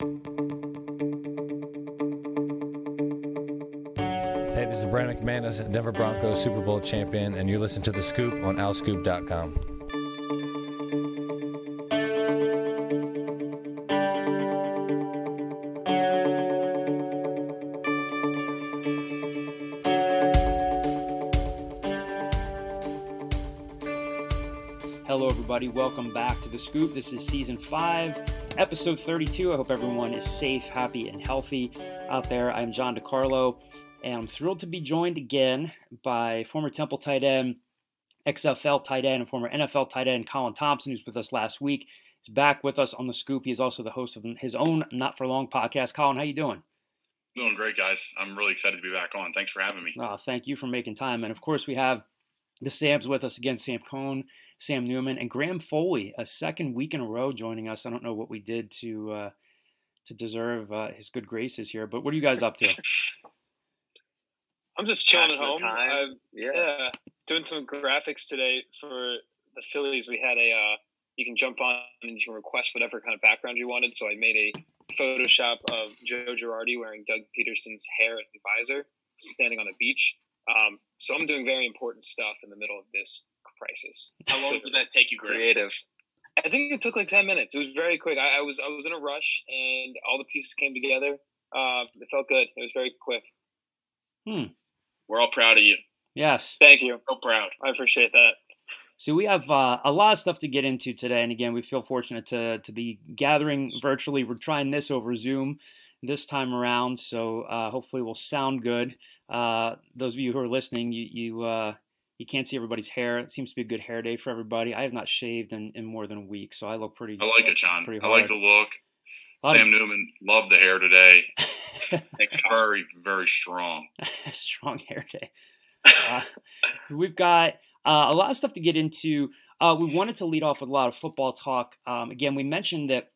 Hey, this is Brandon McManus, Denver Broncos Super Bowl champion, and you're listening to The Scoop on OwlScoop.com. Hello, everybody. Welcome back to The Scoop. This is Season 5, Episode 32. I hope everyone is safe, happy, and healthy out there. I'm John DeCarlo, and I'm thrilled to be joined again by former Temple tight end, XFL tight end, and former NFL tight end Colin Thompson, who's with us last week. He's back with us on The Scoop. He is also the host of his own Not For Long podcast. Colin, how you doing? Doing great, guys. I'm really excited to be back on. Thanks for having me. Thank you for making time. And, of course, we have the Sams with us again, Sam Cohn, Sam Newman, and Graham Foley, a second week in a row joining us. I don't know what we did to deserve his good graces here, but what are you guys up to? I'm just chilling at home. Yeah, doing some graphics today for the Phillies. We had you can jump on and you can request whatever kind of background you wanted. So I made a Photoshop of Joe Girardi wearing Doug Peterson's hair and visor, standing on a beach. So I'm doing very important stuff in the middle of this crisis. How long did that take you, creative? I think it took like 10 minutes. It was very quick. I was in a rush, and all the pieces came together. It felt good. It was very quick. We're all proud of you. Yes. Thank you. So proud. I appreciate that. So we have a lot of stuff to get into today, and again, we feel fortunate to be gathering virtually. We're trying this over Zoom this time around, so hopefully we'll sound good. Those of you who are listening, you can't see everybody's hair. It seems to be a good hair day for everybody. I have not shaved in more than a week, so I look pretty. I like it, John. Pretty I hard. like the look. Sam Newman, love the hair today. It's very, very strong. Strong hair day. We've got a lot of stuff to get into. We wanted to lead off with a lot of football talk. Again, we mentioned that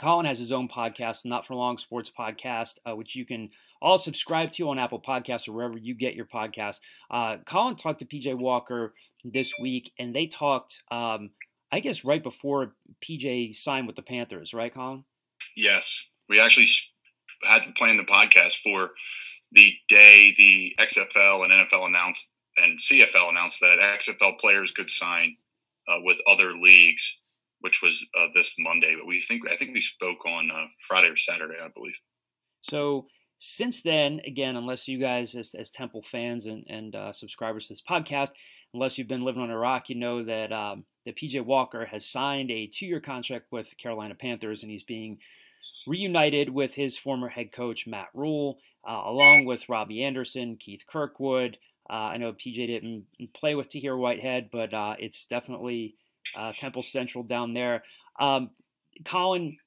Colin has his own podcast, Not For Long Sports Podcast, which you can all subscribe to on Apple Podcasts or wherever you get your podcasts. Colin talked to PJ Walker this week, and they talked, I guess, right before PJ signed with the Panthers, right, Colin? Yes. We actually had to plan the podcast for the day the XFL and NFL announced and CFL announced that XFL players could sign with other leagues, which was this Monday. But I think we spoke on Friday or Saturday, I believe. So since then, again, unless you guys as Temple fans and subscribers to this podcast, unless you've been living on a rock, you know that PJ Walker has signed a 2-year contract with the Carolina Panthers, and he's being reunited with his former head coach, Matt Rule, along with Robbie Anderson, Keith Kirkwood. I know PJ didn't play with Tahir Whitehead, but it's definitely Temple Central down there. Colin,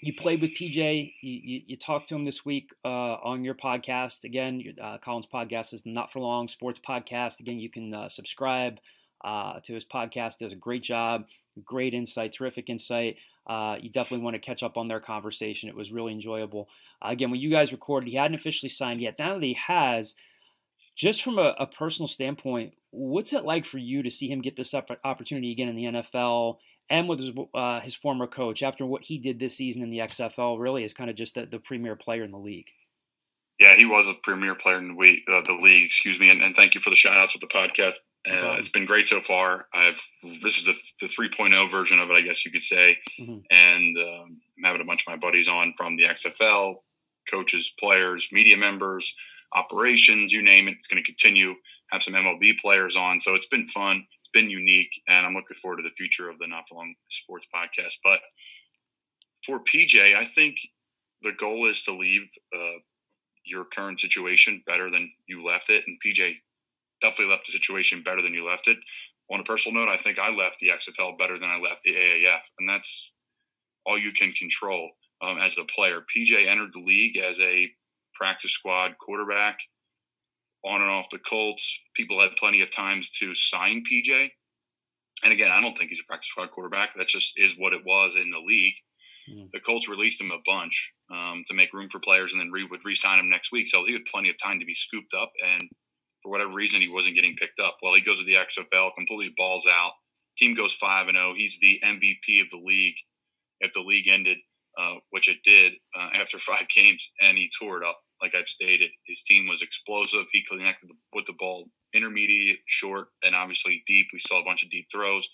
you played with PJ. You talked to him this week on your podcast. Again, Colin's podcast is the Not For Long Sports Podcast. Again, you can subscribe to his podcast. Does a great job, great insight, terrific insight. You definitely want to catch up on their conversation. It was really enjoyable. Again, when you guys recorded, he hadn't officially signed yet. Now that he has, just from a personal standpoint, what's it like for you to see him get this opportunity again in the NFL and with his former coach after what he did this season in the XFL, really is kind of just the premier player in the league? Yeah, he was a premier player in the league, and thank you for the shout-outs with the podcast. It's been great so far. This is the 3.0 version of it, I guess you could say, and I'm having a bunch of my buddies on from the XFL, coaches, players, media members, operations, you name it. It's going to continue. Have some MLB players on, so it's been fun. It's been unique, and I'm looking forward to the future of the Not For Long Sports Podcast. But for PJ, I think the goal is to leave your current situation better than you left it, and PJ definitely left the situation better than you left it. On a personal note, I think I left the XFL better than I left the AAF, and that's all you can control as a player. PJ entered the league as a practice squad quarterback on and off the Colts. People had plenty of times to sign PJ. And again, I don't think he's a practice squad quarterback. That just is what it was in the league. The Colts released him a bunch to make room for players and then would re-sign him next week. So he had plenty of time to be scooped up. And for whatever reason, he wasn't getting picked up. Well, he goes to the XFL, completely balls out. Team goes 5-0. He's the MVP of the league. If the league ended, which it did after 5 games, and he tore it up. Like I've stated, his team was explosive. He connected with the ball intermediate, short, and obviously deep. We saw a bunch of deep throws.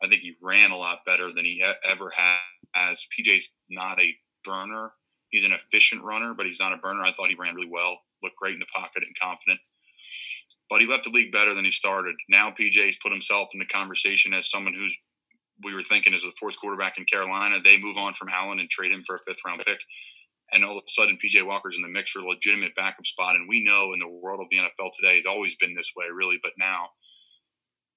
I think he ran a lot better than he ever has. PJ's not a burner. He's an efficient runner, but he's not a burner. I thought he ran really well, looked great in the pocket and confident. But he left the league better than he started. Now PJ's put himself in the conversation as someone who's, we were thinking as a 4th quarterback in Carolina. They move on from Allen and trade him for a 5th-round pick. And all of a sudden, PJ Walker's in the mix for a legitimate backup spot. And we know in the world of the NFL today, it's always been this way, really. But now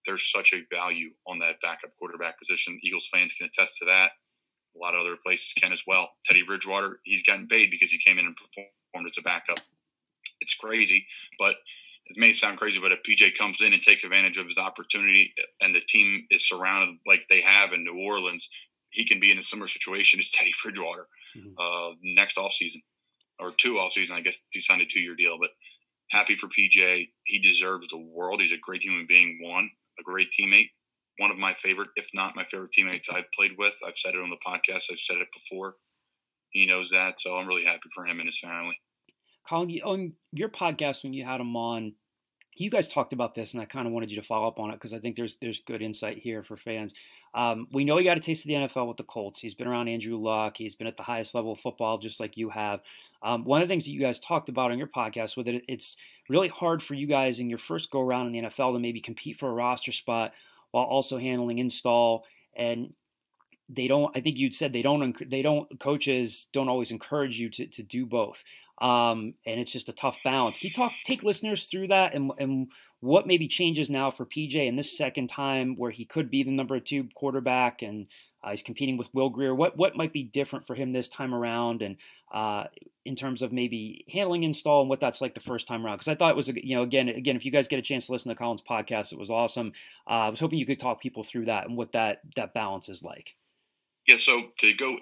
there's such a value on that backup quarterback position. Eagles fans can attest to that. A lot of other places can as well. Teddy Bridgewater, he's gotten paid because he came in and performed as a backup. It's crazy, but it may sound crazy, but if PJ comes in and takes advantage of his opportunity and the team is surrounded like they have in New Orleans, he can be in a similar situation as Teddy Bridgewater next offseason or 2 offseason. I guess he signed a 2-year deal, but happy for PJ. He deserves the world. He's a great human being, a great teammate, one of my favorite, if not my favorite teammates I've played with. I've said it on the podcast. I've said it before. He knows that, so I'm really happy for him and his family. Colin, on your podcast when you had him on, you guys talked about this, and I kind of wanted you to follow up on it because I think there's good insight here for fans. We know he got a taste of the NFL with the Colts. He's been around Andrew Luck. He's been at the highest level of football, just like you have. One of the things that you guys talked about on your podcast with it, it's really hard for you guys in your first go around in the NFL to maybe compete for a roster spot while also handling install. And they don't. I think you'd said coaches don't always encourage you to do both. And it's just a tough balance. Can you take listeners through that and what maybe changes now for PJ in this second time where he could be the number 2 quarterback and he's competing with Will Grier? What might be different for him this time around, and in terms of maybe handling install and what that's like the first time around? Because I thought it was, again, if you guys get a chance to listen to Colin's podcast, it was awesome. I was hoping you could talk people through that and what that balance is like. Yeah, so to go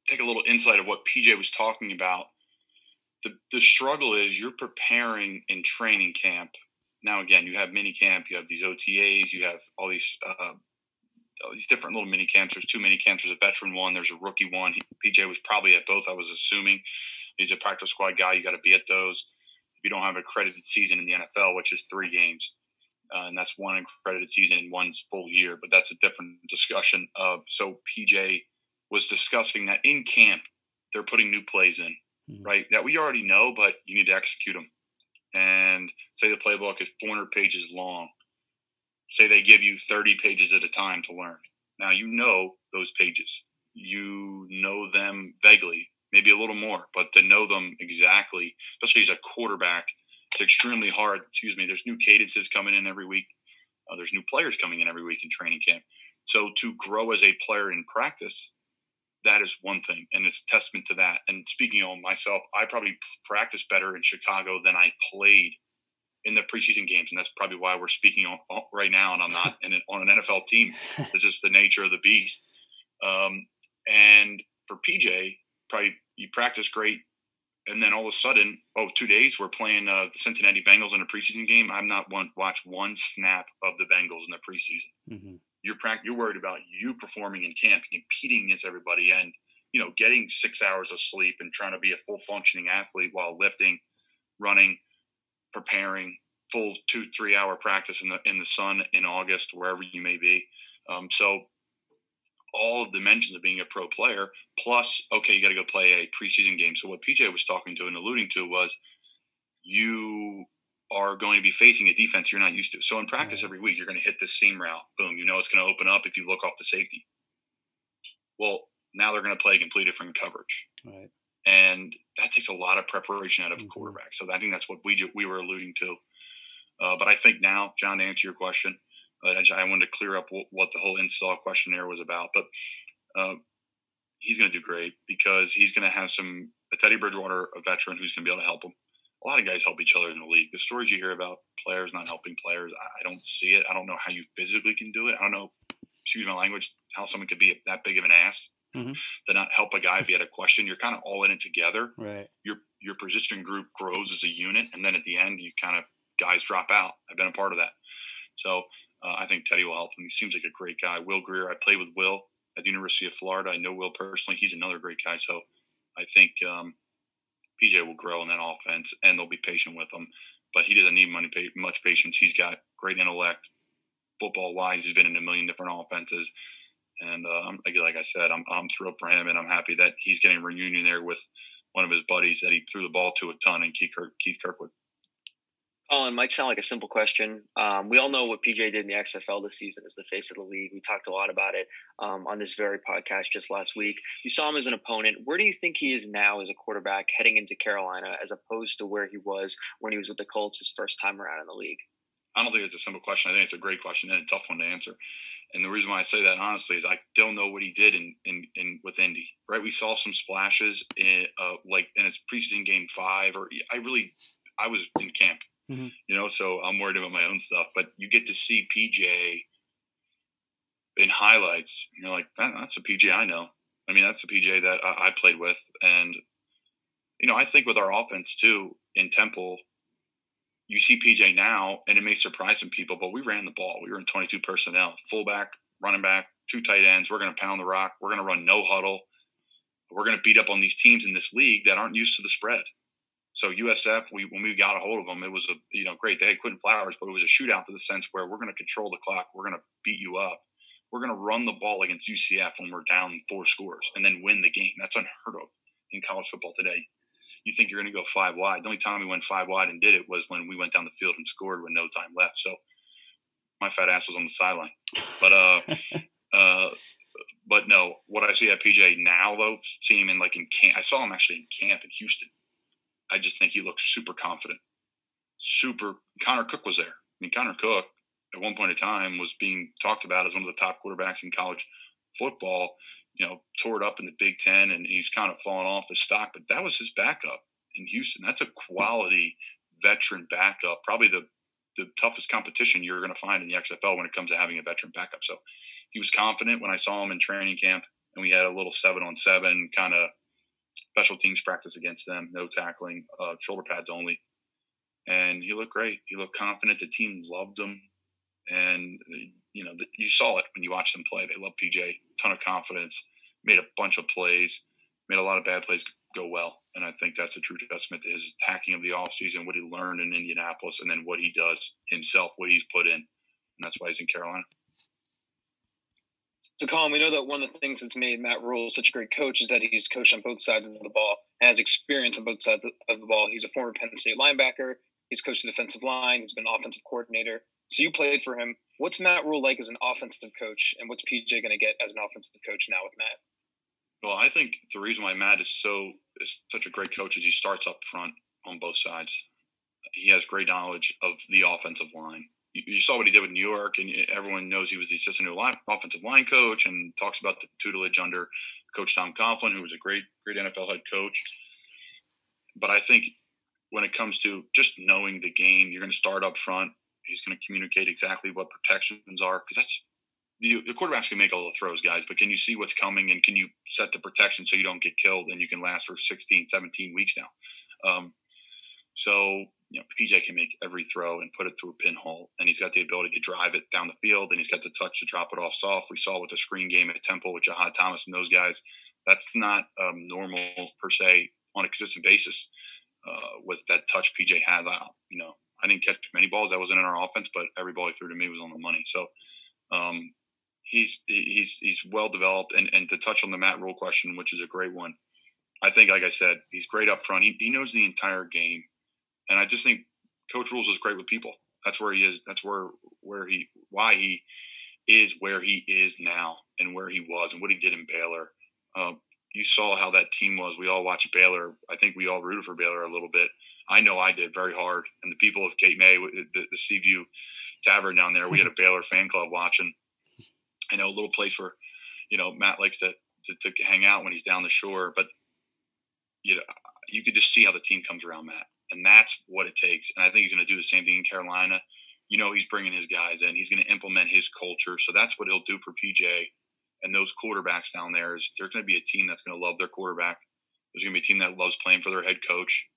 take a little insight of what PJ was talking about, the struggle is you're preparing in training camp. Now, again, you have mini camp, you have these OTAs, you have all these different little mini camps. There's 2 mini camps. There's a veteran one. There's a rookie one. PJ was probably at both, I was assuming. He's a practice squad guy. You got to be at those. If you don't have an accredited season in the NFL, which is 3 games, and that's 1 accredited season and 1's full year, but that's a different discussion. So PJ was discussing that in camp, they're putting new plays in. Right, that we already know, but you need to execute them. And say the playbook is 400 pages long. Say they give you 30 pages at a time to learn. Now you know those pages. You know them vaguely, maybe a little more, but to know them exactly, especially as a quarterback, it's extremely hard. There's new cadences coming in every week. There's new players coming in every week in training camp. So to grow as a player in practice, that is one thing, and it's a testament to that. And speaking on myself, I probably practiced better in Chicago than I played in the preseason games, and that's probably why we're speaking on right now, and I'm not on an NFL team. It's just the nature of the beast. And for PJ, probably you practice great, and then all of a sudden, 2 days, we're playing the Cincinnati Bengals in a preseason game. I'm not watch 1 snap of the Bengals in the preseason. Mm-hmm. You're worried about you performing in camp, competing against everybody, and getting 6 hours of sleep and trying to be a full functioning athlete while lifting, running, preparing, full 2-3 hour practice in the sun in August, wherever you may be. So all of the dimensions of being a pro player, plus you got to go play a preseason game. So what PJ was talking to and alluding to was you are going to be facing a defense you're not used to. So in practice every week, you're going to hit this seam route. Boom. It's going to open up if you look off the safety. Well, now they're going to play a completely different coverage. Right. And that takes a lot of preparation out of a quarterback. So I think that's what we were alluding to. But I think now, John, to answer your question, I wanted to clear up what the whole install questionnaire was about. But he's going to do great because he's going to have a Teddy Bridgewater, a veteran, who's going to be able to help him. A lot of guys help each other in the league. The stories you hear about players not helping players, I don't see it. I don't know how you physically can do it. I don't know, excuse my language, how someone could be that big of an ass to not help a guy if he had a question. You're kind of all in it together. Right. Your position group grows as a unit, and then at the end, guys drop out. I've been a part of that. So I think Teddy will help him. He seems like a great guy. Will Grier, I played with Will at the University of Florida. I know Will personally. He's another great guy. So I think PJ will grow in that offense, and they'll be patient with him. But he doesn't need much patience. He's got great intellect. Football-wise, he's been in a million different offenses. And like I said, I'm thrilled for him, and I'm happy that he's getting a reunion there with one of his buddies that he threw the ball to a ton, and Keith Kirkwood. Colin, might sound like a simple question. We all know what PJ did in the XFL this season as the face of the league. We talked a lot about it on this very podcast just last week. You saw him as an opponent. Where do you think he is now as a quarterback heading into Carolina as opposed to where he was when he was with the Colts his first time around in the league? I don't think it's a simple question. I think it's a great question and a tough one to answer. And the reason why I say that honestly is I don't know what he did in with Indy. Right, we saw some splashes in like in his preseason game 5. I was in camp, so I'm worried about my own stuff. But you get to see PJ in highlights. And you're like, that's a PJ I know. I mean, that's a PJ that I played with, and I think with our offense too in Temple. You see PJ now, and it may surprise some people, but we ran the ball. We were in 22 personnel, fullback, running back, 2 tight ends. We're going to pound the rock. We're going to run no huddle. We're going to beat up on these teams in this league that aren't used to the spread. So USF, when we got a hold of them, it was a great day. Quinton Flowers, but it was a shootout to the sense where we're going to control the clock. We're going to beat you up. We're going to run the ball against UCF when we're down 4 scores and then win the game. That's unheard of in college football today. You think you're going to go 5 wide. The only time we went 5 wide and did it was when we went down the field and scored with no time left. So my fat ass was on the sideline. But no, what I see at PJ now, though, seeing him in camp. I saw him actually in camp in Houston. I just think he looks super confident. Connor Cook was there. I mean, Connor Cook at one point in time was being talked about as one of the top quarterbacks in college football. Tore it up in the Big Ten, and he's kind of fallen off his stock. But that was his backup in Houston. That's a quality veteran backup, probably the toughest competition you're going to find in the XFL when it comes to having a veteran backup. So he was confident when I saw him in training camp, and we had a little 7-on-7 kind of special teams practice against them, no tackling, shoulder pads only. And he looked great. He looked confident. The team loved him. And, you saw it when you watched them play. They loved PJ, ton of confidence, made a bunch of plays, made a lot of bad plays go well. And I think that's a true testament to his attacking of the offseason, what he learned in Indianapolis, and then what he does himself, what he's put in. And that's why he's in Carolina. So, Colin, we know that one of the things that's made Matt Rhule such a great coach is that he's coached on both sides of the ball and has experience on both sides of the ball. He's a former Penn State linebacker. He's coached the defensive line. He's been an offensive coordinator. So you played for him. What's Matt Rhule like as an offensive coach, and what's PJ going to get as an offensive coach now with Matt? Well, I think the reason why Matt is such a great coach is he starts up front on both sides. He has great knowledge of the offensive line. You saw what he did with New York, and everyone knows he was the assistant offensive line coach and talks about the tutelage under Coach Tom Coughlin, who was a great NFL head coach. But I think when it comes to just knowing the game, you're going to start up front. He's going to communicate exactly what protections are, because that's the quarterbacks can make all the throws, guys, but can you see what's coming, and can you set the protection so you don't get killed and you can last for 16, 17 weeks now? So PJ can make every throw and put it through a pinhole, and he's got the ability to drive it down the field, and he's got the touch to drop it off soft. We saw with the screen game at Temple with Jahad Thomas and those guys. That's not normal per se on a consistent basis with that touch PJ has. I didn't catch many balls that wasn't in our offense, but every ball he threw to me was on the money. So he's well developed. And to touch on the Matt Rhule question, which is a great one, I think, like I said, he's great up front. He knows the entire game. And I just think Coach Rhule's is great with people. That's where he is. That's why he is where he is now and where he was and what he did in Baylor. You saw how that team was. We all watched Baylor. I think we all rooted for Baylor a little bit. I know I did very hard. And the people of Cape May, the Seaview Tavern down there, we had a Baylor fan club watching. I know a little place where, Matt likes to hang out when he's down the shore. But, you could just see how the team comes around Matt. And that's what it takes. And I think he's going to do the same thing in Carolina. He's bringing his guys in. He's going to implement his culture. So that's what he'll do for PJ. And those quarterbacks down there is there's going to be a team that's going to love their quarterback. There's going to be a team that loves playing for their head coach.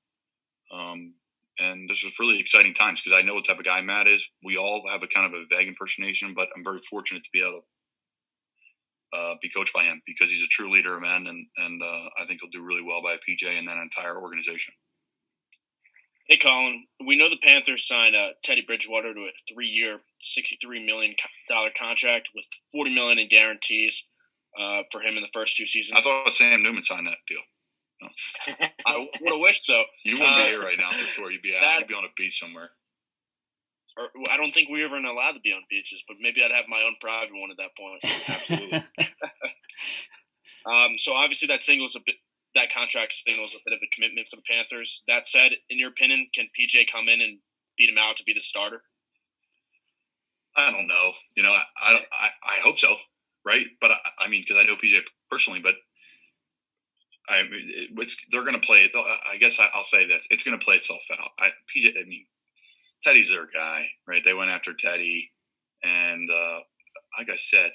And this is really exciting times because I know what type of guy Matt is. We all have a kind of a vague impersonation, but I'm very fortunate to be able be coached by him because he's a true leader of men, and I think he'll do really well by PJ and that entire organization. Hey, Colin, we know the Panthers signed Teddy Bridgewater to a 3-year, $63 million contract with $40 million in guarantees for him in the first 2 seasons. I thought Sam Newman signed that deal. No. I would have wished so. You wouldn't be here right now for sure. You'd be on a beach somewhere. Or, I don't think we were even allowed to be on beaches, but maybe I'd have my own private one at that point. Absolutely. So obviously that contract signals a bit of a commitment for the Panthers. That said, in your opinion, can PJ come in and beat him out to be the starter? I don't know. I hope so, right? But I mean, because I know PJ personally, but they're going to play. I guess I'll say this: it's going to play itself out. Teddy's their guy, right? They went after Teddy, and like I said,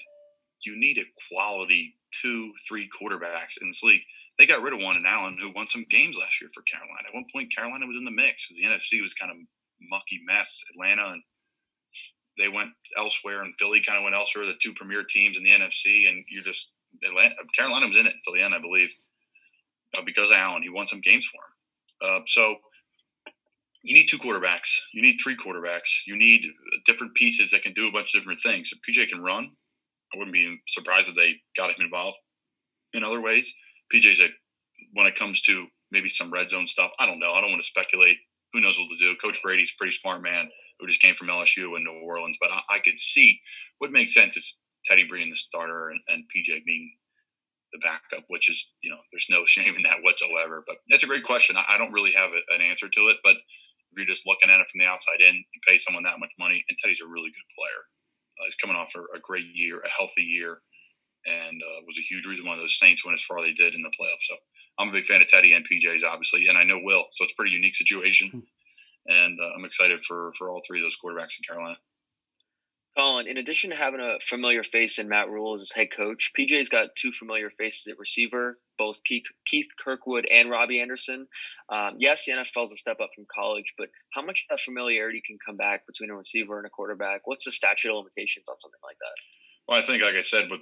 you need a quality 2-3 quarterbacks in this league. They got rid of one in Allen, who won some games last year for Carolina. At one point, Carolina was in the mix because the NFC was kind of mucky mess. Atlanta, and they went elsewhere, and Philly kind of went elsewhere. The 2 premier teams in the NFC, and Carolina was in it until the end, I believe, because of Allen. He won some games for him. So you need 2 quarterbacks. You need 3 quarterbacks. You need different pieces that can do a bunch of different things. If PJ can run, I wouldn't be surprised if they got him involved in other ways. PJ's when it comes to maybe some red zone stuff, I don't know. I don't want to speculate. Who knows what to do? Coach Brady's a pretty smart man who just came from LSU in New Orleans. But I could see what makes sense is Teddy being the starter and PJ being the backup, which is, there's no shame in that whatsoever. But that's a great question. I don't really have an answer to it. But if you're just looking at it from the outside in, you pay someone that much money, and Teddy's a really good player. He's coming off a great year, a healthy year, and was a huge reason why those Saints went as far as they did in the playoffs. So I'm a big fan of Teddy and PJ's, obviously, and I know Will. So it's a pretty unique situation, and I'm excited for all 3 of those quarterbacks in Carolina. Colin, in addition to having a familiar face in Matt Rule as his head coach, PJ's got 2 familiar faces at receiver, both Keith Kirkwood and Robbie Anderson. Yes, the NFL is a step up from college, but how much of that familiarity can come back between a receiver and a quarterback? What's the statute of limitations on something like that? Well, I think, like I said, with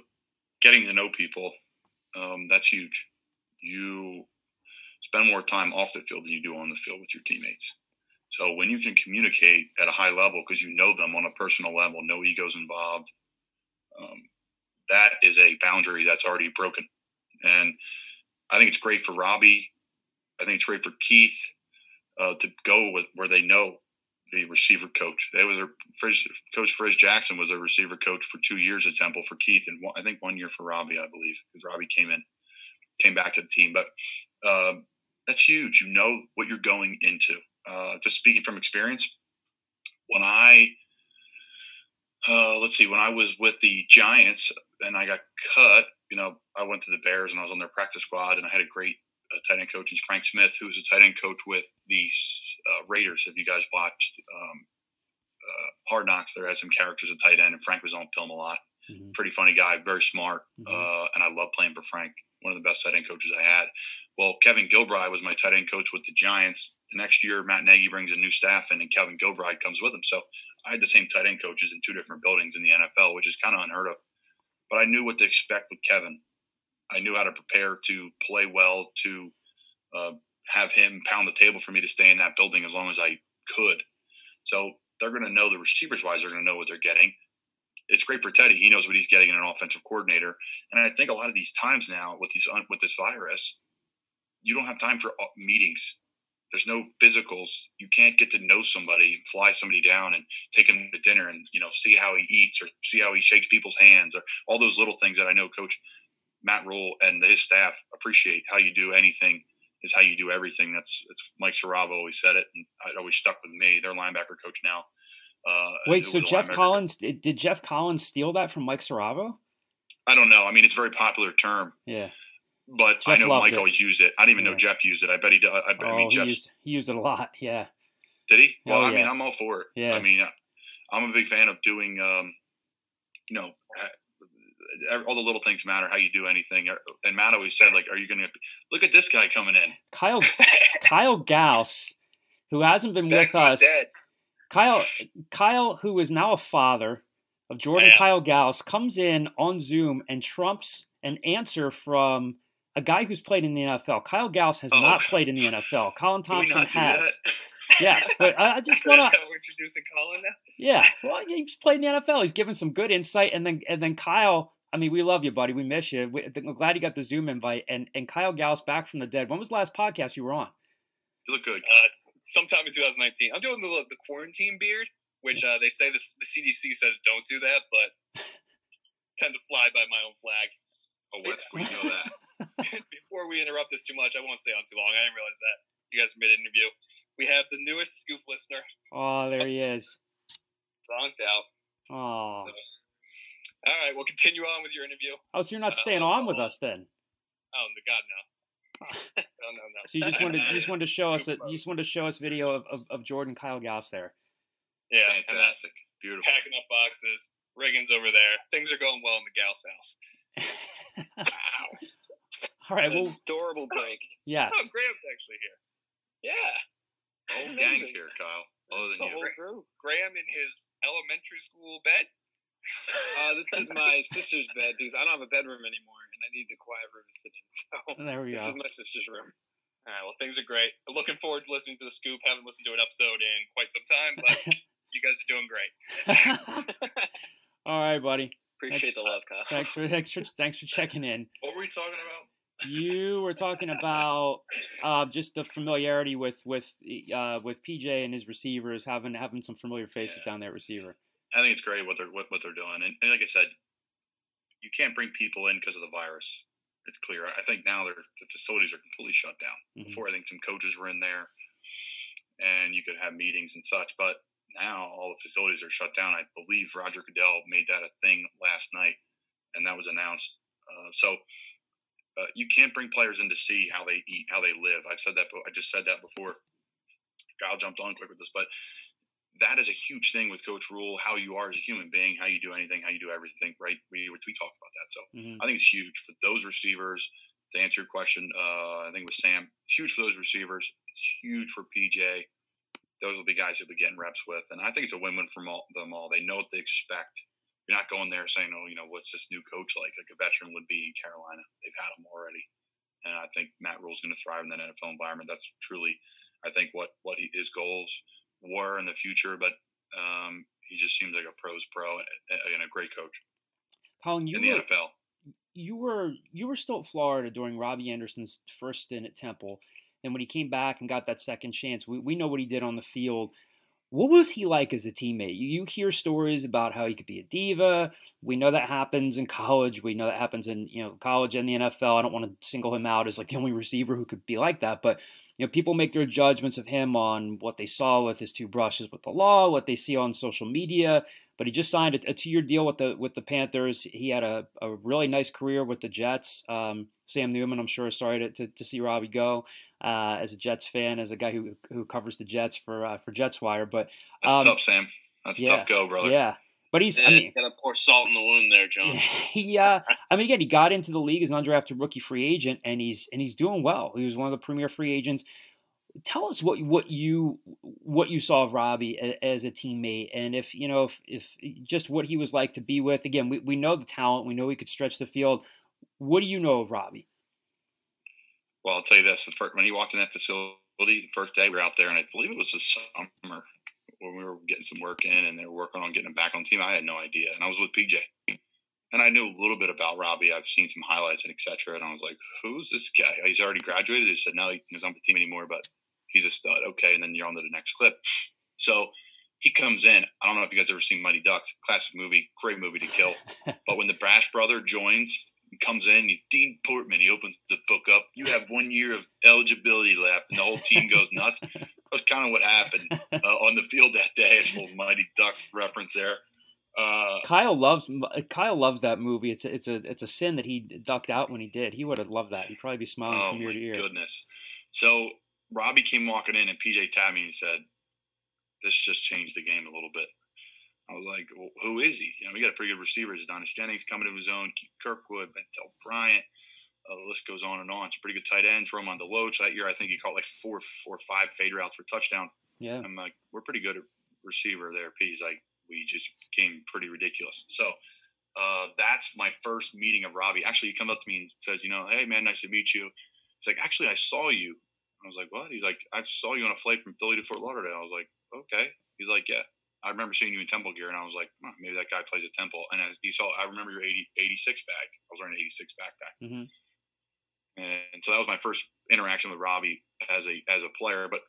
getting to know people, that's huge. You spend more time off the field than you do on the field with your teammates. So when you can communicate at a high level because you know them on a personal level, no egos involved, that is a boundary that's already broken. And I think it's great for Robbie. I think it's great for Keith to go with where they know the receiver coach. Coach Frizz Jackson was a receiver coach for 2 years at Temple for Keith, and I think 1 year for Robbie, I believe, because Robbie came back to the team. But that's huge. You know what you're going into. Just speaking from experience, when I was with the Giants and I got cut, I went to the Bears and I was on their practice squad, and I had a great tight end coach, Frank Smith, who was a tight end coach with the Raiders. If you guys watched Hard Knocks, there had some characters at tight end, and Frank was on film a lot. Mm-hmm. Pretty funny guy, very smart, and I love playing for Frank. One of the best tight end coaches I had. Well, Kevin Gilbride was my tight end coach with the Giants. The next year, Matt Nagy brings a new staff in, and Kevin Gilbride comes with him. So I had the same tight end coaches in 2 different buildings in the NFL, which is kind of unheard of. But I knew what to expect with Kevin. I knew how to prepare to play well, to have him pound the table for me to stay in that building as long as I could. So they're going to know, the receivers-wise, they're going to know what they're getting. It's great for Teddy. He knows what he's getting in an offensive coordinator. And I think a lot of these times now with this virus, you don't have time for meetings. There's no physicals. You can't get to know somebody, fly somebody down and take him to dinner and, see how he eats or see how he shakes people's hands or all those little things that I know Coach Matt Rule and his staff appreciate. How you do anything is how you do everything. It's Mike Saravo always said it, and it always stuck with me. Their linebacker coach now. Wait, so did Jeff Collins steal that from Mike Saravo? I don't know. I mean, it's a very popular term. Yeah. But Jeff I know Mike always used it. I didn't even know Jeff used it. I bet he does. He used it a lot. Yeah. Did he? Well, I mean, I'm all for it. Yeah. I mean, I'm a big fan of doing, all the little things matter, how you do anything. And Matt always said, are you going to look at this guy coming in? Kyle Gauss, who hasn't been with us. Kyle, who is now a father, of Jordan Kyle Gauss comes in on Zoom and trumps an answer from a guy who's played in the NFL. Kyle Gauss has not played in the NFL. Colin Thompson has. Yes, but I just want to. That's how we're introducing Colin now. Yeah, well, he's played in the NFL. He's given some good insight, and then Kyle. I mean, we love you, buddy. We miss you. We're glad you got the Zoom invite. And Kyle Gauss back from the dead. When was the last podcast you were on? You look good. Sometime in 2019. I'm doing the quarantine beard, which they say the CDC says don't do that, but tend to fly by my own flag. Oh, we know that. Before we interrupt this too much, I won't stay on too long. I didn't realize that. You guys made an interview. We have the newest Scoop listener. Oh, there he is. Zonked out. Oh. All right, we'll continue on with your interview. Oh, so you're not staying on with us then? Oh, God, no. No. So you just wanted to show us video of Jordan Kyle Gauss there. Yeah, fantastic, beautiful. Packing up boxes. Reagan's over there. Things are going well in the Gauss house. Wow. All right, well, adorable break. Yes. Oh, Graham's actually here. Yeah. Whole gang's here, Kyle. Other than you. Graham in his elementary school bed. This is my sister's bed because I don't have a bedroom anymore and I need a quiet room to sit in. So there we go. This is my sister's room. All right. Well, things are great. Looking forward to listening to the Scoop. Haven't listened to an episode in quite some time, but you guys are doing great. All right, buddy. Appreciate the love, Kyle. Thanks for checking in. What were we talking about? You were talking about just the familiarity with PJ and his receivers, having some familiar faces down there at receiver. I think it's great what they're doing, and like I said, you can't bring people in because of the virus. It's clear. I think now the facilities are completely shut down. Mm-hmm. Before, I think some coaches were in there, and you could have meetings and such. But now all the facilities are shut down. I believe Roger Goodell made that a thing last night, and that was announced. You can't bring players in to see how they eat, how they live. I just said that before. Kyle jumped on quick with this, but that is a huge thing with Coach Rule, how you are as a human being, how you do anything, how you do everything, right? We talk about that. So I think it's huge for those receivers. To answer your question, I think with Sam, it's huge for those receivers. It's huge for PJ. Those will be guys you'll be getting reps with. And I think it's a win-win for them all. They know what they expect. You're not going there saying, oh, what's this new coach like a veteran would be in Carolina. They've had him already. And I think Matt Rule's going to thrive in that NFL environment. That's truly, I think, what his goals were in the future. But he just seems like a pro's pro and a great coach. Colin, in the NFL. You were still at Florida during Robbie Anderson's first stint at Temple. And when he came back and got that second chance, we know what he did on the field. What was he like as a teammate? You hear stories about how he could be a diva. We know that happens in college. We know that happens in college and the NFL. I don't want to single him out as like the only receiver who could be like that. But people make their judgments of him on what they saw with his two brushes with the law, what they see on social media. But he just signed a 2-year deal with the Panthers. He had a really nice career with the Jets. Sam Newman, I'm sure, is sorry to see Robbie go. As a Jets fan, as a guy who covers the Jets for JetsWire, but that's tough, Sam. That's a tough go, brother. Yeah, but he's. Gotta pour salt in the wound there, John. He got into the league as an undrafted rookie free agent, and he's doing well. He was one of the premier free agents. Tell us what you saw of Robbie as a teammate, and if just what he was like to be with. Again, we know the talent. We know he could stretch the field. What do you know of Robbie? Well, I'll tell you this. When he walked in that facility, the first day we were out there, and I believe it was the summer when we were getting some work in and they were working on getting him back on the team. I had no idea. And I was with PJ. And I knew a little bit about Robbie. I've seen some highlights and et cetera. And I was like, who's this guy? He's already graduated. He said, no, he's not on the team anymore, but he's a stud. Okay, and then you're on to the next clip. So he comes in. I don't know if you guys ever seen Mighty Ducks. Classic movie. Great movie to kill. But when the Brash brother joins – he comes in, he's Dean Portman. He opens the book up. You have 1 year of eligibility left, and the whole team goes nuts. That was kind of what happened on the field that day. It's a little Mighty Ducks reference there. Kyle loves that movie. It's a sin that he ducked out when he did. He would have loved that. He'd probably be smiling from ear to ear. Oh, my goodness. So Robbie came walking in, and PJ tapped me and said, this just changed the game a little bit. I was like, well, who is he? We got a pretty good receiver. Adonis Jennings coming to his own, Keith Kirkwood, Bentel Bryant. The list goes on and on. It's a pretty good tight end. Roman DeLoach. That year, I think he caught like 4 or 5 fade routes for touchdown. Yeah. I'm like, we're pretty good at receiver there, P. He's like, we just became pretty ridiculous. So that's my first meeting of Robbie. Actually, he comes up to me and says, hey, man, nice to meet you. He's like, actually, I saw you. I was like, what? He's like, I saw you on a flight from Philly to Fort Lauderdale. I was like, okay. He's like, yeah. I remember seeing you in Temple gear, and I was like, maybe that guy plays at Temple. And I remember your 86 bag. I was wearing an 86 backpack. Mm-hmm. And so that was my first interaction with Robbie as a player. But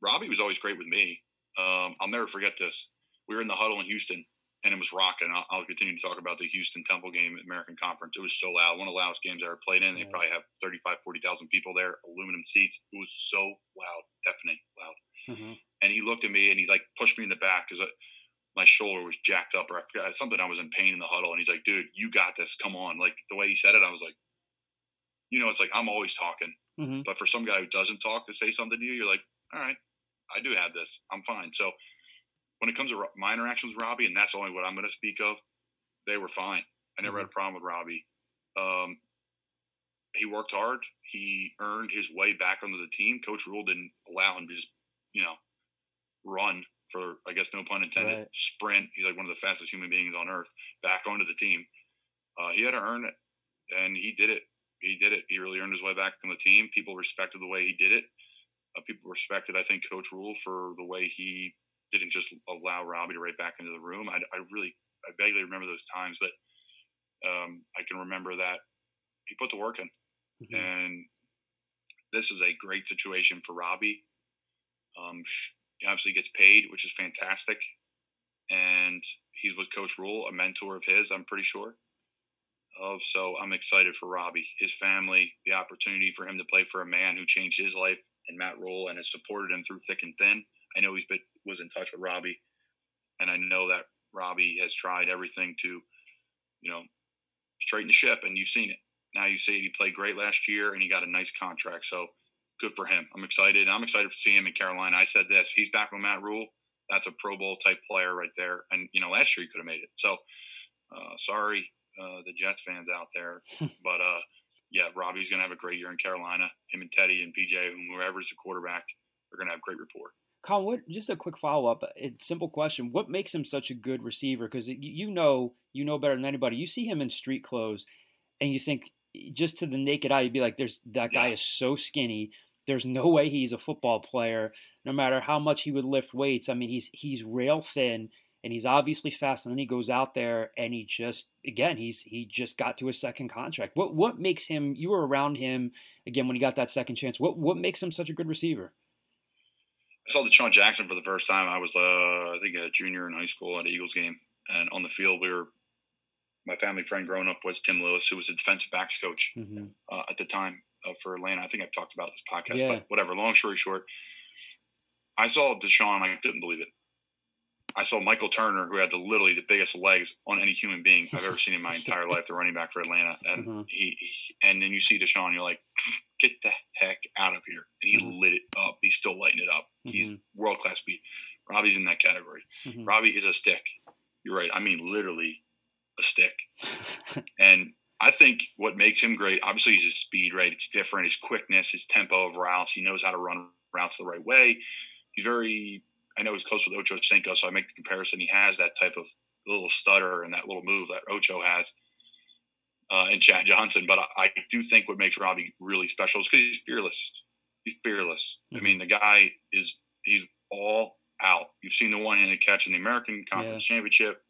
Robbie was always great with me. I'll never forget this. We were in the huddle in Houston, and it was rocking. I'll continue to talk about the Houston-Temple game at American Conference. It was so loud. One of the loudest games I ever played in. They probably have 35,000, 40,000 people there, aluminum seats. It was so loud, deafening loud. Mm-hmm. And he looked at me, and he, like, pushed me in the back because my shoulder was jacked up, or I forgot something. I was in pain in the huddle. And he's like, dude, you got this. Come on. Like, the way he said it, I was like, it's like I'm always talking. Mm-hmm. But for some guy who doesn't talk to say something to you, you're like, all right, I do have this. I'm fine. So when it comes to my interactions with Robbie, and that's only what I'm going to speak of, they were fine. I never had a problem with Robbie. He worked hard. He earned his way back onto the team. Coach Rule didn't allow him to just, run for, I guess, no pun intended, sprint. He's like one of the fastest human beings on earth back onto the team. He had to earn it, and he did it. He really earned his way back on the team. People respected the way he did it. People respected, I think, Coach Rule for the way he didn't just allow Robbie to right back into the room. I vaguely remember those times, but I can remember that he put the work in. Mm-hmm. And this is a great situation for Robbie. He obviously gets paid, which is fantastic. And he's with Coach Rule, a mentor of his, I'm pretty sure. So I'm excited for Robbie, his family, the opportunity for him to play for a man who changed his life, and Matt Rule, and has supported him through thick and thin. I know was in touch with Robbie, and I know that Robbie has tried everything to, straighten the ship, and you've seen it. Now you see it. He played great last year, and he got a nice contract. So good for him. I'm excited. I'm excited to see him in Carolina. I said this. He's back with Matt Rule. That's a Pro Bowl type player right there. And, last year he could have made it. So sorry, the Jets fans out there. But, yeah, Robbie's going to have a great year in Carolina. Him and Teddy and PJ, whoever's the quarterback, they're going to have great rapport. Colin, just a quick follow-up. Simple question. What makes him such a good receiver? Because you know better than anybody. You see him in street clothes, and you think, just to the naked eye, you'd be like, that guy is so skinny. There's no way he's a football player, no matter how much he would lift weights. I mean, he's rail thin, and he's obviously fast. And then he goes out there, and he just got to his second contract. What makes him? You were around him again when he got that second chance. What makes him such a good receiver? I saw Deshaun Jackson for the first time. I was, I think, a junior in high school at an Eagles game, and on the field my family friend growing up was Tim Lewis, who was the defensive backs coach at the time for Atlanta. I think I've talked about this podcast, but whatever. Long story short, I saw Deshaun. I couldn't believe it. I saw Michael Turner, who had literally the biggest legs on any human being I've ever seen in my entire life, the running back for Atlanta. And and then you see Deshaun, you're like, get the heck out of here. And he lit it up. He's still lighting it up. He's world-class speed. Robbie's in that category. Robbie is a stick. You're right. I mean, literally a stick. And I think what makes him great, obviously, is his speed, right? It's different. His quickness, his tempo of routes. He knows how to run routes the right way. I know he's close with Ocho Cinco, so I make the comparison. He has that type of little stutter and that little move that Ocho has and Chad Johnson. But I do think what makes Robbie really special is because he's fearless. He's fearless. I mean, the guy he's all out. You've seen the one-handed catch in the American Conference Championship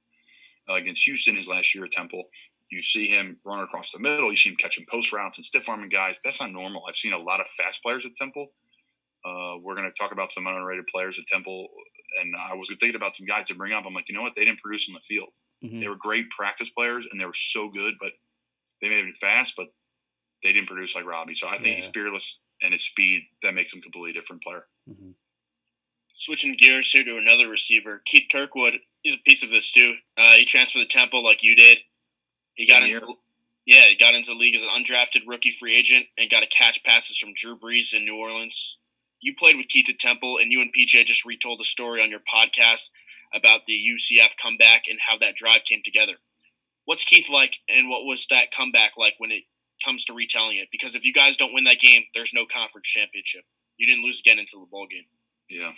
against Houston his last year at Temple. You see him run across the middle. You see him catching post routes and stiff-arming guys. That's not normal. I've seen a lot of fast players at Temple. We're going to talk about some underrated players at Temple, and I was thinking about some guys to bring up. I'm like, you know what? They didn't produce on the field. They were great practice players, and they were so good, but they may have been fast, but they didn't produce like Robbie. So I think he's fearless, and his speed, that makes him a completely different player. Switching gears here to another receiver, Keith Kirkwood is a piece of this too. He transferred to Temple like you did. He got into the league as an undrafted rookie free agent and got to catch passes from Drew Brees in New Orleans. You played with Keith at Temple, and you and PJ just retold the story on your podcast about the UCF comeback and how that drive came together. What's Keith like, and what was that comeback like when it comes to retelling it? Because if you guys don't win that game, there's no conference championship. You didn't lose again until the bowl game. Yeah.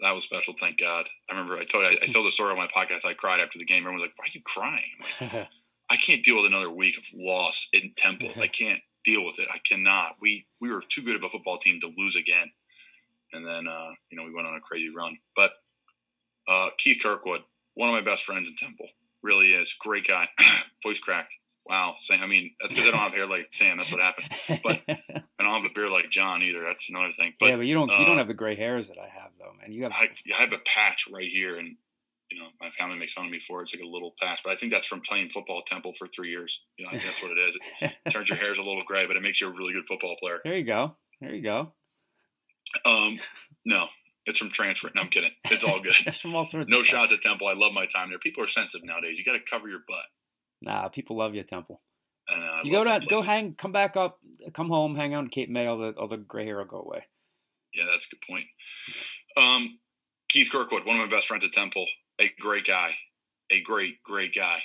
That was special. Thank God. I remember I told the story on my podcast. I cried after the game. Everyone was like, "Why are you crying?" I'm like, I can't deal with another week of loss in Temple. I can't deal with it. I cannot. We were too good of a football team to lose again. And then, we went on a crazy run. But Keith Kirkwood, one of my best friends in Temple, really is. Great guy. Voice crack. Wow. Sam, I mean, that's because I don't have hair like Sam. That's what happened. But I don't have a beard like John either. That's another thing. But, but you don't have the gray hairs that I have, though, man. You have. I have a patch right here, and my family makes fun of me for it. It's like a little patch, but I think that's from playing football at Temple for 3 years. I think that's what it is. It turns your hairs a little gray, but it makes you a really good football player. There you go. No, it's from transfer. No, I'm kidding. It's all good. It's from all sorts. No shots at Temple. I love my time there. People are sensitive nowadays. You got to cover your butt. Nah, people love you at Temple. You come back up, come home, hang out in Cape May. All the gray hair will go away. Yeah, that's a good point. Keith Kirkwood, one of my best friends at Temple, a great guy, a great guy.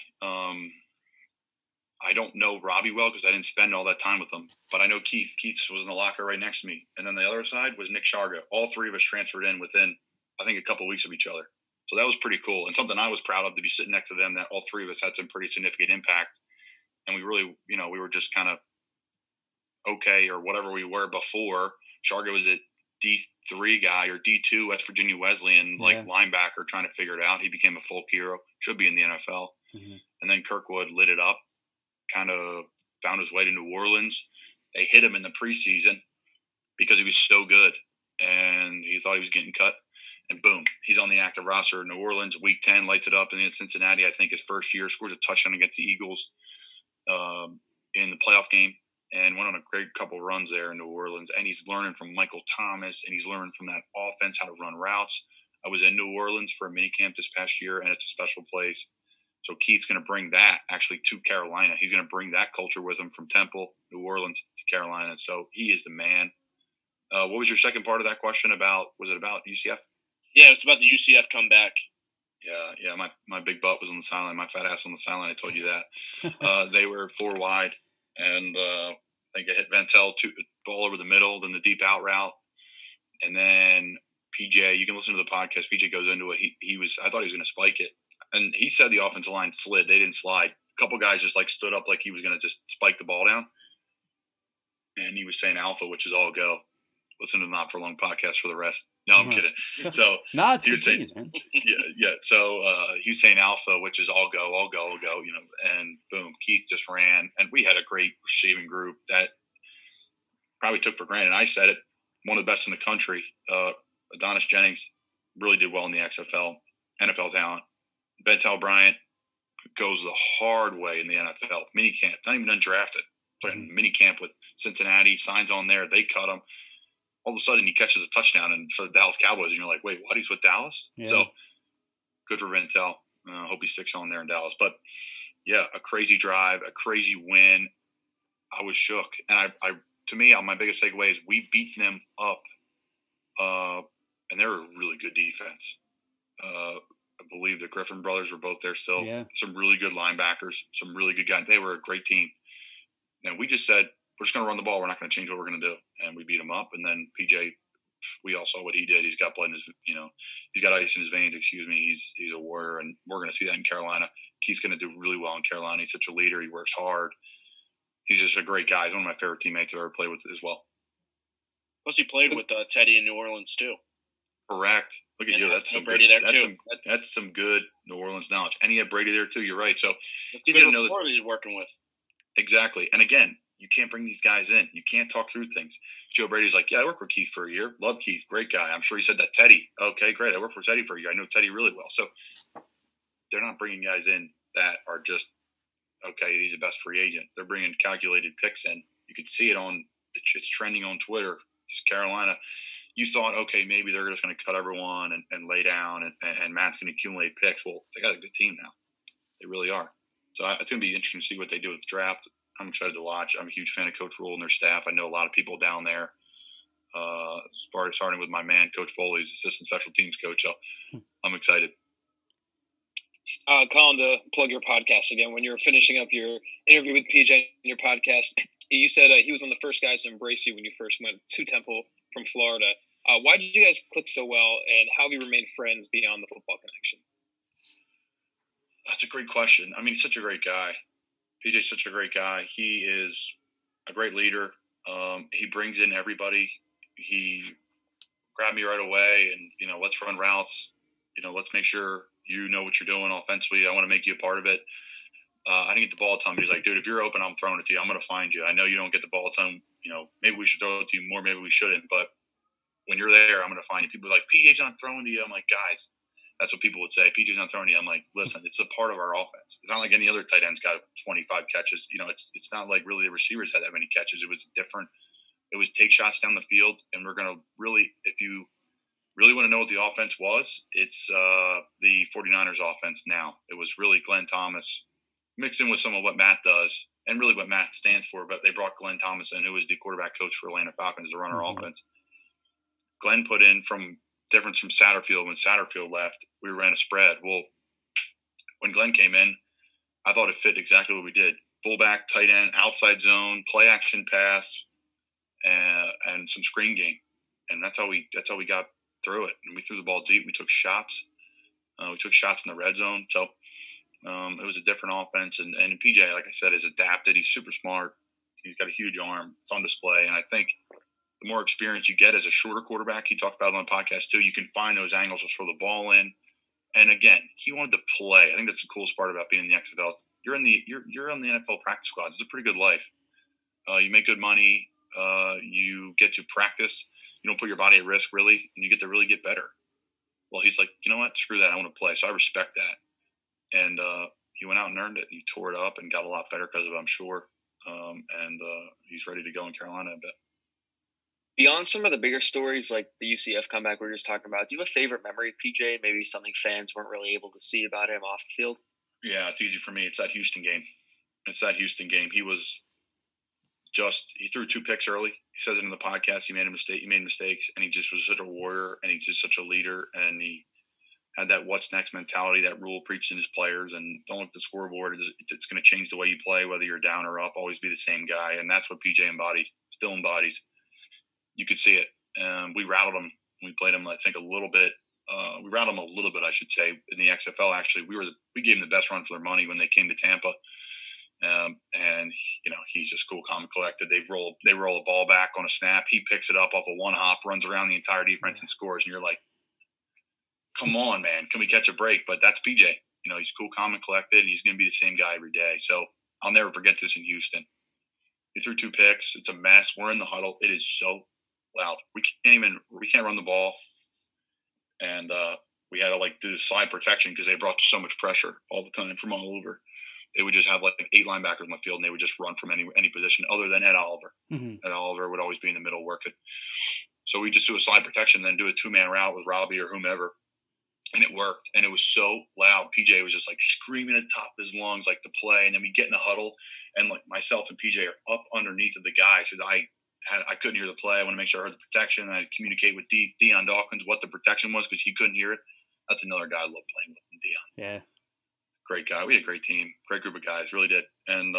I don't know Robbie well because I didn't spend all that time with him, but I know Keith. Keith was in the locker right next to me, and then the other side was Nick Sharga. All three of us transferred in within, I think, a couple of weeks of each other. So that was pretty cool, and something I was proud of to be sitting next to them. That all three of us had some pretty significant impact, and we really, we were just kind of okay or whatever we were before. Sharga was a D3 guy or D2 West Virginia Wesleyan, linebacker, trying to figure it out. He became a folk hero, should be in the NFL, and then Kirkwood lit it up. Kind of found his way to New Orleans. They hit him in the preseason because he was so good, and he thought he was getting cut. And boom, he's on the active roster. New Orleans, Week 10, lights it up. And then Cincinnati, I think his first year, scores a touchdown against the Eagles in the playoff game, and went on a great couple runs there in New Orleans. And he's learning from Michael Thomas, and he's learning from that offense how to run routes. I was in New Orleans for a mini camp this past year, and it's a special place. So Keith's going to bring that actually to Carolina. He's going to bring that culture with him from Temple, New Orleans to Carolina. So he is the man. What was your second part of that question about? Was it about UCF? Yeah, it was about the UCF comeback. Yeah. My big butt was on the sideline. My fat ass on the sideline. I told you that. They were 4 wide, and I think it hit Ventel, ball over the middle, then the deep out route, and then PJ. You can listen to the podcast. PJ goes into it. I thought he was going to spike it. And he said the offensive line slid. They didn't slide. A couple guys just stood up like he was going to just spike the ball down. And he was saying alpha, which is all go. Listen to the Not For Long podcast for the rest. No, I'm kidding. So it's he was saying, man. yeah. So he was saying alpha, which is all go. And boom, Keith just ran. And we had a great receiving group that probably took for granted. I said it, one of the best in the country. Adonis Jennings really did well in the XFL, NFL talent. Bentel Bryant goes the hard way in the NFL. Minicamp, not even undrafted. Playing minicamp with Cincinnati, signs on there. They cut him. All of a sudden, he catches a touchdown and for the Dallas Cowboys, and you're like, wait, what? He's with Dallas? Yeah. So good for Bentel. Hope he sticks on there in Dallas. But, yeah, a crazy drive, a crazy win. I was shook. And to me, my biggest takeaway is we beat them up, and they're a really good defense. I believe the Griffin brothers were both there still. Yeah. Some really good linebackers, some really good guys. They were a great team. And we just said, we're just going to run the ball. We're not going to change what we're going to do. And we beat them up. And then PJ, we all saw what he did. He's got blood in his, he's got ice in his veins. He's a warrior. And we're going to see that in Carolina. Keith's going to do really well in Carolina. He's such a leader. He works hard. He's just a great guy. He's one of my favorite teammates I've ever played with as well. Plus, he played with Teddy in New Orleans, too. Correct. Look at you. That's some good New Orleans knowledge. And he had Brady there, too. You're right. So he's going to know that he's working with. Exactly. And again, you can't bring these guys in. You can't talk through things. Joe Brady's like, yeah, I worked with Keith for a year. Love Keith. Great guy. I'm sure he said that. Teddy. Okay, great. I worked for Teddy for a year. I know Teddy really well. So they're not bringing guys in that are just, okay, he's the best free agent. They're bringing calculated picks in. You could see it it's trending on Twitter. Just Carolina. You thought, okay, maybe they're just going to cut everyone and lay down and Matt's going to accumulate picks. Well, they got a good team now. They really are. So it's going to be interesting to see what they do with the draft. I'm excited to watch. I'm a huge fan of Coach Rule and their staff. I know a lot of people down there, starting with my man, Coach Foley, who's assistant special teams coach. So I'm excited. Colin, to plug your podcast again, when you were finishing up your interview with PJ in your podcast, you said he was one of the first guys to embrace you when you first went to Temple from Florida. Why did you guys click so well, and how have you remained friends beyond the football connection? That's a great question. I mean, he's such a great guy. PJ's such a great guy. He is a great leader. He brings in everybody. He grabbed me right away and, let's run routes. Let's make sure you know what you're doing offensively. I want to make you a part of it. I didn't get the ball a ton, but he's like, dude, if you're open, I'm throwing it to you. I'm going to find you. I know you don't get the ball a ton. Maybe we should throw it to you more. Maybe we shouldn't. But when you're there, I'm going to find you. People are like, PJ's not throwing to you. I'm like, guys, that's what people would say. PJ's not throwing to you. I'm like, listen, it's a part of our offense. It's not like any other tight end's got 25 catches. It's not like really the receivers had that many catches. It was different. It was take shots down the field. And we're going to really, if you really want to know what the offense was, it's the 49ers offense now. It was really Glenn Thomas mixed in with some of what Matt does and really what Matt stands for. But they brought Glenn Thomas in, who was the quarterback coach for Atlanta Falcons, to run our offense. Glenn put in difference from Satterfield. When Satterfield left, we ran a spread. Well, when Glenn came in, I thought it fit exactly what we did. Fullback, tight end, outside zone, play action pass, and some screen game. And that's how we got through it. And we threw the ball deep. We took shots. We took shots in the red zone. So it was a different offense. And PJ, like I said, is adapted. He's super smart. He's got a huge arm. It's on display. And I think the more experience you get as a shorter quarterback, he talked about it on the podcast too, you can find those angles to throw the ball in. And again, he wanted to play. I think that's the coolest part about being in the XFL. You're on the NFL practice squads. It's a pretty good life. You make good money. You get to practice. You don't put your body at risk, really, and you get to really get better. Well, he's like, you know what? Screw that. I want to play. So I respect that. And he went out and earned it. He tore it up and got a lot better because of it, I'm sure. And he's ready to go in Carolina, I bet. Beyond some of the bigger stories like the UCF comeback we were just talking about, do you have a favorite memory of PJ? Maybe something fans weren't really able to see about him off the field? Yeah, it's easy for me. It's that Houston game. He threw 2 picks early. He says it in the podcast. He made mistakes, and he just was such a warrior, and he's just such a leader, and he had that what's next mentality, that rule preached in his players, and don't look at the scoreboard. It's going to change the way you play, whether you're down or up, always be the same guy, and that's what PJ still embodies. You could see it. We rattled him. We played him, I think, a little bit. We rattled him a little bit, I should say, in the XFL. Actually, we gave him the best run for their money when they came to Tampa. And he's just cool, calm, and collected. They roll the ball back on a snap. He picks it up off a one hop, runs around the entire defense and scores. And you're like, come on, man, can we catch a break? But that's PJ. He's cool, calm, and collected, and he's going to be the same guy every day. So I'll never forget this in Houston. He threw 2 picks. It's a mess. We're in the huddle. It is so loud. We can't run the ball. And we had to do the slide protection because they brought so much pressure all the time from all over. They would just have 8 linebackers on the field, and they would just run from any position other than Ed Oliver. Mm-hmm. Ed Oliver would always be in the middle working. So we just do a slide protection, then do a 2-man route with Robbie or whomever. And it worked. And it was so loud. PJ was just screaming at the top of his lungs, the play. And then we get in a huddle, and myself and PJ are up underneath of the guys because I couldn't hear the play. I want to make sure I heard the protection. I communicate with Deion Dawkins what the protection was because he couldn't hear it. That's another guy I love playing with, Deion. Yeah. Great guy. We had a great team, great group of guys, really did. And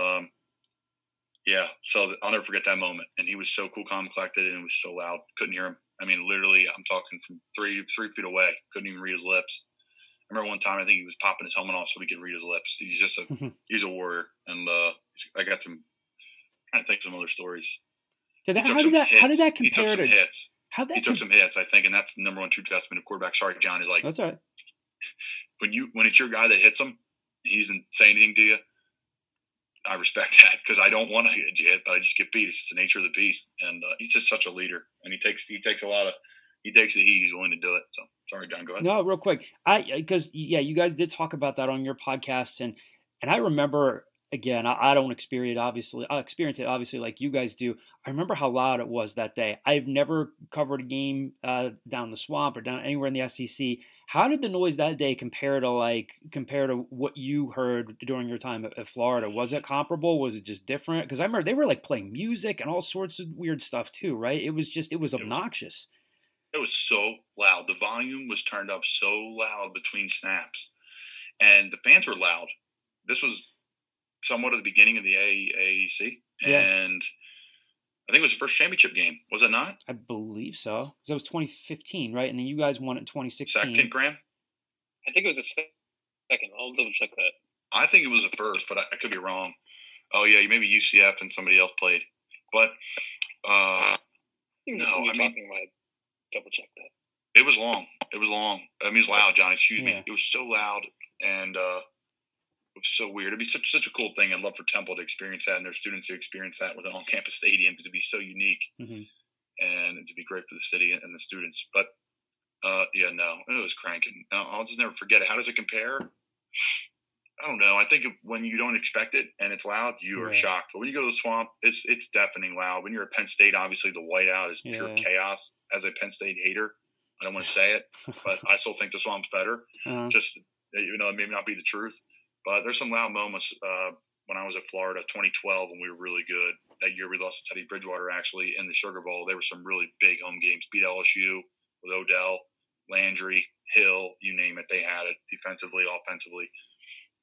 so I'll never forget that moment. And he was so cool, calm, collected, and it was so loud. Couldn't hear him. I mean, literally, I'm talking from 3 feet away. Couldn't even read his lips. I remember one time I think he was popping his helmet off so we could read his lips. He's just he's a warrior. And I got some, trying to think of some other stories. How did that compare he took some to hits? He took some hits, I think, and that's the number one true testament of quarterback. Sorry, John, is that's all right. When it's your guy that hits him, he doesn't say anything to you, I respect that because I don't want to get hit, but I just get beat. It's the nature of the beast, and he's just such a leader, and he takes the heat. He's willing to do it. So sorry, John, go ahead. No, real quick, because you guys did talk about that on your podcast, and I remember. Again, I don't experience it obviously like you guys do. I remember how loud it was that day. I've never covered a game down the swamp or down anywhere in the SEC. How did the noise that day compare to what you heard during your time at Florida? Was it comparable? Was it just different? Because I remember they were playing music and all sorts of weird stuff too, right? It was obnoxious. It was so loud. The volume was turned up so loud between snaps, and the fans were loud. This was somewhat at the beginning of the AAC, and I think it was the first championship game. Was it not? I believe so. Because that was 2015, right? And then you guys won it in 2016. Second, Graham? I think it was the second. I'll double check that. I think it was the first, but I could be wrong. Oh, yeah, maybe UCF and somebody else played. But, Talking about double check that. It was long. It was long. I mean, it was loud, John. Excuse me. It was so loud, and it was so weird. It'd be such a cool thing. I'd love for Temple to experience that and their students to experience that with an on-campus stadium, because it'd be so unique, and it'd be great for the city and the students. But, it was cranking. I'll just never forget it. How does it compare? I don't know. I think when you don't expect it and it's loud, you are shocked. But when you go to the Swamp, it's deafening loud. When you're at Penn State, obviously the whiteout is pure chaos. As a Penn State hater, I don't want to say it, but I still think the Swamp's better. Just, even though it may not be the truth. But there's some loud moments when I was at Florida, 2012, when we were really good. That year we lost to Teddy Bridgewater, actually, in the Sugar Bowl. There were some really big home games. Beat LSU with Odell, Landry, Hill, you name it. They had it defensively, offensively.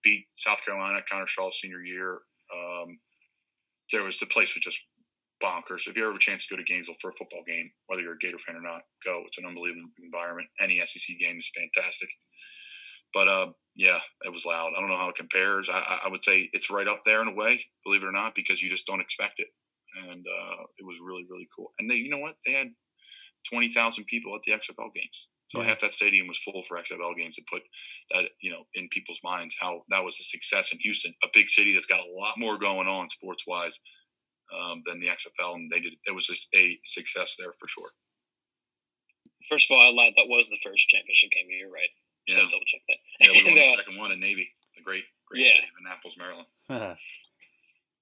Beat South Carolina, Connor Shaw's senior year. The place was just bonkers. If you ever have a chance to go to Gainesville for a football game, whether you're a Gator fan or not, go. It's an unbelievable environment. Any SEC game is fantastic. But, it was loud. I don't know how it compares. I would say it's right up there in a way, believe it or not, because you just don't expect it. And it was really, really cool. And you know what? They had 20,000 people at the XFL games. So half that stadium was full for XFL games, to put that, in people's minds, how that was a success in Houston, a big city that's got a lot more going on sports-wise than the XFL. And it was just a success there for sure. First of all, I lied. That was the first championship game. You're right. So I'll double check that. Yeah, we won the second one in Navy, the great city of Annapolis, Maryland.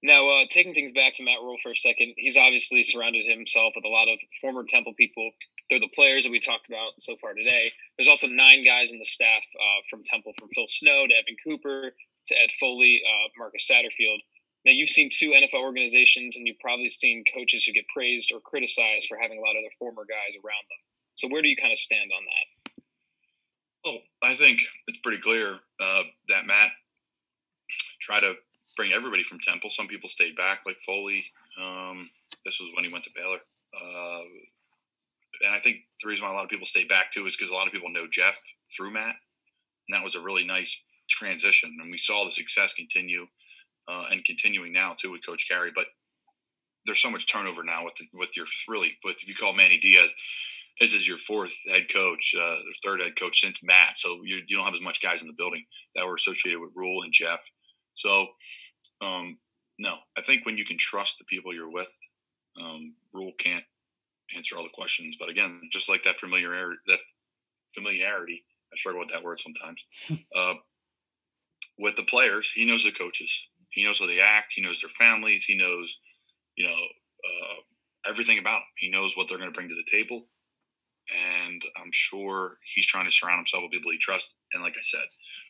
Now, taking things back to Matt Rule for a second, he's obviously surrounded himself with a lot of former Temple people. They're the players that we talked about so far today. There's also 9 guys in the staff from Temple, from Phil Snow to Evan Cooper to Ed Foley, Marcus Satterfield. Now, you've seen 2 NFL organizations, and you've probably seen coaches who get praised or criticized for having a lot of their former guys around them. So where do you kind of stand on that? Well, I think it's pretty clear that Matt tried to bring everybody from Temple. Some people stayed back, like Foley. This was when he went to Baylor. And I think the reason why a lot of people stay back, too, is because a lot of people know Jeff through Matt. And that was a really nice transition. And we saw the success continue and continuing now, too, with Coach Carey. But there's so much turnover now with if you call Manny Diaz, this is your 4th head coach, or 3rd head coach since Matt. So you don't have as much guys in the building that were associated with Rule and Jeff. So, no, I think when you can trust the people you're with, Rule can't answer all the questions. But again, just like that familiarity, I struggle with that word sometimes. With the players, he knows the coaches. He knows how they act. He knows their families. He knows, everything about them. He knows what they're going to bring to the table. And I'm sure he's trying to surround himself with people he trusts. And like I said,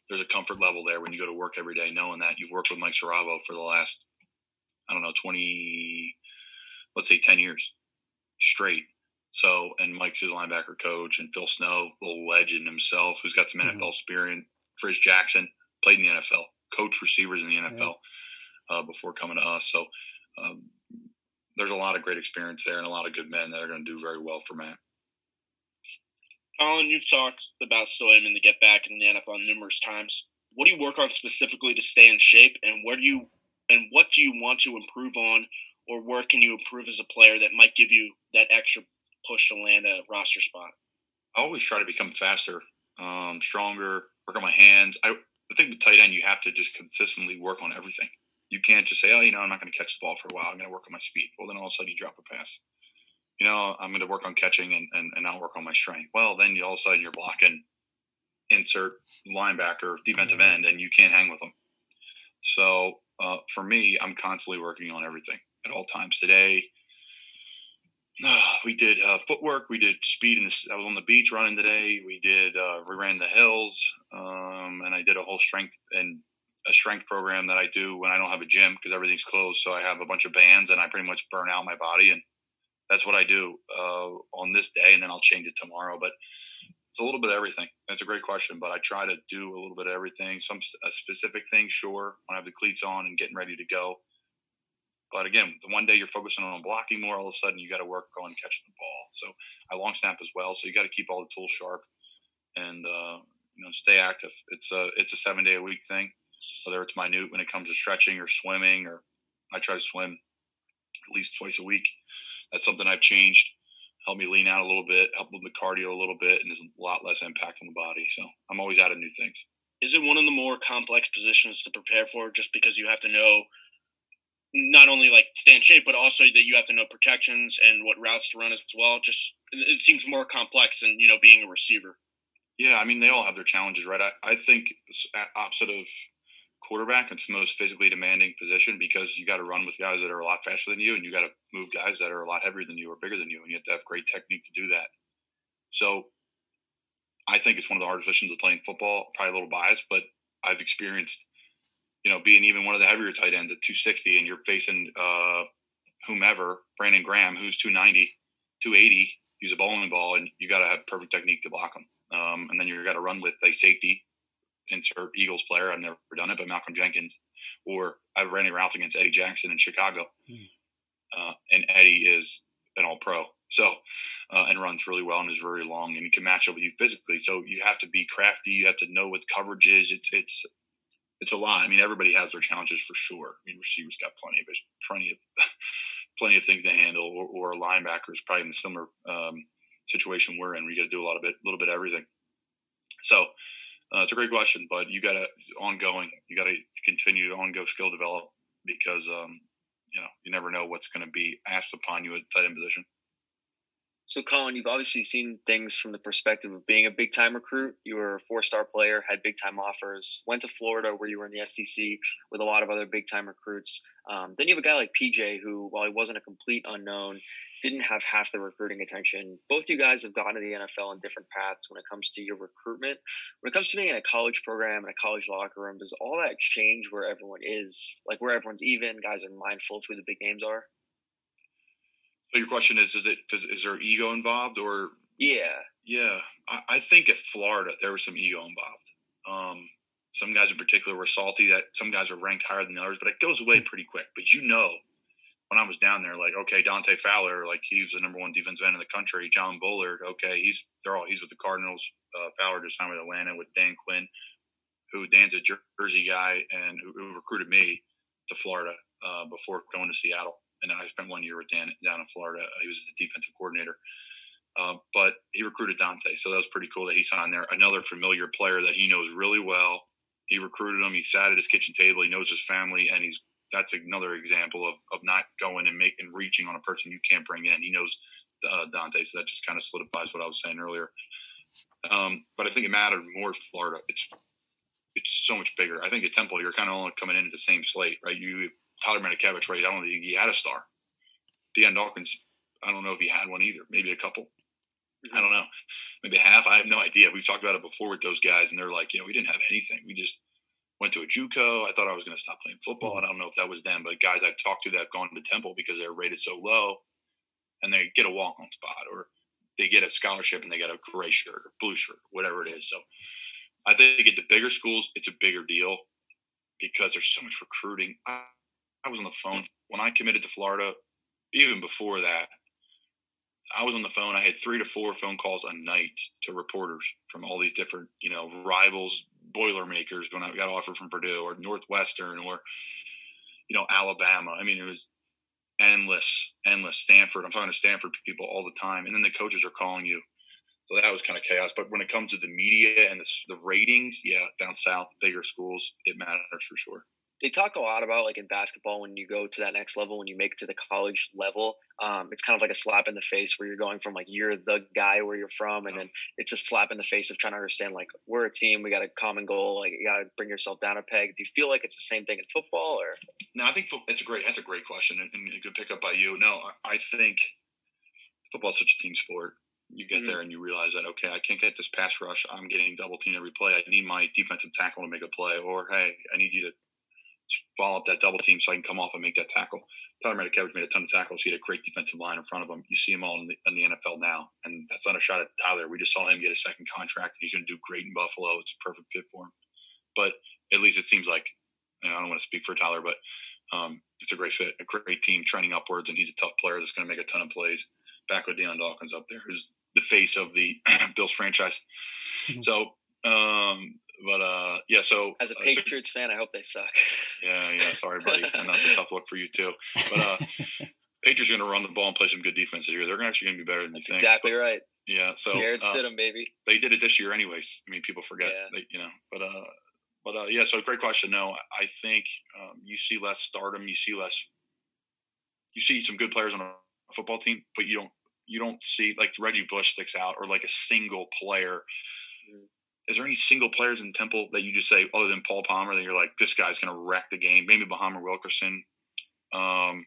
there's a comfort level there when you go to work every day, knowing that you've worked with Mike Saravo for the last, 10 years straight. So, and Mike's his linebacker coach, and Phil Snow, the legend himself, who's got some NFL experience. Frizz Jackson played in the NFL, coached receivers in the NFL before coming to us. So there's a lot of great experience there and a lot of good men that are going to do very well for Matt. Colin, you've talked about still aiming to get back in the NFL numerous times. What do you work on specifically to stay in shape, and what do you want to improve on, or where can you improve as a player that might give you that extra push to land a roster spot? I always try to become faster, stronger, work on my hands. I think with tight end, you have to just consistently work on everything. You can't just say, I'm not going to catch the ball for a while. I'm going to work on my speed. Well, then all of a sudden you drop a pass. I'm going to work on catching and not work on my strength. Well, then all of a sudden you're blocking insert linebacker, defensive end, and you can't hang with them. So for me, I'm constantly working on everything at all times. Today, we did footwork. We did speed. I was on the beach running today. We ran the hills, and I did a whole strength program that I do when I don't have a gym because everything's closed. So I have a bunch of bands, and I pretty much burn out my body, and that's what I do on this day, and then I'll change it tomorrow. But it's a little bit of everything. That's a great question, but I try to do a little bit of everything. Some specific things, sure, when I have the cleats on and getting ready to go. But again, the one day you're focusing on blocking more, all of a sudden you got to work on catching the ball. So I long snap as well. So you got to keep all the tools sharp and stay active. It's a 7-day-a-week thing, whether it's minute when it comes to stretching or swimming, or I try to swim at least twice a week. That's something I've changed. Help me lean out a little bit, help with the cardio a little bit, and there's a lot less impact on the body. So I'm always adding new things. Is it one of the more complex positions to prepare for, just because you have to know not only like stay in shape, but also that you have to know protections and what routes to run as well? Just it seems more complex than being a receiver. Yeah, I mean they all have their challenges, right? I think it's opposite of quarterback, it's the most physically demanding position because you got to run with guys that are a lot faster than you, and you got to move guys that are a lot heavier than you or bigger than you, and you have to have great technique to do that. So I think it's one of the hardest positions of playing football. Probably a little biased, but I've experienced, being even one of the heavier tight ends at 260, and you're facing whomever, Brandon Graham, who's 290, 280, use a bowling ball, and you got to have perfect technique to block him. And then you got to run with a safety, insert Eagles player. I've never done it, but Malcolm Jenkins, or I ran a route against Eddie Jackson in Chicago. And Eddie is an all-pro. So, and runs really well and is very long, and he can match up with you physically. So you have to be crafty. You have to know what coverage is. It's a lot. I mean, everybody has their challenges for sure. I mean, receivers got plenty of things to handle, or linebackers probably in a similar situation we're in, where you got to do a little bit of everything. So it's a great question, but you got to continue to ongoing skill develop because you never know what's going to be asked upon you at tight end position. So, Colin, you've obviously seen things from the perspective of being a big-time recruit. You were a 4-star player, had big-time offers, went to Florida where you were in the SEC with a lot of other big-time recruits. Then you have a guy like PJ who, while he wasn't a complete unknown, didn't have half the recruiting attention. Both you guys have gone to the NFL in different paths when it comes to your recruitment. When it comes to being in a college program and a college locker room, does all that change where everyone is? Like where everyone's even, guys are mindful of who the big names are? So your question is there ego involved or? Yeah. I think at Florida, there was some ego involved. Some guys in particular were salty that some guys are ranked higher than the others, but it goes away pretty quick. But when I was down there, like, okay, Dante Fowler, like he's the number one defensive end in the country. John Bullard, okay, he's with the Cardinals. Fowler just signed with Atlanta with Dan Quinn, Dan's a Jersey guy and who recruited me to Florida before going to Seattle. And I spent 1 year with Dan down in Florida. He was the defensive coordinator. But he recruited Dante, so that was pretty cool that he signed there. Another familiar player that he knows really well. He recruited him. He sat at his kitchen table. He knows his family, and that's another example of not going and reaching on a person you can't bring in. He knows Dante, so that just kind of solidifies what I was saying earlier. But I think it mattered more to Florida. It's so much bigger. I think at Temple, you're kind of only coming in at the same slate, right? Tyler Matakevich, right? I don't think he had a star. Deion Dawkins, I don't know if he had one either. Maybe a couple. I don't know. Maybe half. I have no idea. We've talked about it before with those guys, and they're like, we didn't have anything. We just went to a JUCO. I thought I was going to stop playing football. I don't know if that was them, but guys I've talked to that have gone to Temple because they're rated so low, and they get a walk-on spot, or they get a scholarship and they got a gray shirt or blue shirt, whatever it is. So I think at the bigger schools, it's a bigger deal because there's so much recruiting. I was on the phone when I committed to Florida. Even before that, I was on the phone. I had 3 to 4 phone calls a night to reporters from all these different, rivals, Boilermakers when I got offered from Purdue or Northwestern or, Alabama. I mean, it was endless. Stanford. I'm talking to Stanford people all the time. And then the coaches are calling you. So that was kind of chaos. But when it comes to the media and the ratings, down south, bigger schools, it matters for sure. They talk a lot about, like in basketball, when you go to that next level, when you make it to the college level, it's kind of like a slap in the face where you're going from like you're the guy where you're from, and then it's a slap in the face of trying to understand like we're a team, we got a common goal, like you got to bring yourself down a peg. Do you feel like it's the same thing in football, or? No, I think that's a great question and a good pickup by you. No, I think football is such a team sport. You get there and you realize that, okay, I can't get this pass rush. I'm getting double teamed every play. I need my defensive tackle to make a play, or hey, I need you to follow up that double team so I can come off and make that tackle. Tyler Matakevich made a ton of tackles. He had a great defensive line in front of him. You see him all in the NFL now, and that's not a shot at Tyler. We just saw him get a second contract, and he's going to do great in Buffalo. It's a perfect fit for him. But at least it seems like I don't want to speak for Tyler, but it's a great fit, a great team trending upwards, and he's a tough player that's going to make a ton of plays. Back with Deion Dawkins up there, who's the face of the Bills franchise. Mm-hmm. So, So as a Patriots fan, I hope they suck. Yeah, sorry, buddy. And that's a tough look for you too. But Patriots are going to run the ball and play some good defense this year. They're actually going to be better than you think. Exactly right. Yeah. So Jared Stidham, baby. They did it this year, anyways. I mean, people forget. Yeah. So great question. No, I think you see less stardom. You see some good players on a football team, but you don't see like Reggie Bush sticks out or like a single player. Mm-hmm. Is there any single players in Temple that you just say, other than Paul Palmer, that you're like, this guy's going to wreck the game? Maybe Bahamer Wilkerson. I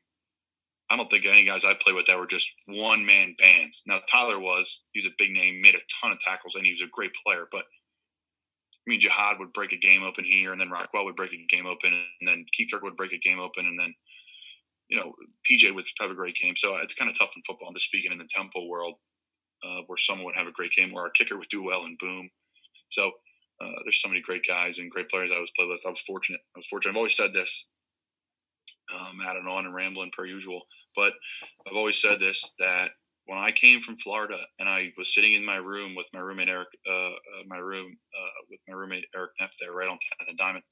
don't think any guys I play with that were just one-man bands. Now, Tyler he was a big name, made a ton of tackles, and he was a great player. But, I mean, Jihad would break a game open here, and then Rockwell would break a game open, and then Keith Kirk would break a game open, and then, PJ would have a great game. So it's kind of tough in football. I'm just speaking in the Temple world where someone would have a great game, where our kicker would do well and boom. So there's so many great guys and great players I was played with. I was fortunate. I've always said this. Adding on and rambling per usual. But I've always said this, that when I came from Florida and I was sitting in my room with my roommate Eric, Neff there right on 10th and Diamond,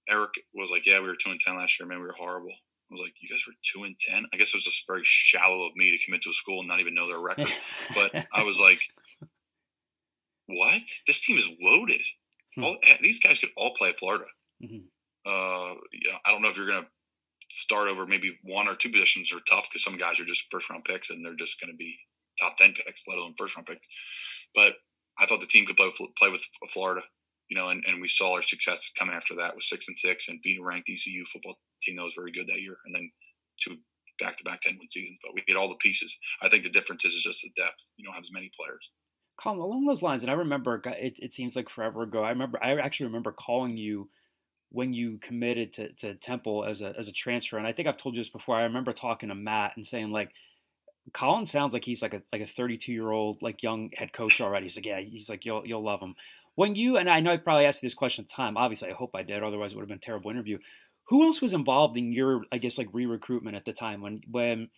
Eric was like, yeah, we were 2-10 last year, man, we were horrible. I was like, you guys were 2-10? I guess it was just very shallow of me to commit to a school and not even know their record. But I was like, what? This team is loaded. These guys could all play at Florida. Mm-hmm. I don't know if you're going to start over. Maybe one or two positions are tough because some guys are just first-round picks and they're just going to be top 10 picks, let alone first-round picks. But I thought the team could play with Florida, and we saw our success coming after that with 6-6 and beating a ranked ECU football team that was very good that year, and then 2 back-to-back 10-win seasons. But we get all the pieces. I think the difference is just the depth. You don't have as many players. Colin, along those lines, and I remember it seems like forever ago. I actually remember calling you when you committed to Temple as a transfer, and I think I've told you this before. I remember talking to Matt and saying, like, Colin sounds like he's like a 32-year-old like young head coach already. He's like, yeah, he's like, you'll love him. When you, and I know I probably asked you this question at the time. Obviously, I hope I did. Otherwise, it would have been a terrible interview. Who else was involved in your, I guess, like re-recruitment at the time when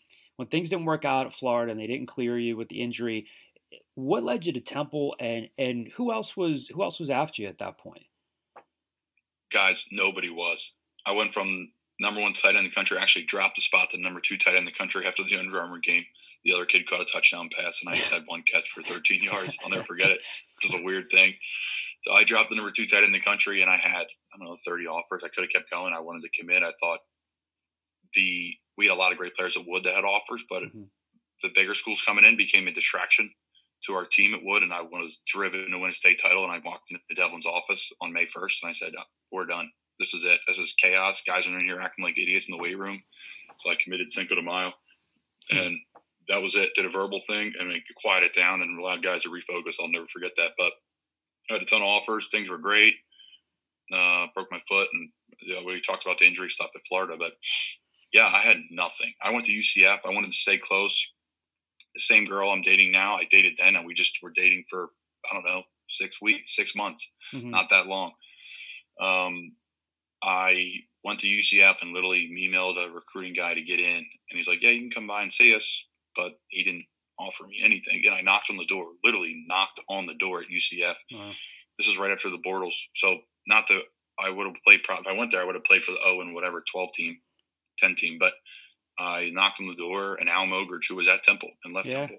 things didn't work out at Florida and they didn't clear you with the injury? What led you to Temple, and who else was after you at that point? Guys, nobody was. I went from number 1 tight end in the country, actually dropped a spot to number 2 tight end in the country after the Under Armour game. The other kid caught a touchdown pass, and I just had one catch for 13 yards. I'll never forget it. It was a weird thing. So I dropped the number 2 tight end in the country, and I had, 30 offers. I could have kept going. I wanted to commit. I thought we had a lot of great players at Wood that had offers, but the bigger schools coming in became a distraction to our team at Wood, and I was driven to win a state title, and I walked into Devlin's office on May 1st, and I said, we're done. This is it. This is chaos. Guys are in here acting like idiots in the weight room. So I committed Cinco de Mayo, and that was it. Did a verbal thing and quiet it down and allowed guys to refocus. I'll never forget that. But I had a ton of offers. Things were great. Broke my foot, and we talked about the injury stuff at Florida. But, yeah, I had nothing. I went to UCF. I wanted to stay close. The same girl I'm dating now, I dated then, and we just were dating for, 6 months, not that long. I went to UCF and literally emailed a recruiting guy to get in, and he's like, yeah, you can come by and see us, but he didn't offer me anything. And I knocked on the door, literally knocked on the door at UCF. Wow. This is right after the Bortles. So not that I would have played, if I went there, I would have played for the 12 team, 10 team, but I knocked on the door, and Al Mogridge, who was at Temple and left Temple.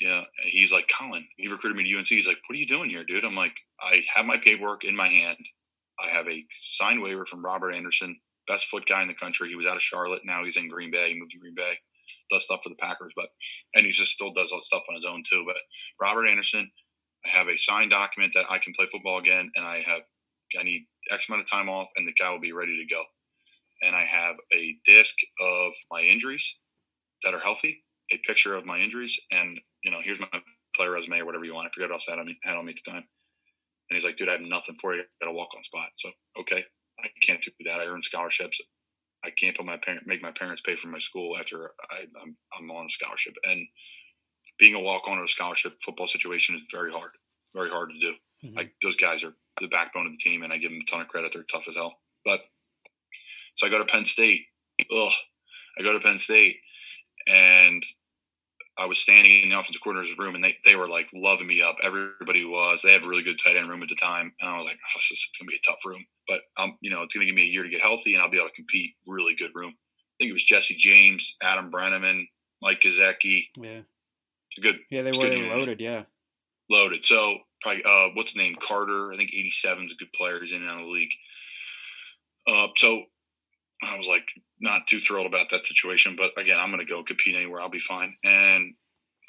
Yeah. He's like, Colin, he recruited me to UNC. He's like, what are you doing here, dude? I'm like, I have my paperwork in my hand. I have a signed waiver from Robert Anderson, best foot guy in the country. He was out of Charlotte. Now he's in Green Bay. He moved to Green Bay, does stuff for the Packers, and he just still does all stuff on his own too. But Robert Anderson, I have a signed document that I can play football again, and I need X amount of time off, and the guy will be ready to go. And I have a disc of my injuries that are healthy, a picture of my injuries, and here's my player resume or whatever you want. I forget what else I had on me at the time. And he's like, dude, I have nothing for you. I got a walk-on spot. So, okay, I can't do that. I earn scholarships. I can't make my parents pay for my school after I'm on a scholarship. And being a walk-on or a scholarship football situation is very hard to do. Mm-hmm. Those guys are the backbone of the team, and I give them a ton of credit. They're tough as hell. But so I go to Penn State. I go to Penn State, and I was standing in the offensive coordinator's room, and they were like loving me up. Everybody was. They have a really good tight end room at the time, and I was like, oh, this is going to be a tough room. But it's going to give me a year to get healthy, and I'll be able to compete. Really good room. I think it was Jesse James, Adam Brenneman, Mike Gazecki. Yeah. Good. Yeah, they were loaded. Yeah. Loaded. So probably what's the name? Carter. I think 87 is a good player. He's in and out of the league. So I was like not too thrilled about that situation, but again, I'm going to go compete anywhere. I'll be fine. And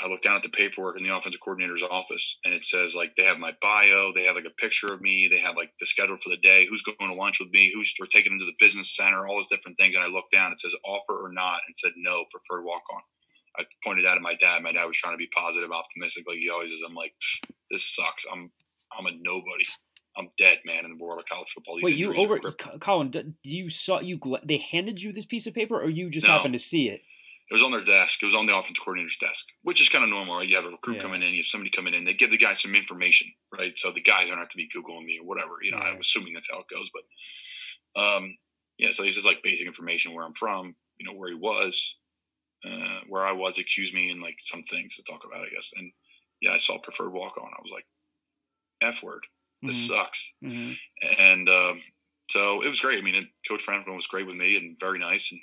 I look down at the paperwork in the offensive coordinator's office, and it says like they have my bio, they have like a picture of me, they have like the schedule for the day, who's going to lunch with me, we're taking them to the business center, all those different things. And I look down, it says offer or not, and said no, preferred walk on. I pointed out to my dad. My dad was trying to be positive, optimistic, like he always is. I'm like, this sucks. I'm a nobody. I'm dead, man, in the world of college football. Wait, Colin? They handed you this piece of paper, or you just happened to see it? It was on their desk. It was on the offensive coordinator's desk, which is kind of normal. Right? You have a recruit coming in, you have somebody coming in. They give the guy some information, right? So the guys don't have to be Googling me or whatever. I'm assuming that's how it goes. But so he's just like basic information, where I'm from, where he was. Where I was, and like some things to talk about, I guess. And I saw preferred walk on. I was like, F word. This sucks. Mm-hmm. And so it was great. I mean, Coach Franklin was great with me and very nice. And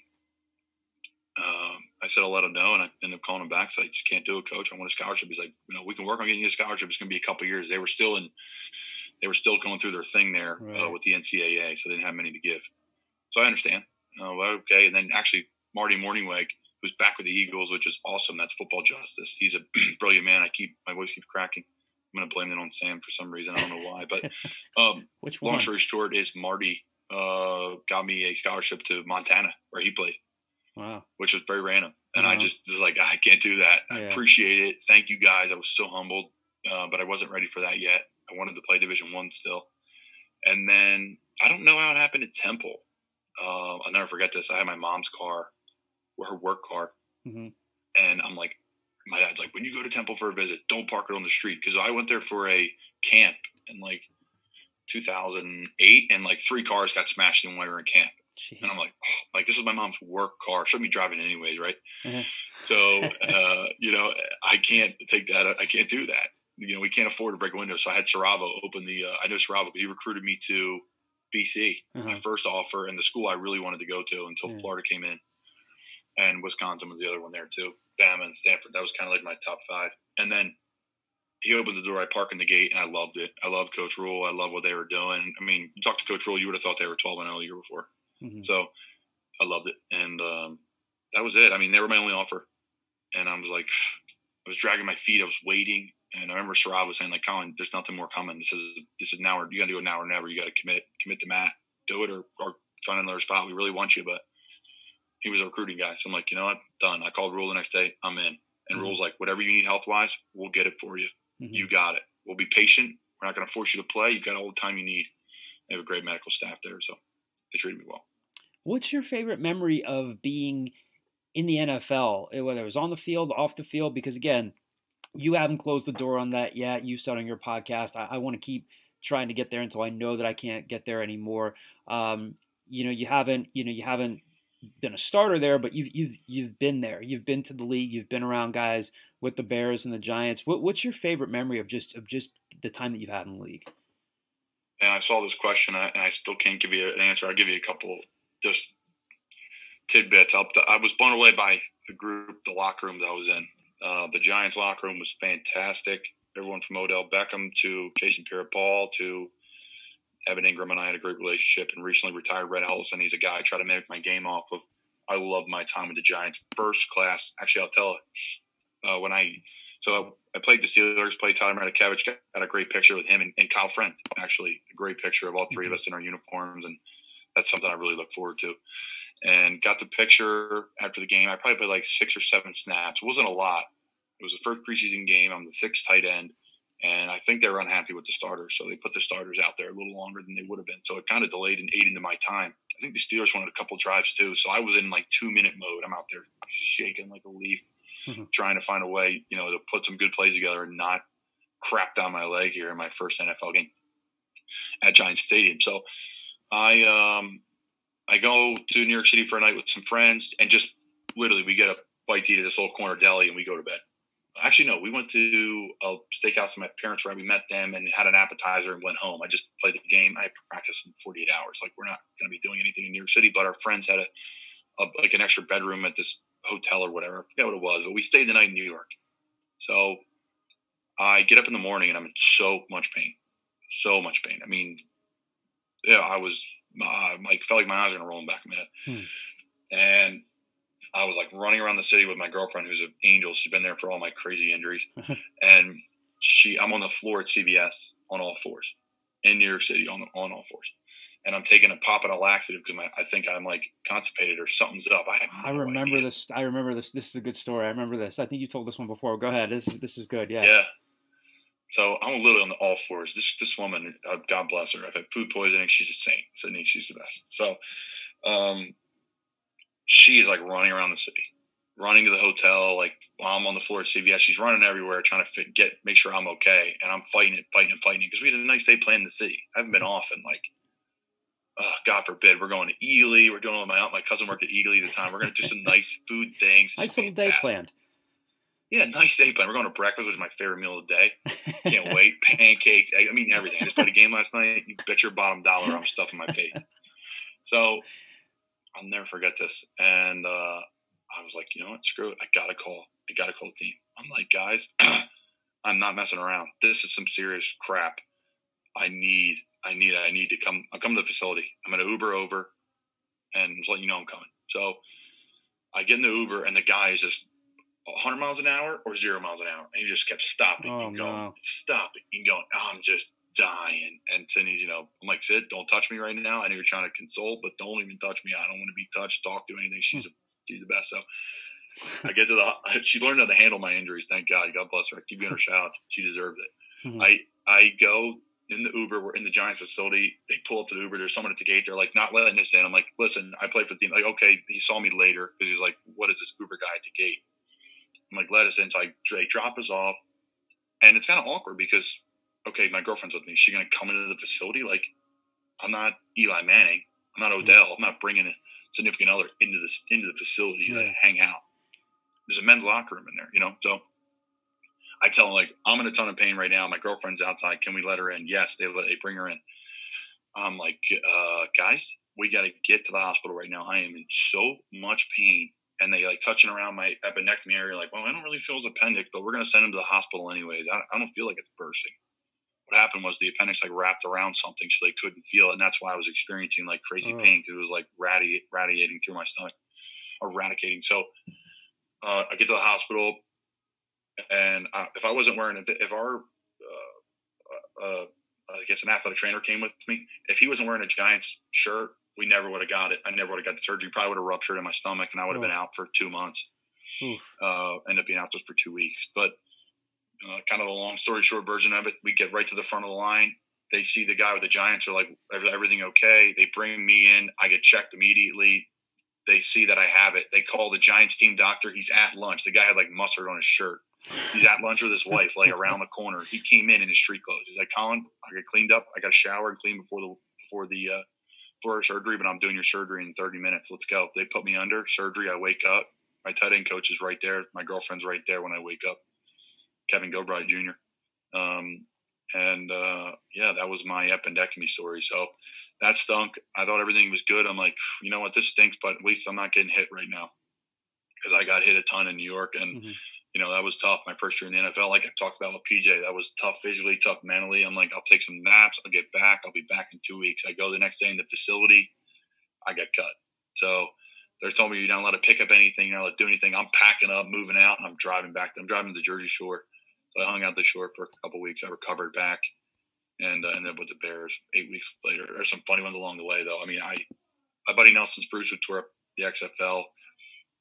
I said, I'll let him know. And I ended up calling him back. So I just can't do it, Coach. I want a scholarship. He's like, we can work on getting you a scholarship. It's going to be a couple of years. They were still going through their thing there with the NCAA. So they didn't have many to give. So I understand. Okay. And then actually Marty Morningweg, who's back with the Eagles, which is awesome. That's football justice. He's a brilliant man. My voice keeps cracking. I'm going to blame it on Sam for some reason. I don't know why. But long story short is Marty got me a scholarship to Montana, where he played. Wow. Which was very random. And I just was like, I can't do that. I appreciate it. Thank you, guys. I was so humbled. But I wasn't ready for that yet. I wanted to play Division I still. And then I don't know how it happened at Temple. I'll never forget this. I had my mom's car, her work car. Mm-hmm. And I'm like, my dad's like, when you go to Temple for a visit, don't park it on the street. Because I went there for a camp in like 2008, and like 3 cars got smashed in when we were in camp. Jeez. And I'm like, this is my mom's work car. She'll be driving anyways, right? Mm-hmm. So, I can't take that. I can't do that. We can't afford to break a window. So I had Saravo open I know Saravo, but he recruited me to BC, my first offer, and the school I really wanted to go to until Florida came in. And Wisconsin was the other one there too. Bama and Stanford. That was kind of like my top 5. And then he opened the door. I parked in the gate, and I loved it. I loved Coach Rule. I love what they were doing. I mean, you talk to Coach Rule, you would have thought they were 12-0 the year before. Mm-hmm. So I loved it. And that was it. I mean, they were my only offer. And I was like, I was dragging my feet. I was waiting. And I remember Sarab was saying, like, Colin, there's nothing more coming. This is now, you got to do it now or never. You got to commit to Matt, do it or find another spot. We really want you, but he was a recruiting guy. So I'm like, you know what? Done. I called Rule the next day. I'm in. And Rule's like, whatever you need health-wise, we'll get it for you. Mm-hmm. You got it. We'll be patient. We're not going to force you to play. You've got all the time you need. They have a great medical staff there, so they treated me well. What's your favorite memory of being in the NFL, whether it was on the field, off the field? Because, again, you haven't closed the door on that yet. You said on your podcast, I want to keep trying to get there until I know that I can't get there anymore. You haven't been a starter there, but you've been there. You've been to the league. You've been around guys with the Bears and the Giants. What's your favorite memory of just the time that you've had in the league? And I saw this question, and I still can't give you an answer. I'll give you a couple just tidbits. I was blown away by the group, the locker rooms I was in. The Giants locker room was fantastic. Everyone from Odell Beckham to Jason Pierre-Paul to Evan Ingram and I had a great relationship, and recently retired Red Ellison. He's a guy I try to make my game off of. I love my time with the Giants. First class. Actually, I'll tell it. I played the Steelers, played Tyler Matakevich, got a great picture with him and Kyle Friend, actually. A great picture of all 3 of us in our uniforms, and that's something I really look forward to. And got the picture after the game. I probably played like 6 or 7 snaps. It wasn't a lot. It was the first preseason game. I'm the 6th tight end. And I think they were unhappy with the starters, so they put the starters out there a little longer than they would have been. So it kind of delayed and ate into my time. I think the Steelers wanted a couple drives too, so I was in like 2-minute mode. I'm out there shaking like a leaf, trying to find a way, to put some good plays together and not crap down my leg here in my first NFL game at Giants Stadium. So I go to New York City for a night with some friends, and just literally we get a bite to eat at this little corner deli, and we go to bed. Actually, no, we went to a steakhouse that my parents were at. We met them and had an appetizer and went home. I just played the game. I practiced in 48 hours. Like, we're not going to be doing anything in New York City, but our friends had like an extra bedroom at this hotel or whatever. I forget what it was, but we stayed the night in New York. So I get up in the morning and I'm in so much pain. So much pain. I mean, yeah, I was felt like my eyes were going to roll back in my head. And I was like running around the city with my girlfriend, who's an angel. She's been there for all my crazy injuries. And I'm on the floor at CVS on all fours in New York City on all fours. And I'm taking a pop and a laxative because I think I'm like constipated or something's up. I remember this. This is a good story. I remember this. I think you told this one before. Go ahead. This is good. Yeah. Yeah. So I'm literally on all fours. This woman, God bless her. I've had food poisoning. She's a saint. Sydney, she's the best. So, she is like running around the city, running to the hotel. Like, while I'm on the floor at CVS, she's running everywhere trying to make sure I'm okay. And I'm fighting it because we had a nice day playing in the city. I haven't been off in like, God forbid, we're going to Ely. We're doing my cousin worked at Ely at the time. We're going to do some nice food things. Nice little day planned. Yeah, nice day planned. We're going to breakfast, which is my favorite meal of the day. Can't wait. Pancakes, eggs, I mean, everything. I just played a game last night. You bet your bottom dollar I'm stuffing my face. So I'll never forget this. And I was like, you know what? Screw it. I got to call the team. I'm like, guys, I'm not messing around. This is some serious crap. I need to come. I'll come to the facility. I'm going to Uber over and just let you know I'm coming. So I get in the Uber and the guy is just 100 miles an hour or 0 miles an hour. And he just kept stopping and going, stopping and going, I'm just dying. And Sydney's, I'm like, Sid, don't touch me right now. I know you're trying to console, but don't even touch me. I don't want to be touched, talk to anything. She's the best. So I get to she learned how to handle my injuries. Thank God. God bless her. I keep giving her a shout out. She deserved it. Mm-hmm. I go in the Uber. We're in the Giants facility. They pull up to the Uber. There's someone at the gate. They're like, not letting us in. I'm like, listen, I play for the team. Like, okay. He saw me later because he's like, what is this Uber guy at the gate? I'm like, let us in. So they drop us off. And it's kind of awkward because, okay, my girlfriend's with me. Is she going to come into the facility? Like, I'm not Eli Manning. I'm not Odell. I'm not bringing a significant other into the facility to hang out. There's a men's locker room in there, So I tell them, like, I'm in a ton of pain right now. My girlfriend's outside. Can we let her in? Yes, they bring her in. I'm like, guys, we got to get to the hospital right now. I am in so much pain. And they like touching around my appendectomy area, like, well, I don't really feel his appendix, but we're going to send him to the hospital anyways. I don't feel like it's bursting. What happened was the appendix like wrapped around something, so they couldn't feel it, and that's why I was experiencing like crazy pain because it was like radiating through my stomach, or eradicating. So I get to the hospital, and if I wasn't wearing if our I guess an athletic trainer came with me, if he wasn't wearing a Giants shirt, we never would have got it. I never would have got the surgery. Probably would have ruptured in my stomach, and I would have been out for 2 months. End up being out just for 2 weeks. But kind of the long story short version of it, we get right to the front of the line. They see the guy with the Giants. Are like, everything okay? They bring me in. I get checked immediately. They see that I have it. They call the Giants team doctor. He's at lunch. The guy had like mustard on his shirt. He's at lunch with his wife, like around the corner. He came in his street clothes. He's like, Colin, I got cleaned up. I got a shower and cleaned before our surgery, but I'm doing your surgery in 30 minutes. Let's go. They put me under surgery. I wake up. My tight end coach is right there. My girlfriend's right there when I wake up. Kevin Gilbride Jr. That was my appendectomy story. So that stunk. I thought everything was good. I'm like, you know what? This stinks, but at least I'm not getting hit right now because I got hit a ton in New York. And, that was tough. My first year in the NFL, like I talked about with PJ, that was tough physically, tough mentally. I'm like, I'll take some naps. I'll get back. I'll be back in 2 weeks. I go the next day in the facility. I got cut. So they're telling me you're not allowed to pick up anything. You're not allowed to do anything. I'm packing up, moving out, and I'm driving back. I'm driving to the Jersey Shore. So I hung out the shore for a couple of weeks. I recovered back and ended up with the Bears 8 weeks later. There's some funny ones along the way, though. I mean, my buddy Nelson Spruce would tour up the XFL.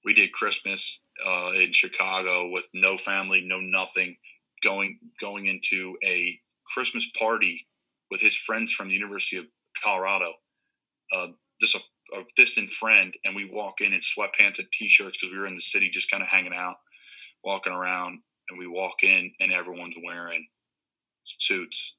We did Christmas in Chicago with no family, no nothing, going into a Christmas party with his friends from the University of Colorado. Just a distant friend, and we walk in sweatpants and T-shirts because we were in the city just kind of hanging out, walking around, and we walk in, and everyone's wearing suits.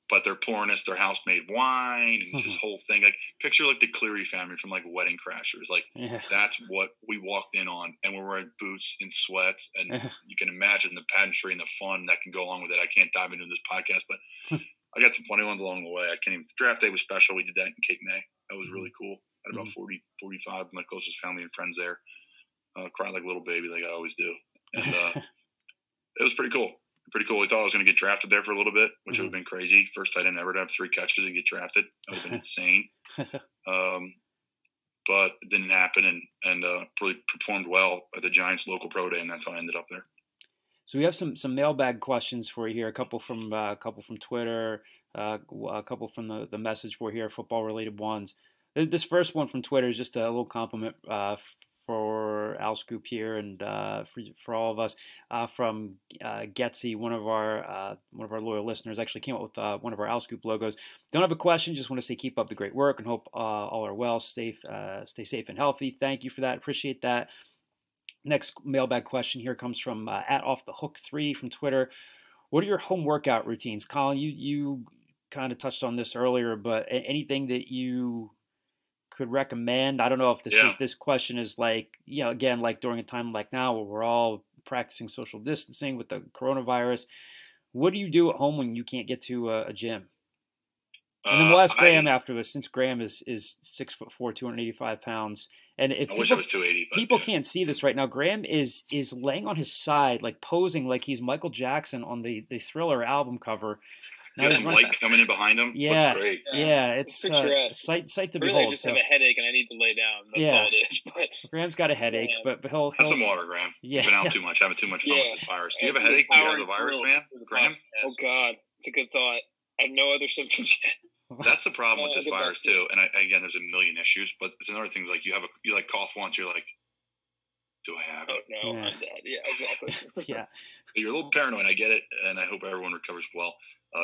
But they're pouring us their house-made wine, and it's this whole thing. Like, picture like the Cleary family from like Wedding Crashers. Like, that's what we walked in on, and we're wearing boots and sweats, and you can imagine the pageantry and the fun that can go along with it. I can't dive into this podcast, but I got some funny ones along the way. I can't even. Draft day was special. We did that in Cape May. That was really cool. I had about 40, 45 of my closest family and friends there. Cried like a little baby, like I always do, and it was pretty cool. Pretty cool. We thought I was going to get drafted there for a little bit, which would have been crazy. First tight end ever to have 3 catches and get drafted. That would have been insane. But it didn't happen, and really performed well at the Giants local pro day, and that's how I ended up there. So we have some mailbag questions for you here. A couple from Twitter, a couple from the message board here, football related ones. This first one from Twitter is just a little compliment for Al Scoop here and for all of us from Getsy, one of our loyal listeners. Actually came up with one of our Al Scoop logos. Don't have a question, just want to say keep up the great work and hope all are well, stay safe and healthy. Thank you for that, appreciate that. Next mailbag question here comes from @OffTheHook3 from Twitter. What are your home workout routines, Colin? You kind of touched on this earlier, but anything that you could recommend? I don't know if this question is like, again, like during a time like now where we're all practicing social distancing with the coronavirus. What do you do at home when you can't get to a gym? And then we'll ask Graham after this, since Graham is 6'4", 285 pounds. And if I wish I was 280. People can't see this right now. Graham is laying on his side, like posing like he's Michael Jackson on the Thriller album cover. You got some light coming in behind him. Yeah, looks great. Yeah, it's sight to behold. Really, I just have a headache and I need to lay down. That's all it is. But Graham's got a headache, but he'll have some water, Graham. You've been out too much, having too much fun with this virus. Do you have a headache? Do you have the virus, man? Graham? Oh God, it's a good thought. I have no other symptoms yet. That's the problem with this virus too. And again, there's a million issues, but it's another thing. Like you cough once, you're like, do I have it? Oh no, I'm dead. Yeah, exactly. Yeah. You're a little paranoid. I get it, and I hope everyone recovers well.